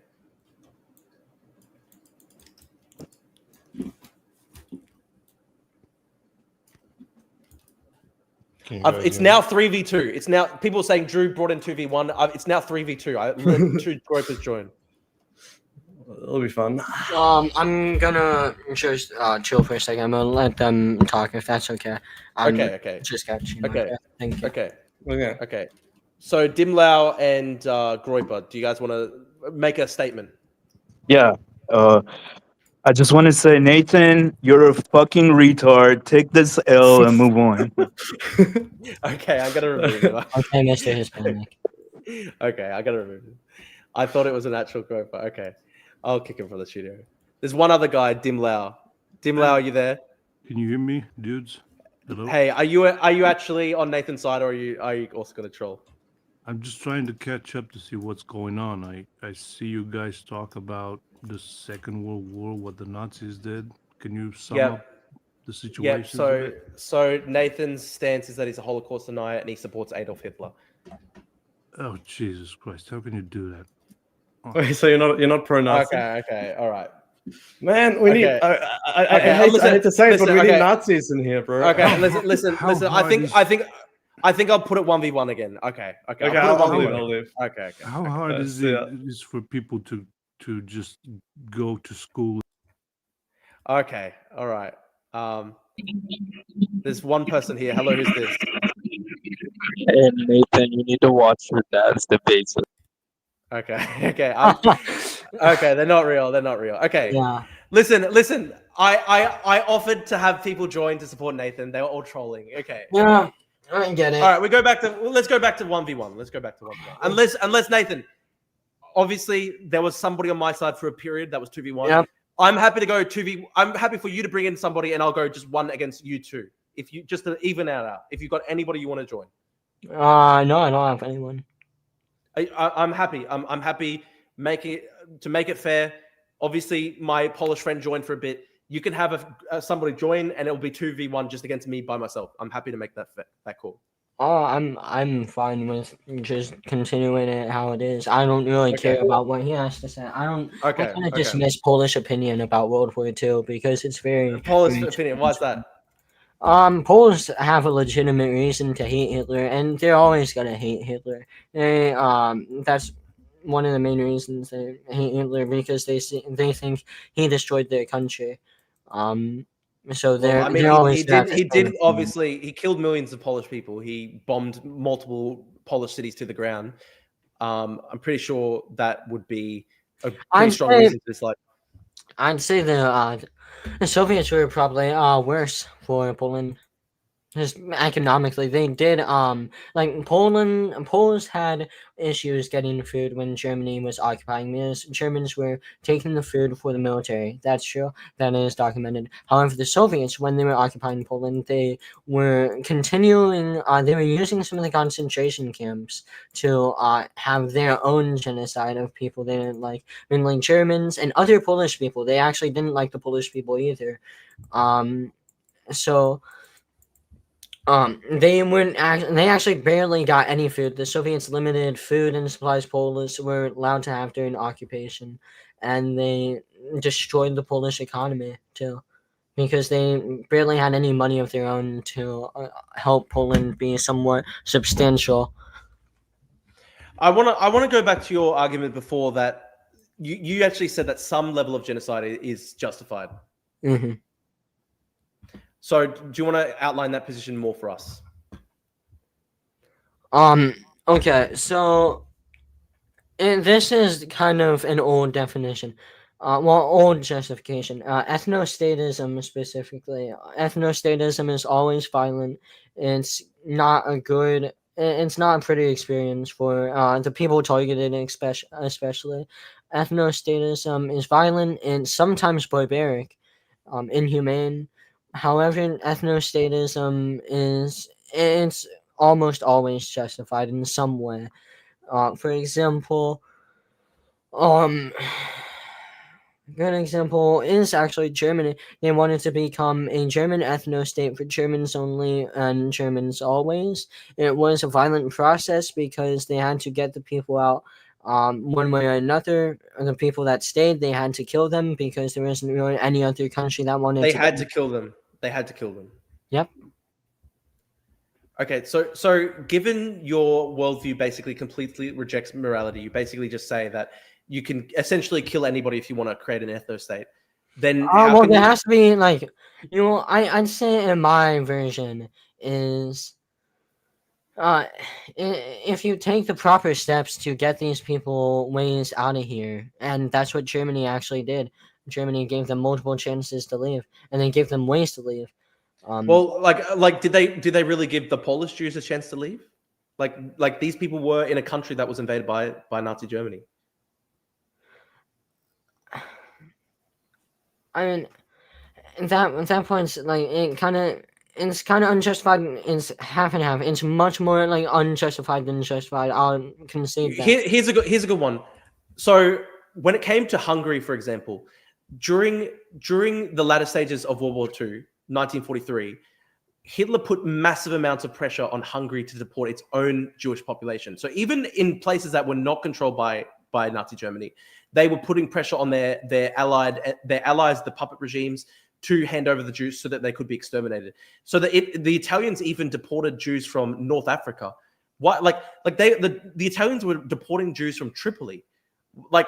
It's now 3v2. It's now people saying Drew brought in 2v1. It's now 3v2. I let 2 Groipers join. It'll be fun. I'm gonna just chill for a second. I'm gonna let them talk if that's okay. Okay. Just got you. Okay. Thank you. Okay. So Dimlau and Groiper, do you guys want to make a statement? Yeah. I just want to say, Nathan, you're a fucking retard. Take this L and move on. Okay, I'm gonna remove him. Okay, Mr. Hispanic. Okay, I gotta remove him. I thought it was an actual Groiper. Okay, I'll kick him from the studio. There's one other guy, Dimlau. Dimlau, are you there? Can you hear me, dudes? Hello? Hey, are you actually on Nathan's side, or are you also gonna troll? I'm just trying to catch up to see what's going on. I see you guys talk about the Second World War, what the Nazis did. Can you sum up the situation? Yeah, so Nathan's stance is that he's a Holocaust denier and he supports Adolf Hitler. Oh, Jesus Christ. How can you do that? Okay, so you're not pro-Nazi. Okay, all right. Man, we need. Okay. I hate to say it, but we need Nazis in here, bro. Okay, listen. How I think I'll put it 1v1 again. Okay. I'll leave. Okay. how hard is it is for people to just go to school? Okay, all right. There's one person here. Hello, who's this? Hey, Nathan, you need to watch your dad's debates. Okay. Okay, they're not real. Okay. Yeah. Listen. I offered to have people join to support Nathan. They were all trolling. Okay. Yeah. I get it. All right, let's go back to 1v1. Let's go back to 1v1. Unless Nathan, obviously there was somebody on my side for a period that was 2v1. Yep. I'm happy to go 2v. I'm happy for you to bring in somebody, and I'll go just one against you two. If you just to even out. If you've got anybody you want to join. No, I don't have anyone. I'm happy. I'm happy make it fair. Obviously, my Polish friend joined for a bit. You can have somebody join, and it'll be 2v1 just against me by myself. I'm happy to make that call. Oh, I'm fine with just continuing it how it is. I don't really care about what he has to say. I kind of dismiss Polish opinion about World War II because it's very Polish opinion. Why's that? Poles have a legitimate reason to hate Hitler, and they're always gonna hate Hitler. That's one of the main reasons they hate Hitler because they think he destroyed their country. So they're always. He did obviously. He killed millions of Polish people. He bombed multiple Polish cities to the ground. I'm pretty sure that would be a pretty strong reason to dislike. I'd say the Soviets were probably worse for Poland. Just economically, they did like Poles had issues getting food when Germany was occupying because Germans were taking the food for the military. That's true. That is documented. However, the Soviets, when they were occupying Poland, they were continuing. They were using some of the concentration camps to have their own genocide of people they didn't like. I mean, like Germans and other Polish people. They actually didn't like the Polish people either. They actually barely got any food. The Soviets limited food and supplies Poles were allowed to have during occupation, and they destroyed the Polish economy too, because they barely had any money of their own to help Poland be somewhat substantial. I want to go back to your argument before that. You actually said that some level of genocide is justified. Mm-hmm. So, do you want to outline that position more for us? Okay, so this is kind of an old definition. Old justification. Ethnostatism specifically. Ethnostatism is always violent. It's not a pretty experience for the people targeted, especially. Ethnostatism is violent and sometimes barbaric, inhumane. However, ethnostatism it's almost always justified in some way. For example, a good example is actually Germany. They wanted to become a German ethnostate for Germans only and Germans always. It was a violent process because they had to get the people out. One way or another, the people that stayed, they had to kill them because there wasn't really any other country that wanted. They had to kill them. Yep. Okay, so given your worldview basically completely rejects morality, you basically just say that you can essentially kill anybody if you want to create an ethnostate. Then there has to be like, I'd say in my version is, if you take the proper steps to get these people ways out of here, and that's what Germany actually did. Germany gave them multiple chances to leave, and they gave them ways to leave. Well, did they really give the Polish Jews a chance to leave? Like these people were in a country that was invaded by Nazi Germany. I mean, that point, like it's kind of unjustified. It's half and half. It's much more like unjustified than justified. I'll concede that. Here's a good one. So when it came to Hungary, for example, during the latter stages of World War II, 1943, Hitler put massive amounts of pressure on Hungary to deport its own Jewish population. So even in places that were not controlled by by Nazi Germany. They were putting pressure on their allies, the puppet regimes, to hand over the Jews so that they could be exterminated. So that the Italians even deported Jews from North Africa. Why? The Italians were deporting Jews from Tripoli. Like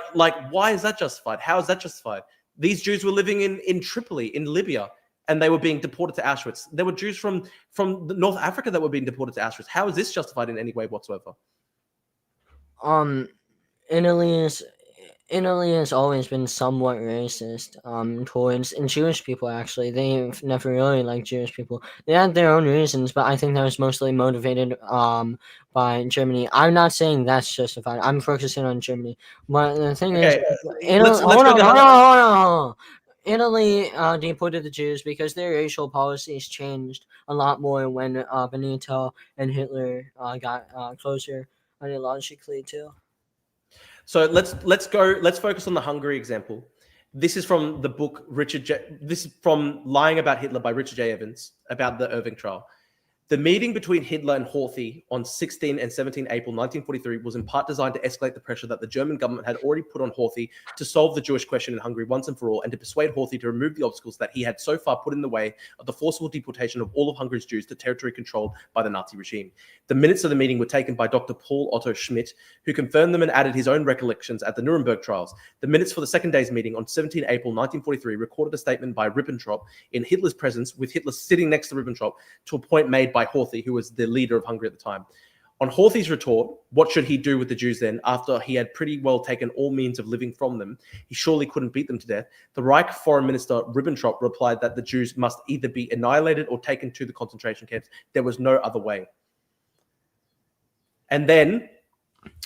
why is that justified? How is that justified? These Jews were living in Tripoli, in Libya, and they were being deported to Auschwitz. There were Jews from North Africa that were being deported to Auschwitz. How is this justified in any way whatsoever? Italy has always been somewhat racist towards Jewish people. Actually, they've never really liked Jewish people. They had their own reasons, but I think that was mostly motivated by Germany. I'm not saying that's justified. I'm focusing on Germany. But the thing is, let's hold go down. on. Italy deported the Jews because their racial policies changed a lot more when Benito and Hitler got closer ideologically too. So let's focus on the Hungary example. This is from the book this is from Lying About Hitler by Richard J. Evans about the Irving trial. The meeting between Hitler and Horthy on 16 and 17 April 1943 was in part designed to escalate the pressure that the German government had already put on Horthy to solve the Jewish question in Hungary once and for all, and to persuade Horthy to remove the obstacles that he had so far put in the way of the forcible deportation of all of Hungary's Jews to territory controlled by the Nazi regime. The minutes of the meeting were taken by Dr. Paul Otto Schmidt, who confirmed them and added his own recollections at the Nuremberg trials. The minutes for the second day's meeting on 17 April 1943 recorded a statement by Ribbentrop in Hitler's presence, with Hitler sitting next to Ribbentrop, to a point made by Horthy, who was the leader of Hungary at the time. On Horthy's retort, what should he do with the Jews then, after he had pretty well taken all means of living from them? He surely couldn't beat them to death. The Reich Foreign Minister Ribbentrop replied that the Jews must either be annihilated or taken to the concentration camps. There was no other way. And then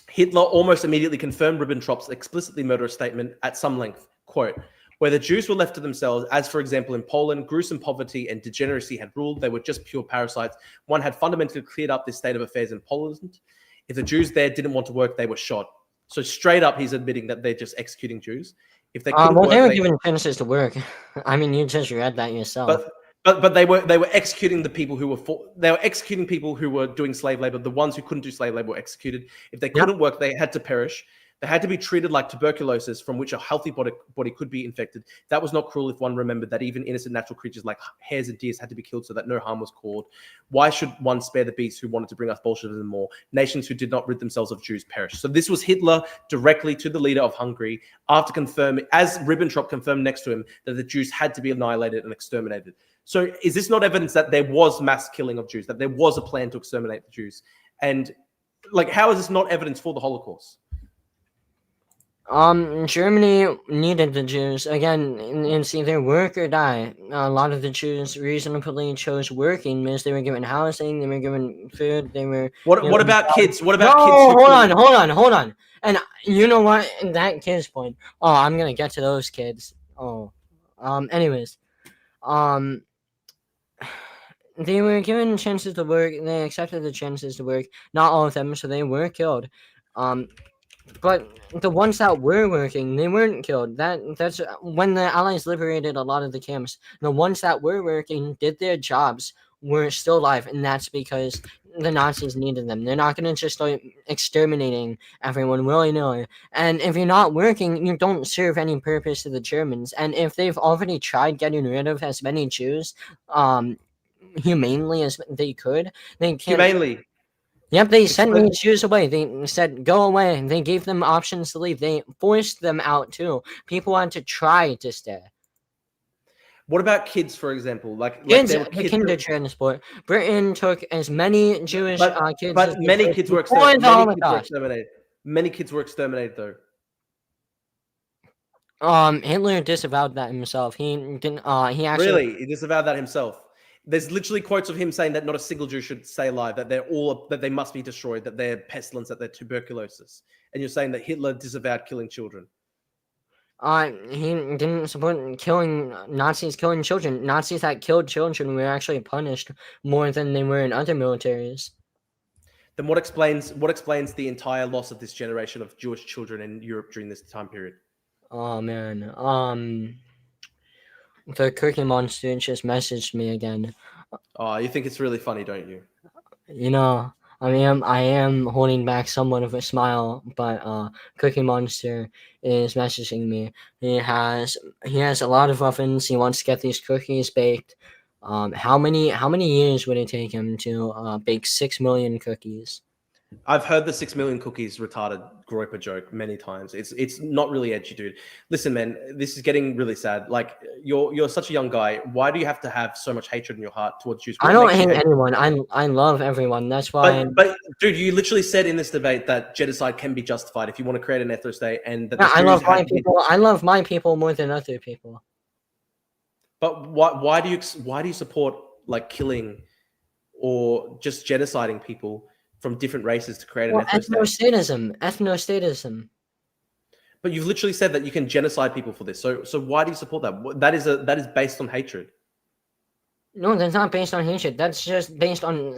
Hitler almost immediately confirmed Ribbentrop's explicitly murderous statement at some length. Quote, where the Jews were left to themselves, as for example in Poland, gruesome poverty and degeneracy had ruled. They were just pure parasites. One had fundamentally cleared up this state of affairs in Poland. If the Jews there didn't want to work, they were shot. So straight up, he's admitting that they're just executing Jews. If they couldn't work, they were given chances to work. I mean, you just read that yourself. But they were executing the people who were doing slave labor. The ones who couldn't do slave labor were executed. If they couldn't work, they had to perish. They had to be treated like tuberculosis, from which a healthy body could be infected. That was not cruel if one remembered that even innocent natural creatures like hares and deer had to be killed so that no harm was caused. Why should one spare the beasts who wanted to bring us Bolshevism more? Nations who did not rid themselves of Jews perished. So this was Hitler directly to the leader of Hungary, after confirming, as Ribbentrop confirmed next to him, that the Jews had to be annihilated and exterminated. So is this not evidence that there was mass killing of Jews, that there was a plan to exterminate the Jews? And how is this not evidence for the Holocaust? Germany needed the Jews. Again, it's either work or die. A lot of the Jews reasonably chose working because they were given housing, they were given food, they were... What about kids? What about kids? Hold on. And you know what? That kid's point. Oh, I'm gonna get to those kids. Anyways. They were given chances to work, they accepted the chances to work. Not all of them, so they were killed. But the ones that were working, they weren't killed. That's when the Allies liberated a lot of the camps. The ones that were working, did their jobs, were still alive, and that's because the Nazis needed them. They're not going to just start exterminating everyone willy-nilly. And if you're not working, you don't serve any purpose to the Germans. And if they've already tried getting rid of as many Jews, humanely as they could, they can't... Humanely? Yep, they sent these Jews away. They said, go away. They gave them options to leave. They forced them out, too. People had to try to stay. What about kids, for example? Kids, the Kindertransport. Britain took as many Jewish kids but as many kids were exterminated. Many kids were exterminated, though. Hitler disavowed that himself. He didn't. He actually He disavowed that himself. There's literally quotes of him saying that not a single Jew should stay alive, that they must be destroyed, that they're pestilence, that they're tuberculosis. And you're saying that Hitler disavowed killing children. He didn't support Nazis killing children. Nazis that killed children were actually punished more than they were in other militaries. Then what explains the entire loss of this generation of Jewish children in Europe during this time period? Oh man. The Cookie Monster just messaged me again. Oh, you think it's really funny, don't you? You know, I am holding back somewhat of a smile, but Cookie Monster is messaging me. He has a lot of muffins. He wants to get these cookies baked. How many years would it take him to bake 6 million cookies? I've heard the 6 million cookies retarded groper joke many times. It's not really edgy, dude. Listen, man, this is getting really sad. Like you're such a young guy. Why do you have to have so much hatred in your heart towards Jews? I don't hate anyone. I love everyone. That's why. But dude, you literally said in this debate that genocide can be justified if you want to create an ethnostate, and that I love my people. I love my people more than other people. But why do you support like killing or just genociding people from different races to create an ethnostate? Ethnostatism. But you've literally said that you can genocide people for this. So why do you support that? That is based on hatred. No, that's not based on hatred. That's just based on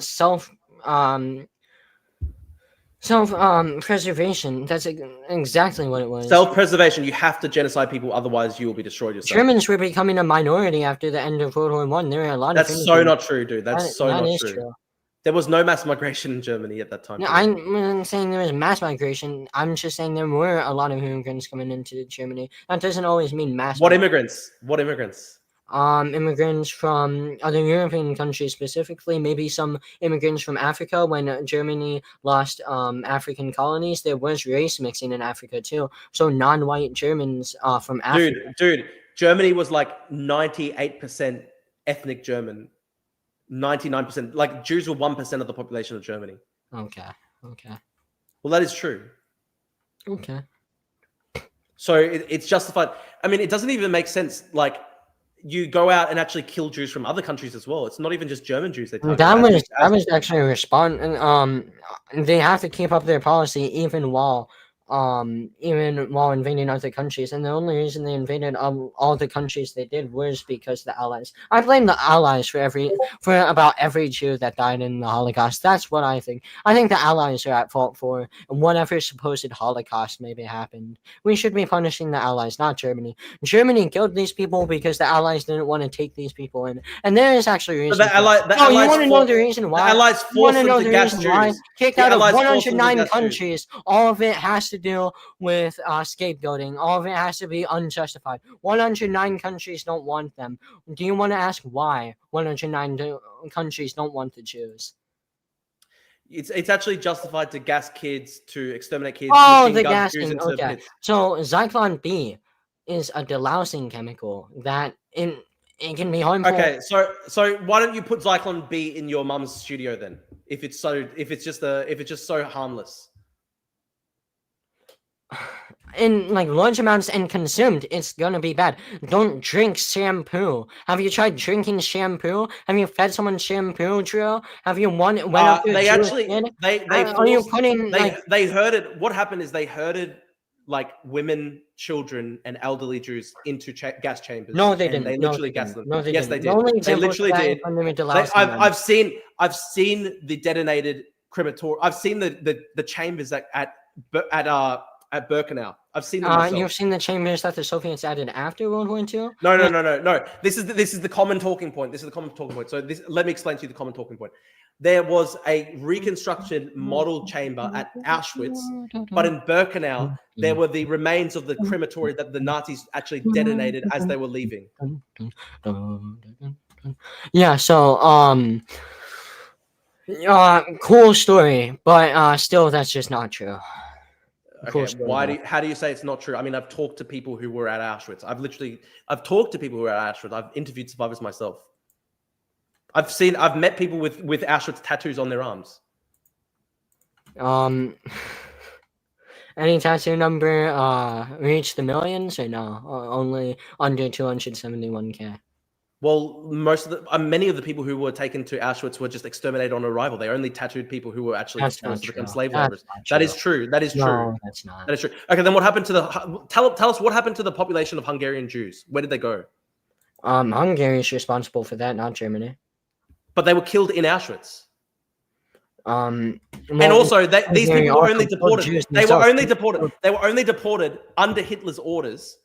preservation. That's exactly what it was. Self-preservation. You have to genocide people, otherwise you will be destroyed yourself. Germans were becoming a minority after the end of World War One. There are a lot of. That's so not true, dude. That's not true. There was no mass migration in Germany at that time. No, I'm saying there was mass migration. I'm just saying there were a lot of immigrants coming into Germany. That doesn't always mean mass. What immigrants? What immigrants? Immigrants from other European countries, specifically, maybe some immigrants from Africa. When Germany lost African colonies, there was race mixing in Africa too. So non-white Germans from Africa. Dude, Germany was like 98% ethnic German. 99%. Like Jews were 1% of the population of Germany. Okay. Well, that is true. Okay. So it's justified. I mean, it doesn't even make sense. Like, you go out and actually kill Jews from other countries as well. It's not even just German Jews they target. That was actually a response. They have to keep up their policy even while invading other countries. And the only reason they invaded all the countries they did was because the Allies. I blame the Allies for about every Jew that died in the Holocaust. That's what I think. I think the Allies are at fault for whatever supposed Holocaust maybe happened. We should be punishing the Allies, not Germany. Germany killed these people because the Allies didn't want to take these people in. And there is actually a reason. You want to know the reason why? The Allies forced them to gas Jews. Kicked out of 109 countries. All of it has to do with scapegoating. All of it has to be unjustified. 109 countries don't want them. Do you want to ask why 109 countries don't want the Jews? It's actually justified to gas kids, to exterminate kids. Oh, the gassing. Okay. So Zyklon B is a delousing chemical that it can be harmful. Okay, so why don't you put Zyklon B in your mum's studio then? If it's just so harmless. In like large amounts and consumed, it's gonna be bad. Don't drink shampoo. Have you tried drinking shampoo? Have you fed someone shampoo, Drew? Have you went up to they herded. What happened is they herded like women, children, and elderly Jews into gas chambers. No, they didn't. They literally gassed them. No, they yes, didn't. They did. They literally did. I've seen the detonated crematorium. I've seen the chambers at Birkenau. I've seen them. You've seen the chambers that the Soviets added after World War II? No. This is the common talking point. So let me explain to you the common talking point. There was a reconstructed model chamber at Auschwitz, but in Birkenau, there were the remains of the crematory that the Nazis actually detonated as they were leaving. Yeah, so cool story, but still that's just not true. Okay, how do you say it's not true? I mean, I've talked to people who were at Auschwitz. I've talked to people who were at Auschwitz. I've interviewed survivors myself. I've met people with Auschwitz tattoos on their arms. Any tattoo number reach the millions or no? Only under 271K. Well, many of the people who were taken to Auschwitz were just exterminated on arrival. They only tattooed people who were actually forced to become slave laborers. That is true. That is true. No, that's not. That is true. Okay, then what happened to tell us what happened to the population of Hungarian Jews? Where did they go? Hungary is responsible for that, not Germany. But they were killed in Auschwitz. And also, these people were only deported. They were only deported under Hitler's orders.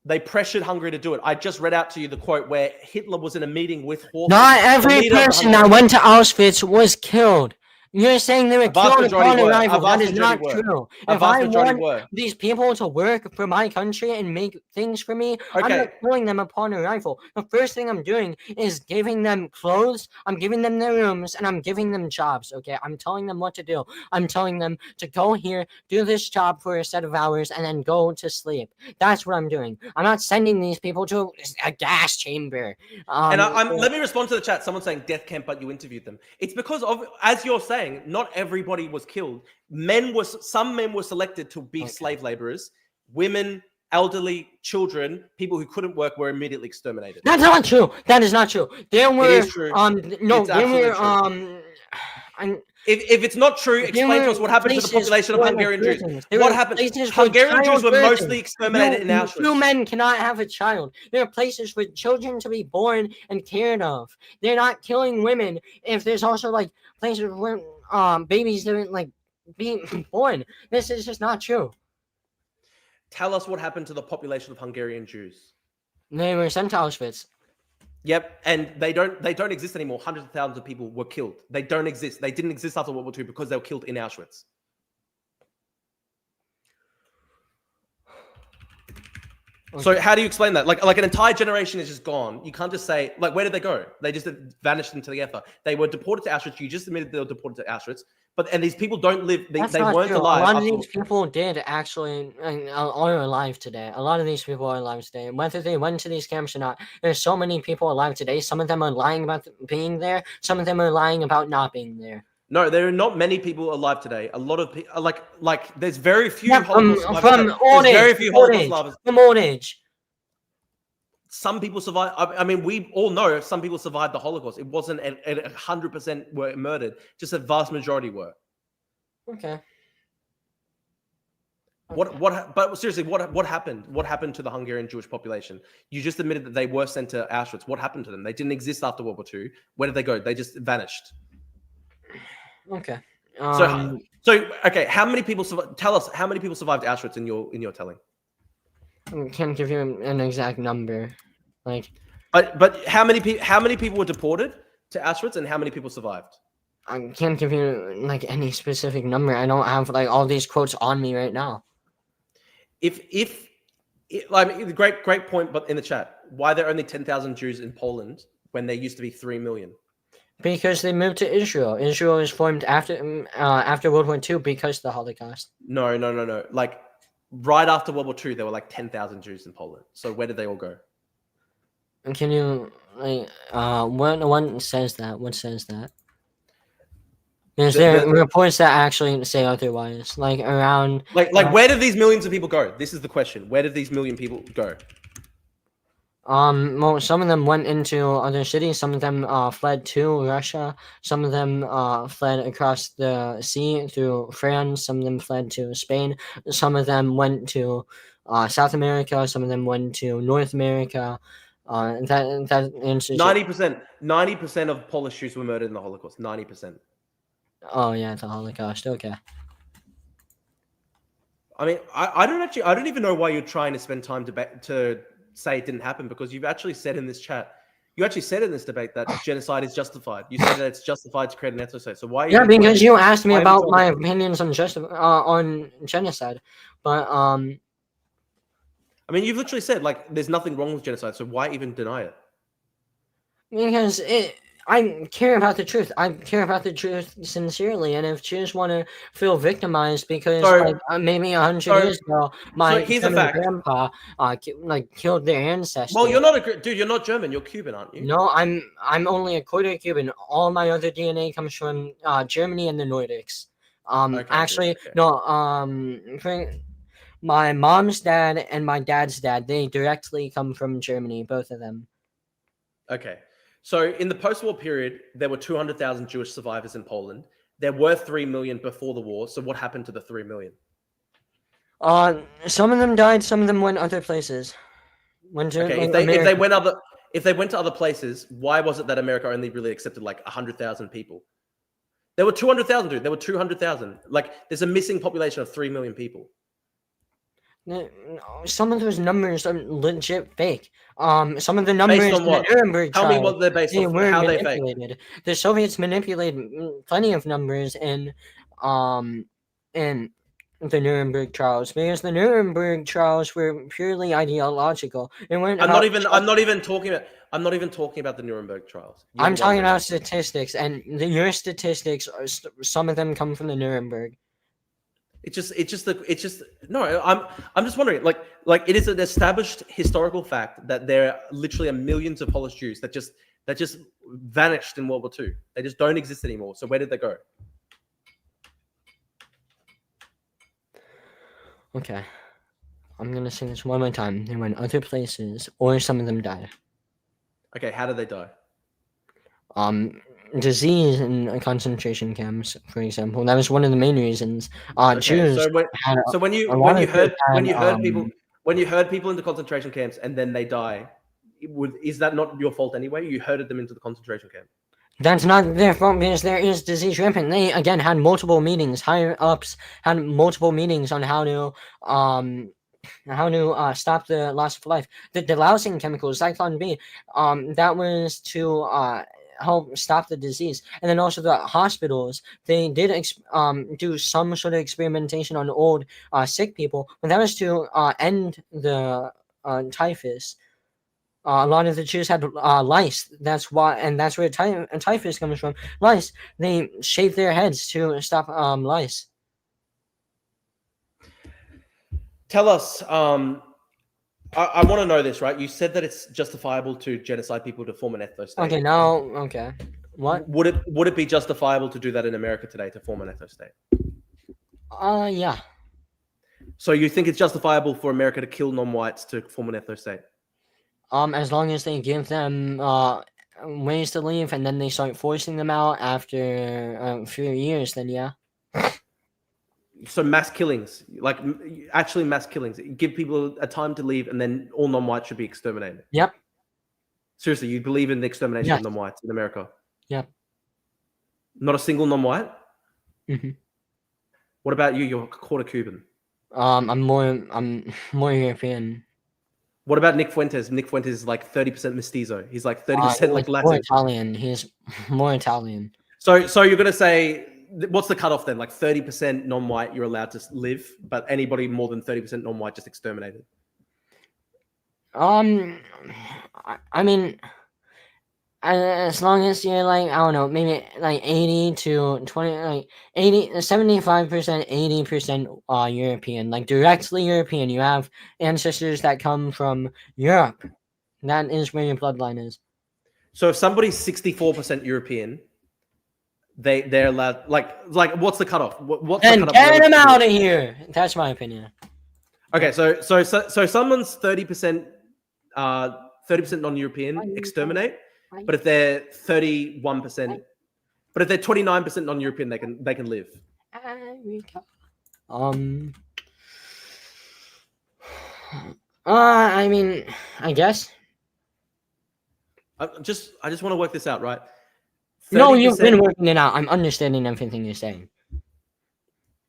They pressured Hungary to do it. I just read out to you the quote where Hitler was in a meeting with Horthy. Not every person that went to Auschwitz was killed. You're saying they were A vast killed majority upon were. arrival. A That vast is not majority were. true. A If vast I majority want were. these people to work for my country and make things for me, I'm not Okay. killing them upon arrival. The first thing I'm doing is giving them clothes, I'm giving them their rooms, and I'm giving them jobs, okay? I'm telling them what to do. I'm telling them to go here, do this job for a set of hours, and then go to sleep. That's what I'm doing. I'm not sending these people to a gas chamber. And let me respond to the chat. Someone saying death camp, but you interviewed them. It's because of, as you're saying, not everybody was killed. Some men were selected to be slave laborers. Women, elderly, children, people who couldn't work were immediately exterminated. That's not true. That is not true. There were It is true. no, It's there were absolutely If it's not true, explain to us what happened to the population of Hungarian Jews. What happened? Hungarian Jews were mostly exterminated in Auschwitz. Two men cannot have a child. There are places for children to be born and cared of. They're not killing women. If there's also like places where babies didn't like being born. This is just not true. Tell us what happened to the population of Hungarian Jews. They were sent to Auschwitz. Yep, and they don't exist anymore. Hundreds of thousands of people were killed. They don't exist. They didn't exist after World War II because they were killed in Auschwitz. Okay. So how do you explain that? Like an entire generation is just gone. You can't just say, like, where did they go? They just vanished into the ether. They were deported to Auschwitz. You just admitted they were deported to Auschwitz. And these people don't live. They weren't true. alive. A lot of these people did actually are alive today. A lot of these people are alive today. Whether they went to these camps or not, there's so many people alive today. Some of them are lying about being there. Some of them are lying about not being there. No, there are not many people alive today. A lot of people, like there's very few Holocaust survivors. From old age. Some people survived. I mean, we all know some people survived the Holocaust. It wasn't 100% were murdered. Just a vast majority were. Okay. But seriously, what happened? What happened to the Hungarian Jewish population? You just admitted that they were sent to Auschwitz. What happened to them? They didn't exist after World War II. Where did they go? They just vanished. Okay. Okay. How many people tell us how many people survived Auschwitz in your telling? I can't give you an exact number, But how many people were deported to Auschwitz and how many people survived? I can't give you like any specific number. I don't have like all these quotes on me right now. I mean, great point, but in the chat, why there are only 10,000 Jews in Poland when there used to be 3 million? Because they moved to Israel. Israel was formed after World War II because of the Holocaust. No. Like right after World War II, there were like 10,000 Jews in Poland. So where did they all go? And can you what says that? What says that? Is there reports that actually say otherwise? Like around where did these millions of people go? This is the question. Where did these million people go? Well, some of them went into other cities. Some of them fled to Russia. Some of them fled across the sea through France. Some of them fled to Spain. Some of them went to South America. Some of them went to North America. That answers 90%. 90% of Polish Jews were murdered in the Holocaust. 90%. Oh yeah, the Holocaust. Okay. I mean, I don't even know why you're trying to spend time to say it didn't happen, because you've actually said in this chat, you actually said in this debate that genocide is justified. You said that it's justified to create an ethnostate. So why? Yeah, because you asked me about my opinions on genocide, but I mean, you've literally said like there's nothing wrong with genocide. So why even deny it? Because I care about the truth. I care about the truth sincerely, and if Jews want to feel victimized because maybe 100 years ago my grandpa killed their ancestors. Well, you're not dude. You're not German. You're Cuban, aren't you? No, I'm only a quarter Cuban. All my other DNA comes from Germany and the Nordics. My mom's dad and my dad's dad, they directly come from Germany, both of them. Okay. So in the post-war period, there were 200,000 Jewish survivors in Poland. There were 3 million before the war. So what happened to the 3 million? Some of them died. Some of them went other places. If they went to other places, why was it that America only really accepted like 100,000 people? There were 200,000, dude. There were 200,000. Like, there's a missing population of 3 million people. Some of those numbers are legit fake. Some of the numbers Based on in the what? Nuremberg Tell me trial, what they're based they on. were How they fake? manipulated. The Soviets manipulated plenty of numbers in the Nuremberg trials, because the Nuremberg trials were purely ideological. They weren't I'm about not even talking about the Nuremberg trials. You're I'm the one talking doing about it. statistics, and your statistics are some of them come from the Nuremberg. It's just no. I'm just wondering. Like it is an established historical fact that there literally are millions of Polish Jews that just vanished in World War II. They just don't exist anymore. So where did they go? Okay, I'm gonna say this one more time. They went other places, or some of them died. Okay, how did they die? Disease in concentration camps, for example. That was one of the main reasons. Okay, Jews had so when you a lot of Jews when you herd people into concentration camps and then they die, is that not your fault anyway? You herded them into the concentration camp. That's not their fault, because there is disease rampant. They again had multiple meetings. Higher ups had multiple meetings on how to stop the loss of life. The delousing chemical, Zyklon B, that was to help stop the disease. And then also the hospitals, they did do some sort of experimentation on old sick people, but that was to end the typhus. A lot of the Jews had lice. That's why, and that's where typhus comes from. Lice. They shaved their heads to stop lice. Tell us. I want to know this, right? You said that it's justifiable to genocide people to form an ethnostate. Okay, now, okay. What? Would it be justifiable to do that in America today to form an ethnostate? Yeah. So you think it's justifiable for America to kill non-whites to form an ethnostate? As long as they give them ways to leave, and then they start forcing them out after a few years, then yeah. So mass killings, like actually mass killings, give people a time to leave, and then all non-whites should be exterminated. Yep. Seriously, you believe in the extermination of non-whites in America? Yep. Not a single non-white? Mm-hmm. What about you? You're a quarter Cuban. I'm more European. What about Nick Fuentes? Nick Fuentes is like 30% mestizo. He's like 30% like Latin. More Italian. He's more Italian. So you're gonna say, what's the cutoff then? Like 30% non-white, you're allowed to live, but anybody more than 30% non-white just exterminated. I mean, as long as you're like, I don't know, maybe like 80 to 20, like 75%, 80% European, like directly European. You have ancestors that come from Europe. That is where your bloodline is. So if somebody's 64% European, they're allowed, like what's the cutoff? What's Then the cutoff? get them out of here. That's my opinion. Okay, so someone's 30% non-European, exterminate. But if they're 31%, but if they're 29% non-European, they can live. I mean, I guess. I just want to work this out, right? 30%, No, you've been working it out. I'm understanding everything you're saying.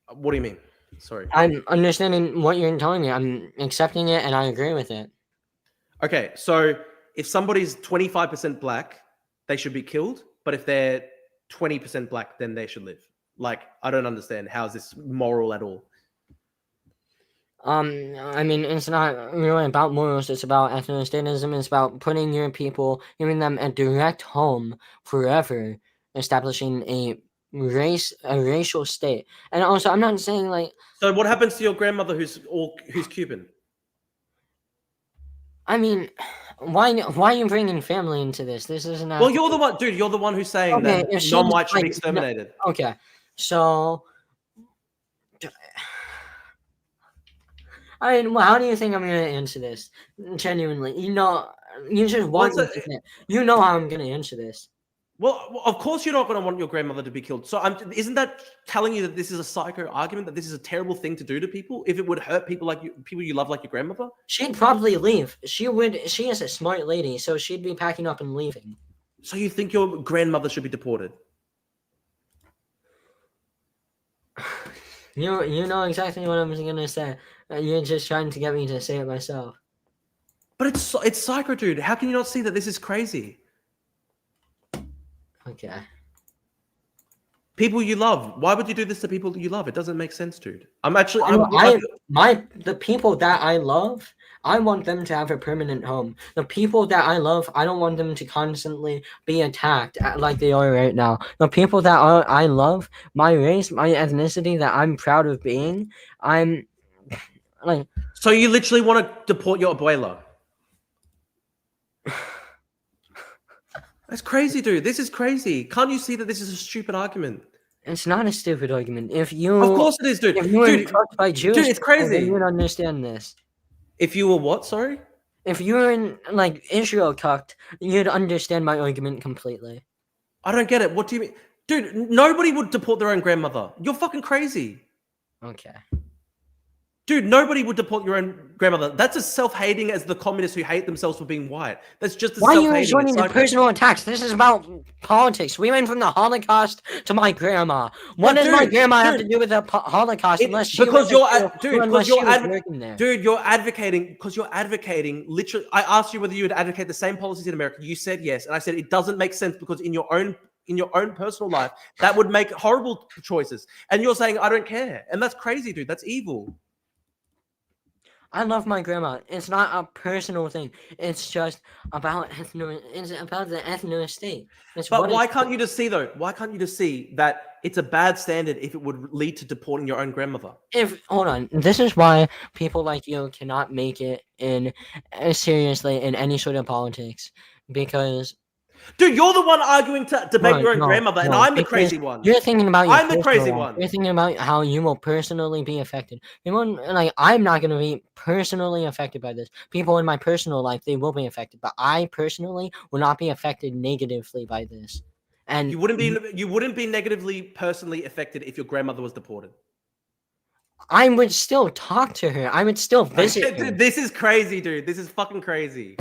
What do you mean? Sorry. I'm understanding what you're telling me. I'm accepting it, and I agree with it. Okay, so if somebody's 25% black, they should be killed. But if they're 20% black, then they should live. Like, I don't understand. How is this moral at all? I mean, it's not really about morals. It's about ethnostatism. It's about putting your people, giving them a direct home forever, establishing a racial state. And also, I'm not saying like. So what happens to your grandmother who's Cuban? I mean, why are you bringing family into this? This isn't. Well, you're the one, dude. You're the one who's saying that non-white should be exterminated. Okay, so. I mean, well, how do you think I'm going to answer this? Genuinely, you just want you know how I'm going to answer this. Well, of course you're not going to want your grandmother to be killed. So isn't that telling you that this is a psycho argument, that this is a terrible thing to do to people if it would hurt people like you, people you love like your grandmother? She'd probably leave. She is a smart lady, so she'd be packing up and leaving. So you think your grandmother should be deported? You know exactly what I'm going to say. You're just trying to get me to say it myself. But it's psycho, dude. How can you not see that this is crazy? Okay. People you love. Why would you do this to people that you love? It doesn't make sense, dude. The people that I love, I want them to have a permanent home. The people that I love, I don't want them to constantly be attacked like they are right now. The people that I love, my race, my ethnicity that I'm proud of being, I'm like. So you literally want to deport your abuela? That's crazy, dude. This is crazy. Can't you see that this is a stupid argument? It's not a stupid argument. If you, Of course it is, dude. if you were Dude, touched by Jewish, dude, it's people, then crazy. you would understand this. If you were what? Sorry. If you were in like Israel cucked, you'd understand my argument completely. I don't get it. What do you mean, dude? Nobody would deport their own grandmother. You're fucking crazy. Okay. Dude, nobody would deport your own grandmother. That's as self-hating as the communists who hate themselves for being white. That's just as Why are you self-hating. resorting It's to like- personal attacks? This is about politics. We went from the Holocaust to my grandma. What But does my dude, grandma have dude, to do with the Holocaust unless she because was you're a Jew, dude, unless because you're she was adv- working there? dude, you're advocating because you're advocating literally. I asked you whether you would advocate the same policies in America. You said yes, and I said it doesn't make sense because in your own personal life that would make horrible choices. And you're saying I don't care, and that's crazy, dude. That's evil. I love my grandma. It's not a personal thing. It's just about It's about the ethnostate. But why can't you just see though? Why can't you just see that it's a bad standard if it would lead to deporting your own grandmother? Hold on, this is why people like you cannot make it in seriously in any sort of politics, because Dude, you're the one arguing to debate your own no, grandmother, and no, I'm the because crazy one. You're thinking about your I'm the personal crazy life. one. You're thinking about how you will personally be affected. I'm not going to be personally affected by this. People in my personal life, they will be affected, but I personally will not be affected negatively by this. And You wouldn't be negatively personally affected if your grandmother was deported. I would still talk to her. I would still visit her. Dude, this is crazy, dude. This is fucking crazy.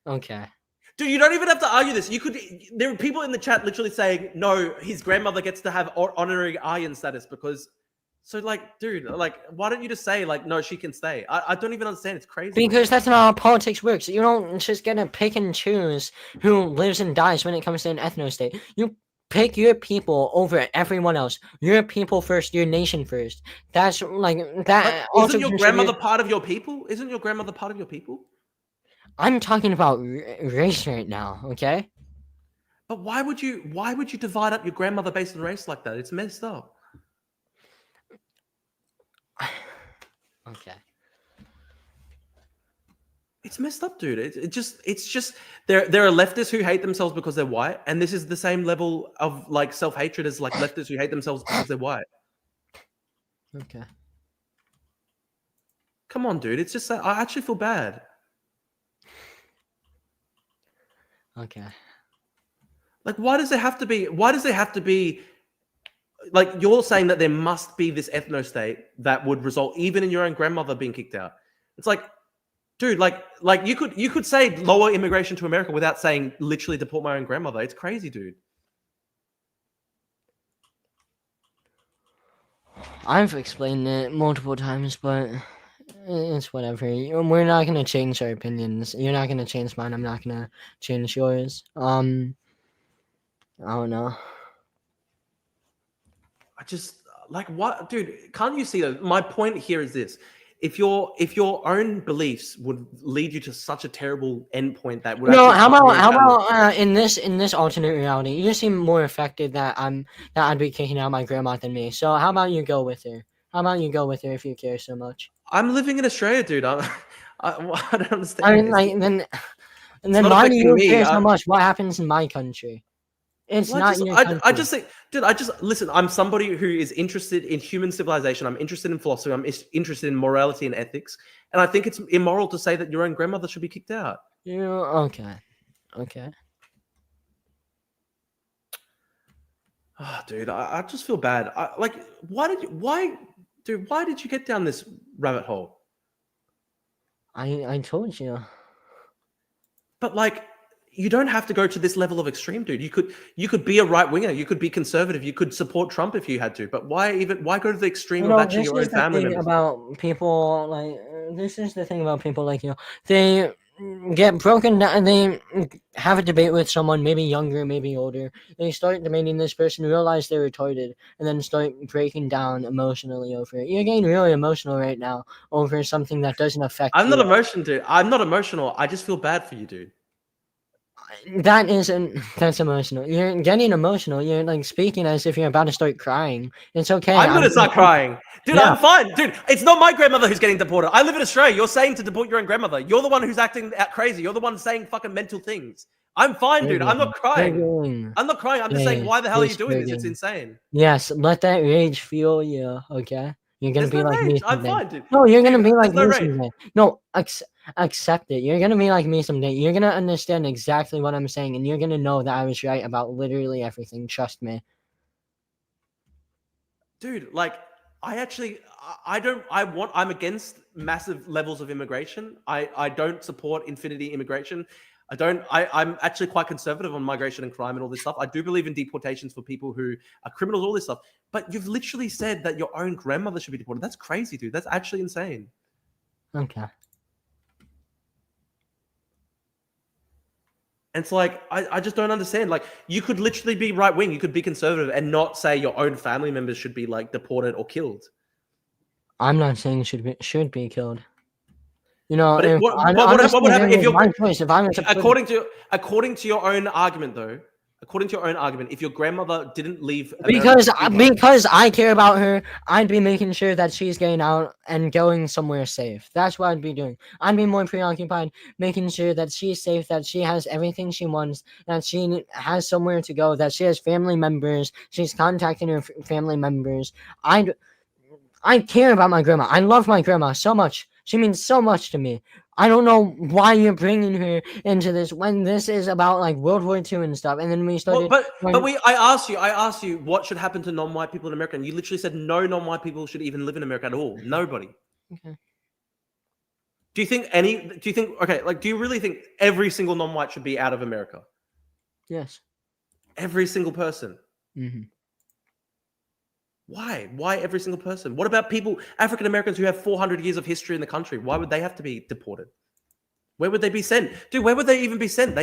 Okay. Dude, you don't even have to argue this. There are people in the chat literally saying, no, his grandmother gets to have honorary Aryan status because, so like, dude, like, why don't you just say like, no, she can stay? I don't even understand. It's crazy. Because that's not how politics works. You don't just get to pick and choose who lives and dies when it comes to an ethnostate. You pick your people over everyone else. Your people first, your nation first. That's like that. But isn't your grandmother part of your people? Isn't your grandmother part of your people? I'm talking about race right now, okay? But why would you divide up your grandmother based on race like that? It's messed up. Okay. It's messed up, dude. It's just there are leftists who hate themselves because they're white, and this is the same level of like self-hatred as like leftists who hate themselves because they're white. Okay. Come on, dude. It's just that I actually feel bad. Okay. Like, why does there have to be like you're saying that there must be this ethnostate that would result even in your own grandmother being kicked out? It's like, dude, like you could say lower immigration to America without saying literally deport my own grandmother. It's crazy, dude. I've explained it multiple times, but it's whatever. We're not gonna change our opinions. You're not gonna change mine. I'm not gonna change yours. I don't know. I just like what, dude? Can't you see that? My point here is this: if your own beliefs would lead you to such a terrible endpoint that would No, actually how about in this alternate reality? You seem more affected that I'd be kicking out my grandma than me. So how about you go with her? How about you go with her if you care so much? I'm living in Australia, dude. I don't understand. I mean, this. like then not why do affecting you me. care so much? What happens in my country? It's Well, not your country. I just think, dude, listen, I'm somebody who is interested in human civilization. I'm interested in philosophy. I'm interested in morality and ethics. And I think it's immoral to say that your own grandmother should be kicked out. Okay. Oh, dude, I just feel bad. Why did you get down this rabbit hole? I told you. But like, you don't have to go to this level of extreme, dude. You could be a right winger, you could be conservative, you could support Trump if you had to. But why go to the extreme of actually your own family members? About people like this is the thing about people like you. They get broken down. They have a debate with someone, maybe younger, maybe older. They start debating this person, realize they're retarded, and then start breaking down emotionally over it. You're getting really emotional right now over something that doesn't affect I'm you. not emotional, dude. I'm not emotional. I just feel bad for you, dude. That's emotional. You're getting emotional. You're like speaking as if you're about to start crying. It's okay. I'm gonna start crying. Dude, Yeah. I'm fine. Dude, it's not my grandmother who's getting deported. I live in Australia. You're saying to deport your own grandmother. You're the one who's acting out crazy. You're the one saying fucking mental things. I'm fine, dude. I'm not crying. I'm not crying. I'm just saying, why the hell are you doing this? It's insane. Yes, let that rage fuel you, okay? You're gonna There's be no like me rage. I'm someday. fine, dude. No, you're gonna Dude, be like there's me no rage. someday. No, accept it. You're gonna be like me someday. You're gonna understand exactly what I'm saying, and you're gonna know that I was right about literally everything. Trust me. Dude, like, I'm against massive levels of immigration. I don't support infinity immigration. I'm actually quite conservative on migration and crime and all this stuff. I do believe in deportations for people who are criminals, all this stuff. But you've literally said that your own grandmother should be deported. That's crazy, dude. That's actually insane. Okay. And it's like, I just don't understand. Like, you could literally be right wing, you could be conservative and not say your own family members should be like deported or killed. I'm not saying should be killed. You know, But what would happen if you're my choice? If I'm according to your own argument, though? According to your own argument, if your grandmother didn't leave because I care about her, I'd be making sure that she's getting out and going somewhere safe. That's what I'd be doing. I'd be more preoccupied making sure that she's safe, that she has everything she wants, that she has somewhere to go, that she has family members, she's contacting her family members. I care about my grandma. I love my grandma so much. She means so much to me. I don't know why you're bringing her into this when this is about like World War II and stuff. And then we started. I asked you what should happen to non-white people in America, and you literally said no non-white people should even live in America at all. Nobody. Okay. Do you really think every single non-white should be out of America? Yes. Every single person. Mm-hmm. Why? Why every single person? What about people, African Americans who have 400 years of history in the country? Why would they have to be deported? Where would they be sent? Dude, where would they even be sent?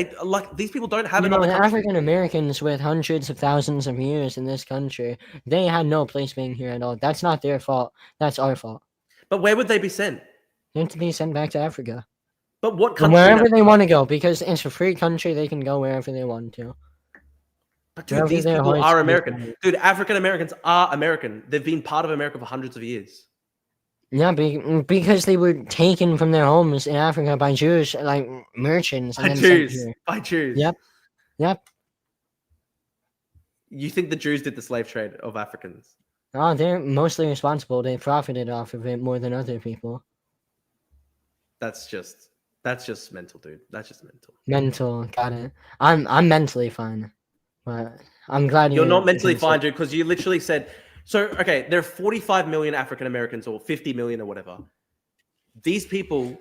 These people don't have another country. African Americans with hundreds of thousands of years in this country, they had no place being here at all. That's not their fault. That's our fault. But where would they be sent? They have to be sent back to Africa. But what country? Wherever they want to go, because it's a free country, they can go wherever they want to. But dude, these people are American. Dude, African Americans are American. They've been part of America for hundreds of years. Yeah, because they were taken from their homes in Africa by Jewish merchants. By Jews. Yep. You think the Jews did the slave trade of Africans? Oh, they're mostly responsible. They profited off of it more than other people. That's just mental, dude. That's just mental. Mental, got it. I'm mentally fine. But I'm glad you're not mentally fine, dude, because you literally said, so, okay, there are 45 million African Americans or 50 million or whatever. These people,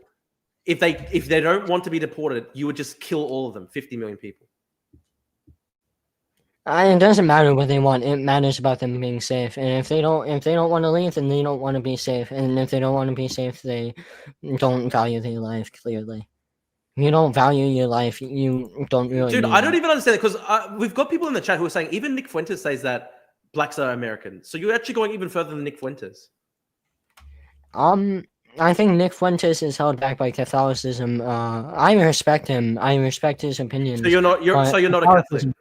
if they don't want to be deported, you would just kill all of them, 50 million people. It doesn't matter what they want. It matters about them being safe. And if they don't want to leave, then they don't want to be safe. And if they don't want to be safe, they don't value their life, clearly. If you don't value your life, you don't really. Dude, I don't even understand it because we've got people in the chat who are saying even Nick Fuentes says that blacks are American. So you're actually going even further than Nick Fuentes. I think Nick Fuentes is held back by Catholicism. I respect him. I respect his opinions. So you're not a Catholic.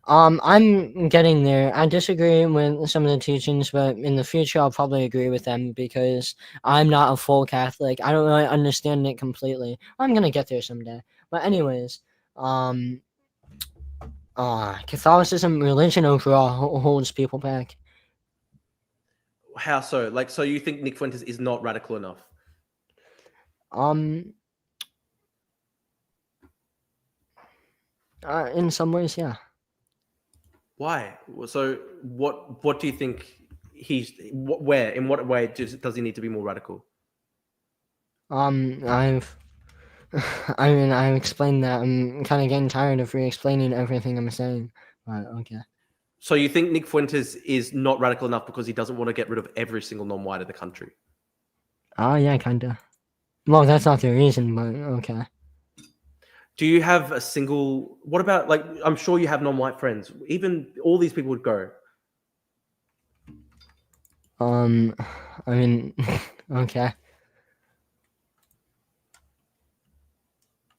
I'm getting there. I disagree with some of the teachings, but in the future I'll probably agree with them because I'm not a full Catholic. I don't really understand it completely. I'm gonna get there someday. But anyways, Catholicism, religion overall holds people back. How so? So you think Nick Fuentes is not radical enough? In some ways, yeah. Why? So what do you think in what way does he need to be more radical? I mean, I explained that. I'm kind of getting tired of re-explaining everything I'm saying. But okay. So you think Nick Fuentes is not radical enough because he doesn't want to get rid of every single non-white in the country? Oh yeah, kinda. Well, that's not the reason, but okay. Do you have a single? What about like? I'm sure you have non-white friends. Even all these people would go. I mean, okay.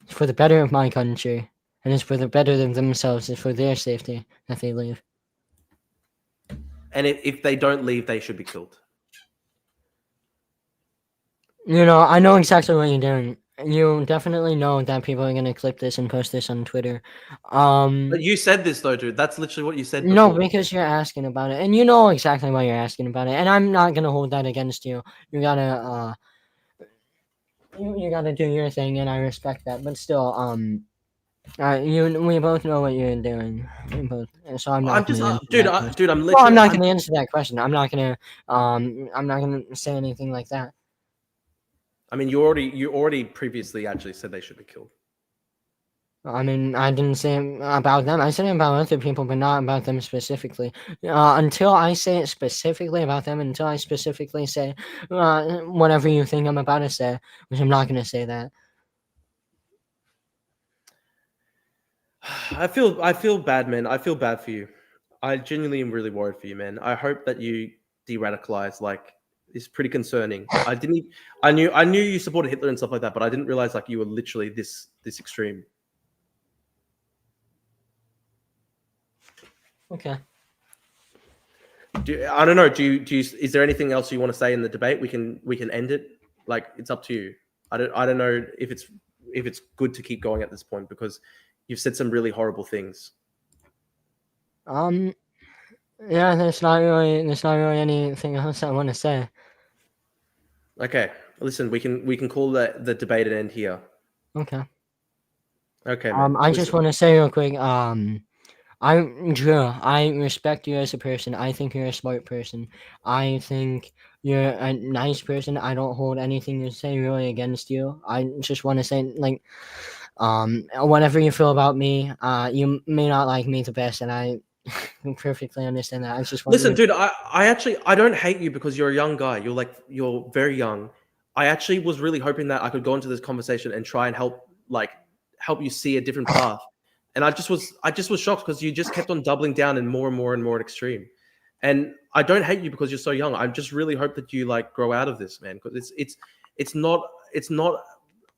It's for the better of my country, and it's for the better of themselves. It's for their safety that they leave. And if they don't leave, they should be killed. You know, I know exactly what you're doing. You definitely know that people are gonna clip this and post this on Twitter. But you said this though, dude. That's literally what you said. No, before. because you're asking about it, and you know exactly why you're asking about it, and I'm not gonna hold that against you. You gotta you gotta do your thing, and I respect that. But still, we both know what you're doing. We both, so I'm not. I'm just, gonna answer dude. that question. Dude, I'm Well, literally. I'm not gonna answer that question. I'm not gonna say anything like that. I mean, you already previously actually said they should be killed. I mean, I didn't say it about them. I said it about other people, but not about them specifically. Until I say it specifically about them, until I specifically say whatever you think I'm about to say, which I'm not going to say that. I feel bad, man. I feel bad for you. I genuinely am really worried for you, man. I hope that you de-radicalize. Like, it's pretty concerning. I knew you supported Hitler and stuff like that, but I didn't realize like you were literally this extreme. Okay. I don't know. Do you? Is there anything else you want to say in the debate? We can end it. Like, it's up to you. I don't know if it's good to keep going at this point because you've said some really horrible things. Yeah, there's not really anything else I want to say. Okay. Listen, we can call the debate an end here. Okay. Okay, man. I just want to say real quick, Drew, I respect you as a person. I think you're a smart person. I think you're a nice person. I don't hold anything to say really against you. I just want to say, like, whatever you feel about me, you may not like me the best, and I perfectly understand that. I just want Listen, dude, I don't hate you because you're a young guy. You're very young. I actually was really hoping that I could go into this conversation and try and help you see a different path. And I just was shocked because you just kept on doubling down and more extreme. And I don't hate you because you're so young. I just really hope that you like grow out of this, man, because it's not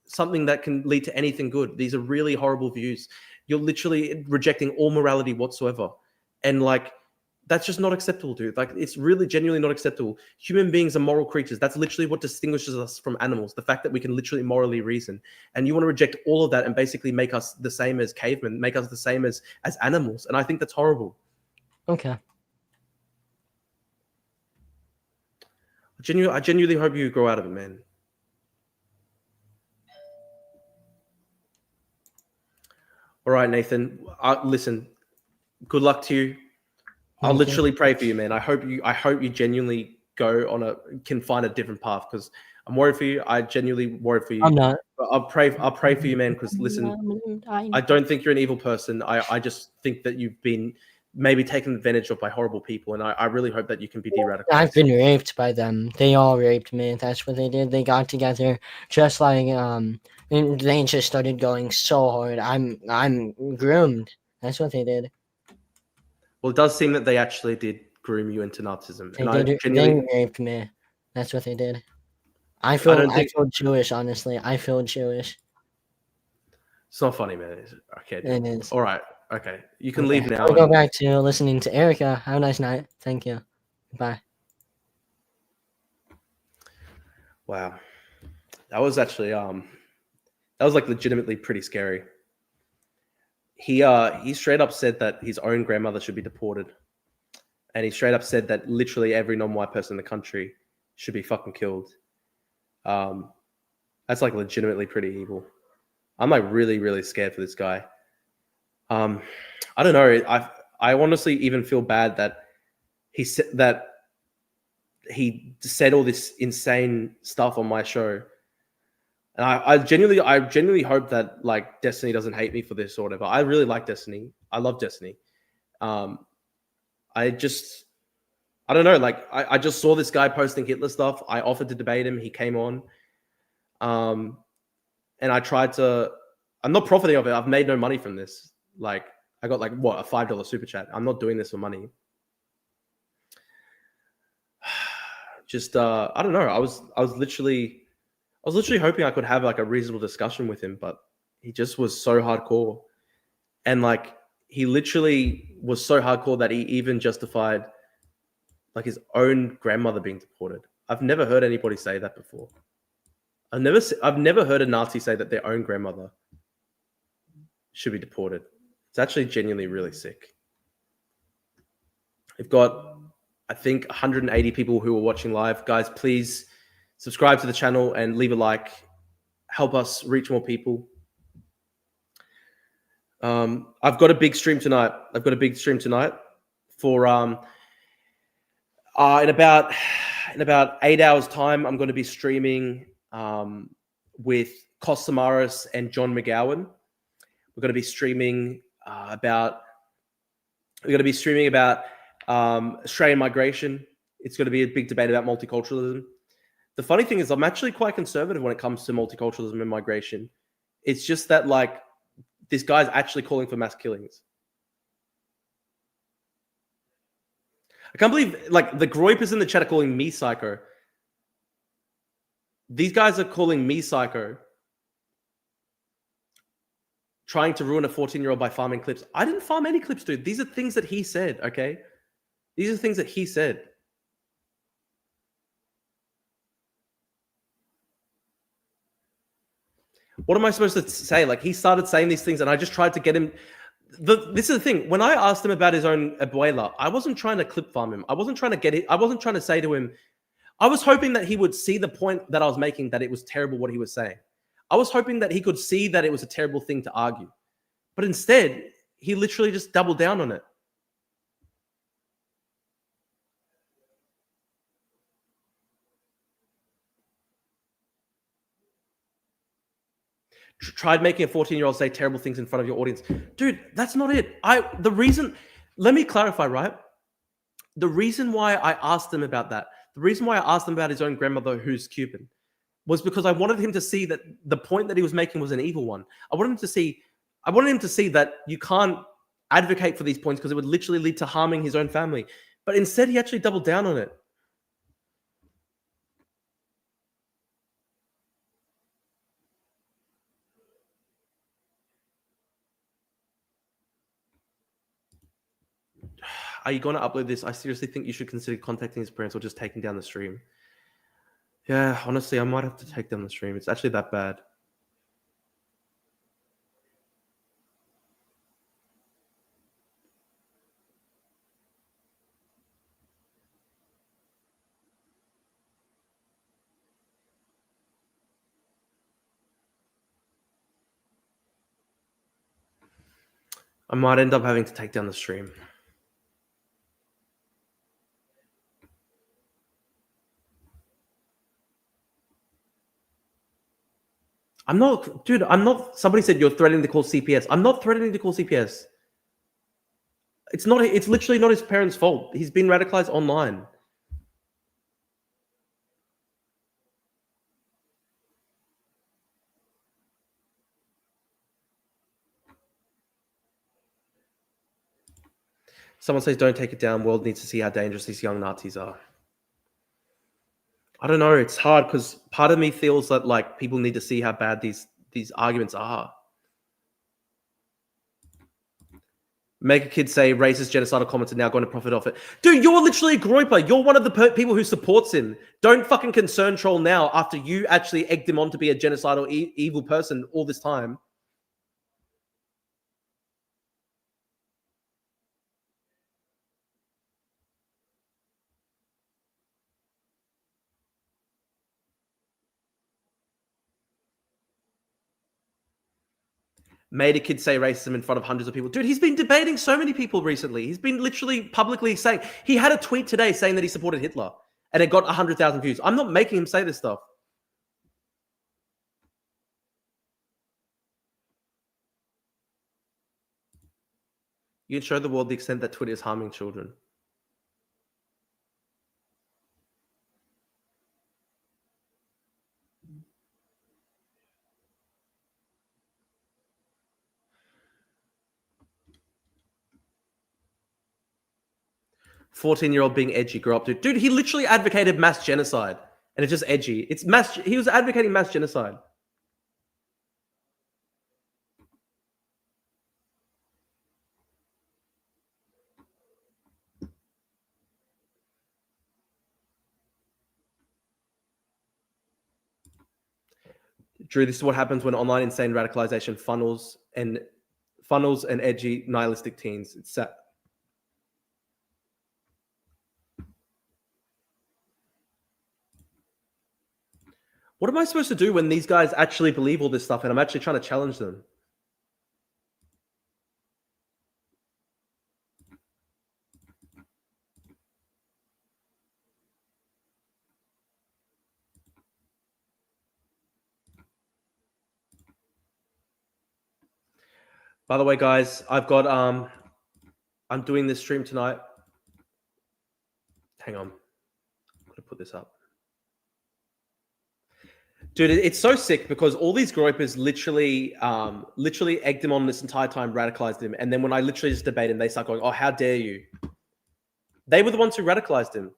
something that can lead to anything good. These are really horrible views. You're literally rejecting all morality whatsoever. And like, that's just not acceptable, dude. Like, it's really genuinely not acceptable. Human beings are moral creatures. That's literally what distinguishes us from animals. The fact that we can literally morally reason. And you want to reject all of that and basically make us the same as cavemen, make us the same as animals. And I think that's horrible. Okay. I genuinely hope you grow out of it, man. All right, Nathan. Listen, good luck to you. I'll literally pray for you, man. I hope you genuinely can find a different path because I'm worried for you. I genuinely worried for you. I'm not. But I'll pray for you, man, because listen, I don't think you're an evil person. I just think that you've been maybe taken advantage of by horrible people, and I really hope that you can be de-radicalized. I've been raped by them. They all raped me. That's what they did. They got together just like and they just started going so hard. I'm groomed. That's what they did. Well, it does seem that they actually did groom you into Nazism. They raped me. That's what they did. I feel Jewish, honestly. I feel Jewish. It's not funny, man. Okay. It is. All right. Okay. You can leave now. I'll go back to listening to Erica. Have a nice night. Thank you. Bye. Wow. That was actually like legitimately pretty scary. He straight up said that his own grandmother should be deported. And he straight up said that literally every non-white person in the country should be fucking killed. That's like legitimately pretty evil. I'm like really, really scared for this guy. I don't know. I honestly even feel bad that he said all this insane stuff on my show. And I genuinely hope that like Destiny doesn't hate me for this or whatever. I really like Destiny. I love Destiny. I don't know. Like I just saw this guy posting Hitler stuff. I offered to debate him. He came on. And I tried to. I'm not profiting of it. I've made no money from this. Like I got like what, a $5 super chat. I'm not doing this for money. Just I don't know. I was literally hoping I could have like a reasonable discussion with him, but he just was so hardcore. And like he literally was so hardcore that he even justified like his own grandmother being deported. I've never heard anybody say that before. I've never heard a Nazi say that their own grandmother should be deported. It's actually genuinely really sick. We've got, I think, 180 people who are watching live. Guys, please subscribe to the channel and leave a like. Help us reach more people. I've got a big stream tonight. For in about 8 hours time, I'm going to be streaming with Kos Samaras and John McGowan. We're going to be streaming about Australian migration. It's going to be a big debate about multiculturalism. The funny thing is, I'm actually quite conservative when it comes to multiculturalism and migration. It's just that, like, this guy's actually calling for mass killings. I can't believe, like, the Groypers in the chat are calling me psycho. These guys are calling me psycho. Trying to ruin a 14-year-old by farming clips. I didn't farm any clips, dude. These are things that he said, okay? These are things that he said. What am I supposed to say? Like, he started saying these things and I just tried to get him. This is the thing. When I asked him about his own abuela, I wasn't trying to clip farm him. I wasn't trying to get it. I wasn't trying to say to him. I was hoping that he would see the point that I was making, that it was terrible what he was saying. I was hoping that he could see that it was a terrible thing to argue. But instead, he literally just doubled down on it. Tried making a 14-year-old say terrible things in front of your audience. Dude, that's not it. Let me clarify, right? The reason why I asked him about that, the reason why I asked him about his own grandmother who's Cuban, was because I wanted him to see that the point that he was making was an evil one. I wanted him to see that you can't advocate for these points because it would literally lead to harming his own family. But instead, he actually doubled down on it. Are you going to upload this? I seriously think you should consider contacting his parents or just taking down the stream. Yeah, honestly, I might have to take down the stream. It's actually that bad. I might end up having to take down the stream. I'm not, dude, somebody said you're threatening to call CPS. I'm not threatening to call CPS. It's literally not his parents' fault. He's been radicalized online. Someone says, don't take it down. World needs to see how dangerous these young Nazis are. I don't know. It's hard because part of me feels that like people need to see how bad these arguments are. Make a kid say racist genocidal comments are now going to profit off it. Dude, you're literally a groyper. You're one of the people who supports him. Don't fucking concern troll now after you actually egged him on to be a genocidal evil person all this time. Made a kid say racism in front of hundreds of people. Dude, he's been debating so many people recently. He's been literally publicly saying... He had a tweet today saying that he supported Hitler. And it got 100,000 views. I'm not making him say this stuff. You can show the world the extent that Twitter is harming children. "14-year-old being edgy, grow up, dude." Dude, he literally advocated mass genocide, and it's just edgy. It's mass. He was advocating mass genocide. Drew, this is what happens when online insane radicalization funnels and edgy nihilistic teens. It's sad. What am I supposed to do when these guys actually believe all this stuff and I'm actually trying to challenge them? By the way, guys, I've got I'm doing this stream tonight. Hang on. I'm gonna put this up. Dude, it's so sick because all these gropers literally egged him on this entire time, radicalized him, and then when I literally just debate him, they start going, "Oh, how dare you?" They were the ones who radicalized him.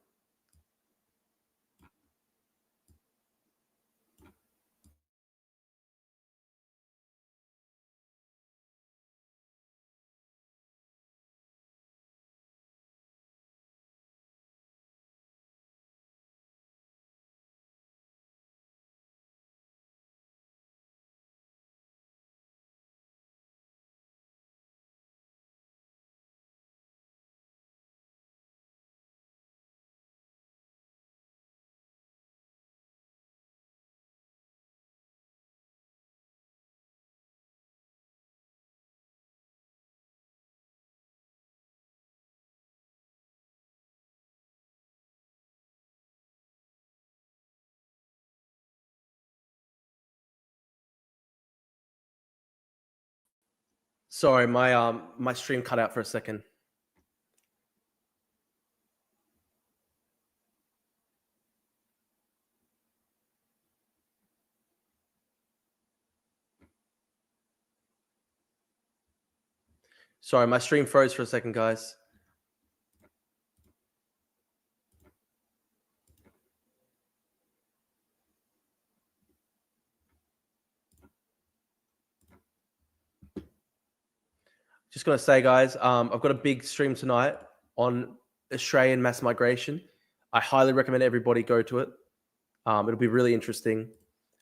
Sorry, my stream cut out for a second. Sorry, my stream froze for a second, guys. Just gonna say, guys, I've got a big stream tonight on Australian mass migration. I highly recommend everybody go to it. It'll be really interesting.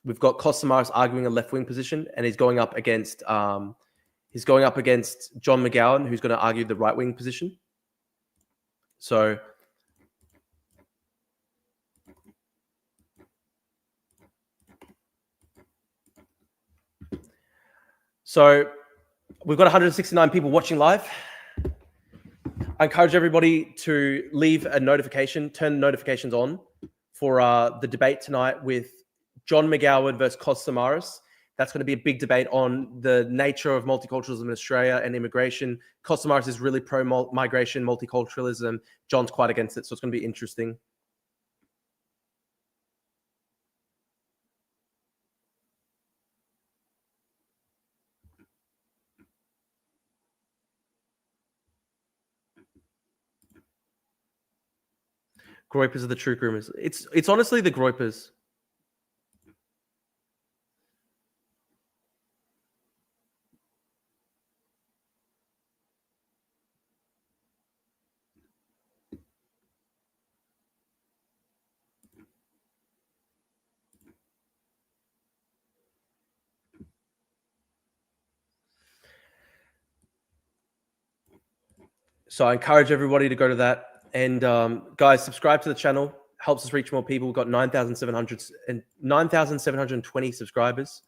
We've got Kostamaris arguing a left-wing position, and he's going up against John McGowan, who's going to argue the right-wing position. So we've got 169 people watching live. I encourage everybody to leave a notification, turn notifications on for the debate tonight with John McGowan versus Kostamaris. That's going to be a big debate on the nature of multiculturalism in Australia and immigration. Kostamaris is really pro-migration, multiculturalism. John's quite against it, so it's going to be interesting. Groypers are the true groomers. It's honestly the groypers. So I encourage everybody to go to that. And guys, subscribe to the channel. Helps us reach more people. We've got 9,720 subscribers.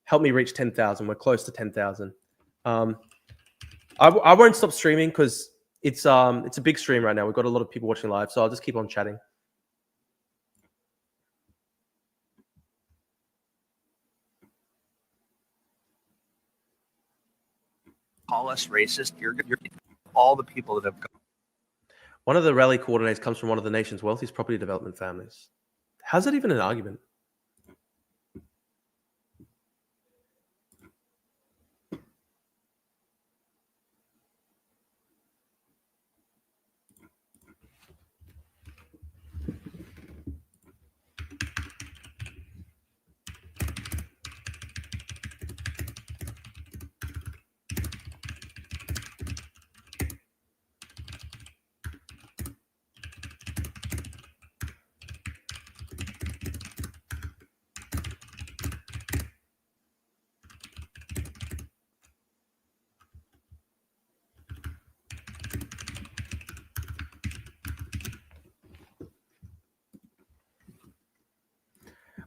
Help me reach 10,000. We're close to 10,000. I won't stop streaming because it's a big stream right now. We've got a lot of people watching live, so I'll just keep on chatting. Call us racist. You're all the people that have gone. One of the rally coordinators comes from one of the nation's wealthiest property development families. How's that even an argument?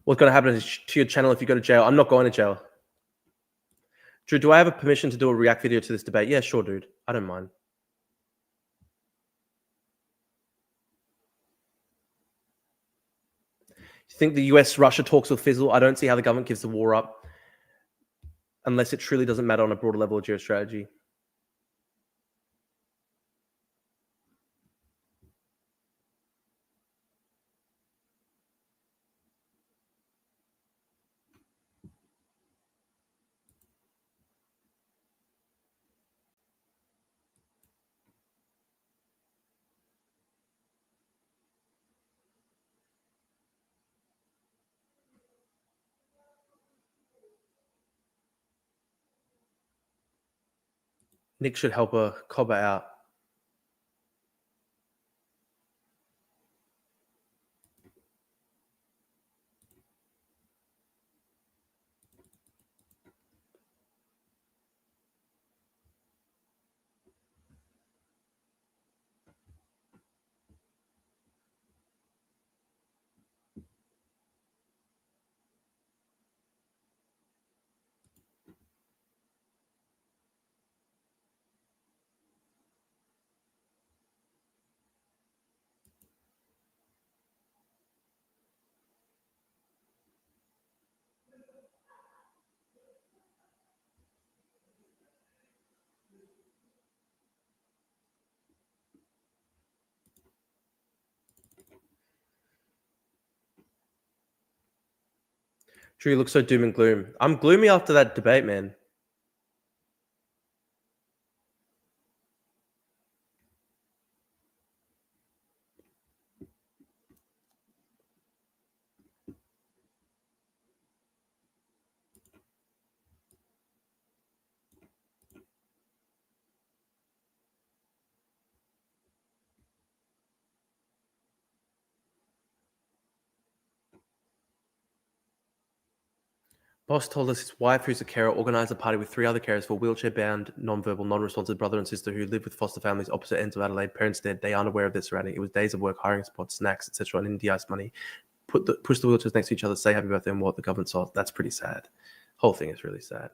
What's going to happen to your channel if you go to jail? I'm not going to jail. Drew, do I have a permission to do a react video to this debate? Yeah, sure, dude. I don't mind. You think the US-Russia talks will fizzle? I don't see how the government gives the war up unless it truly doesn't matter on a broader level of geostrategy. Nick should help a cobber out. Drew, you look so doom and gloom. I'm gloomy after that debate, man. Boss told us his wife, who's a carer, organized a party with 3 other carers for wheelchair-bound, non-verbal, non-responsive brother and sister who live with foster families opposite ends of Adelaide. Parents dead. They aren't aware of their surrounding. It was days of work, hiring spots, snacks, etc. and India ice money. Push the wheelchairs next to each other, say happy birthday, and what the government saw. That's pretty sad. Whole thing is really sad.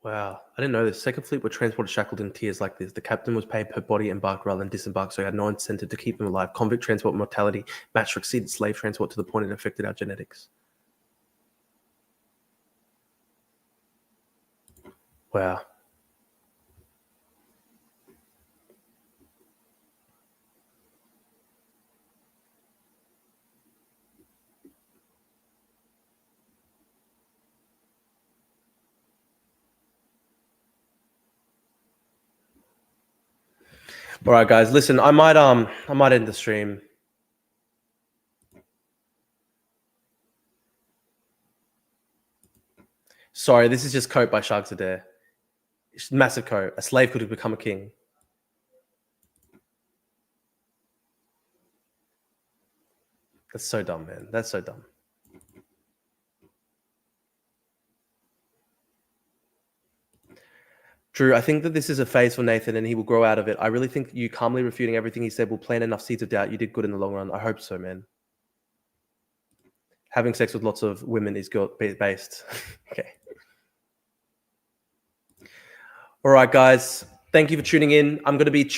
Wow, I didn't know this. Second Fleet were transported shackled in tiers like this. The captain was paid per body embarked rather than disembarked, so he had no incentive to keep them alive. Convict transport mortality matched or exceeded slave transport to the point it affected our genetics. Wow. All right, guys, listen, I might end the stream. Sorry, this is just quote by Shark Today. Massive quote. A slave could have become a king. That's so dumb, man. That's so dumb. Drew, I think that this is a phase for Nathan and he will grow out of it. I really think you calmly refuting everything he said will plant enough seeds of doubt. You did good in the long run. I hope so, man. Having sex with lots of women is based. Okay. All right, guys. Thank you for tuning in. I'm going to be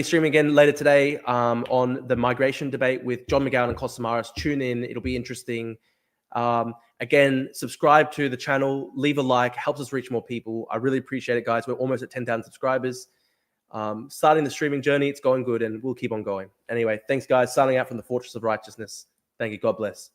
streaming again later today on the migration debate with John McGowan and Kostamaris. Tune in. It'll be interesting. Again, subscribe to the channel. Leave a like. Helps us reach more people. I really appreciate it, guys. We're almost at 10,000 subscribers. Starting the streaming journey. It's going good, and we'll keep on going. Anyway, thanks, guys. Signing out from the Fortress of Righteousness. Thank you. God bless.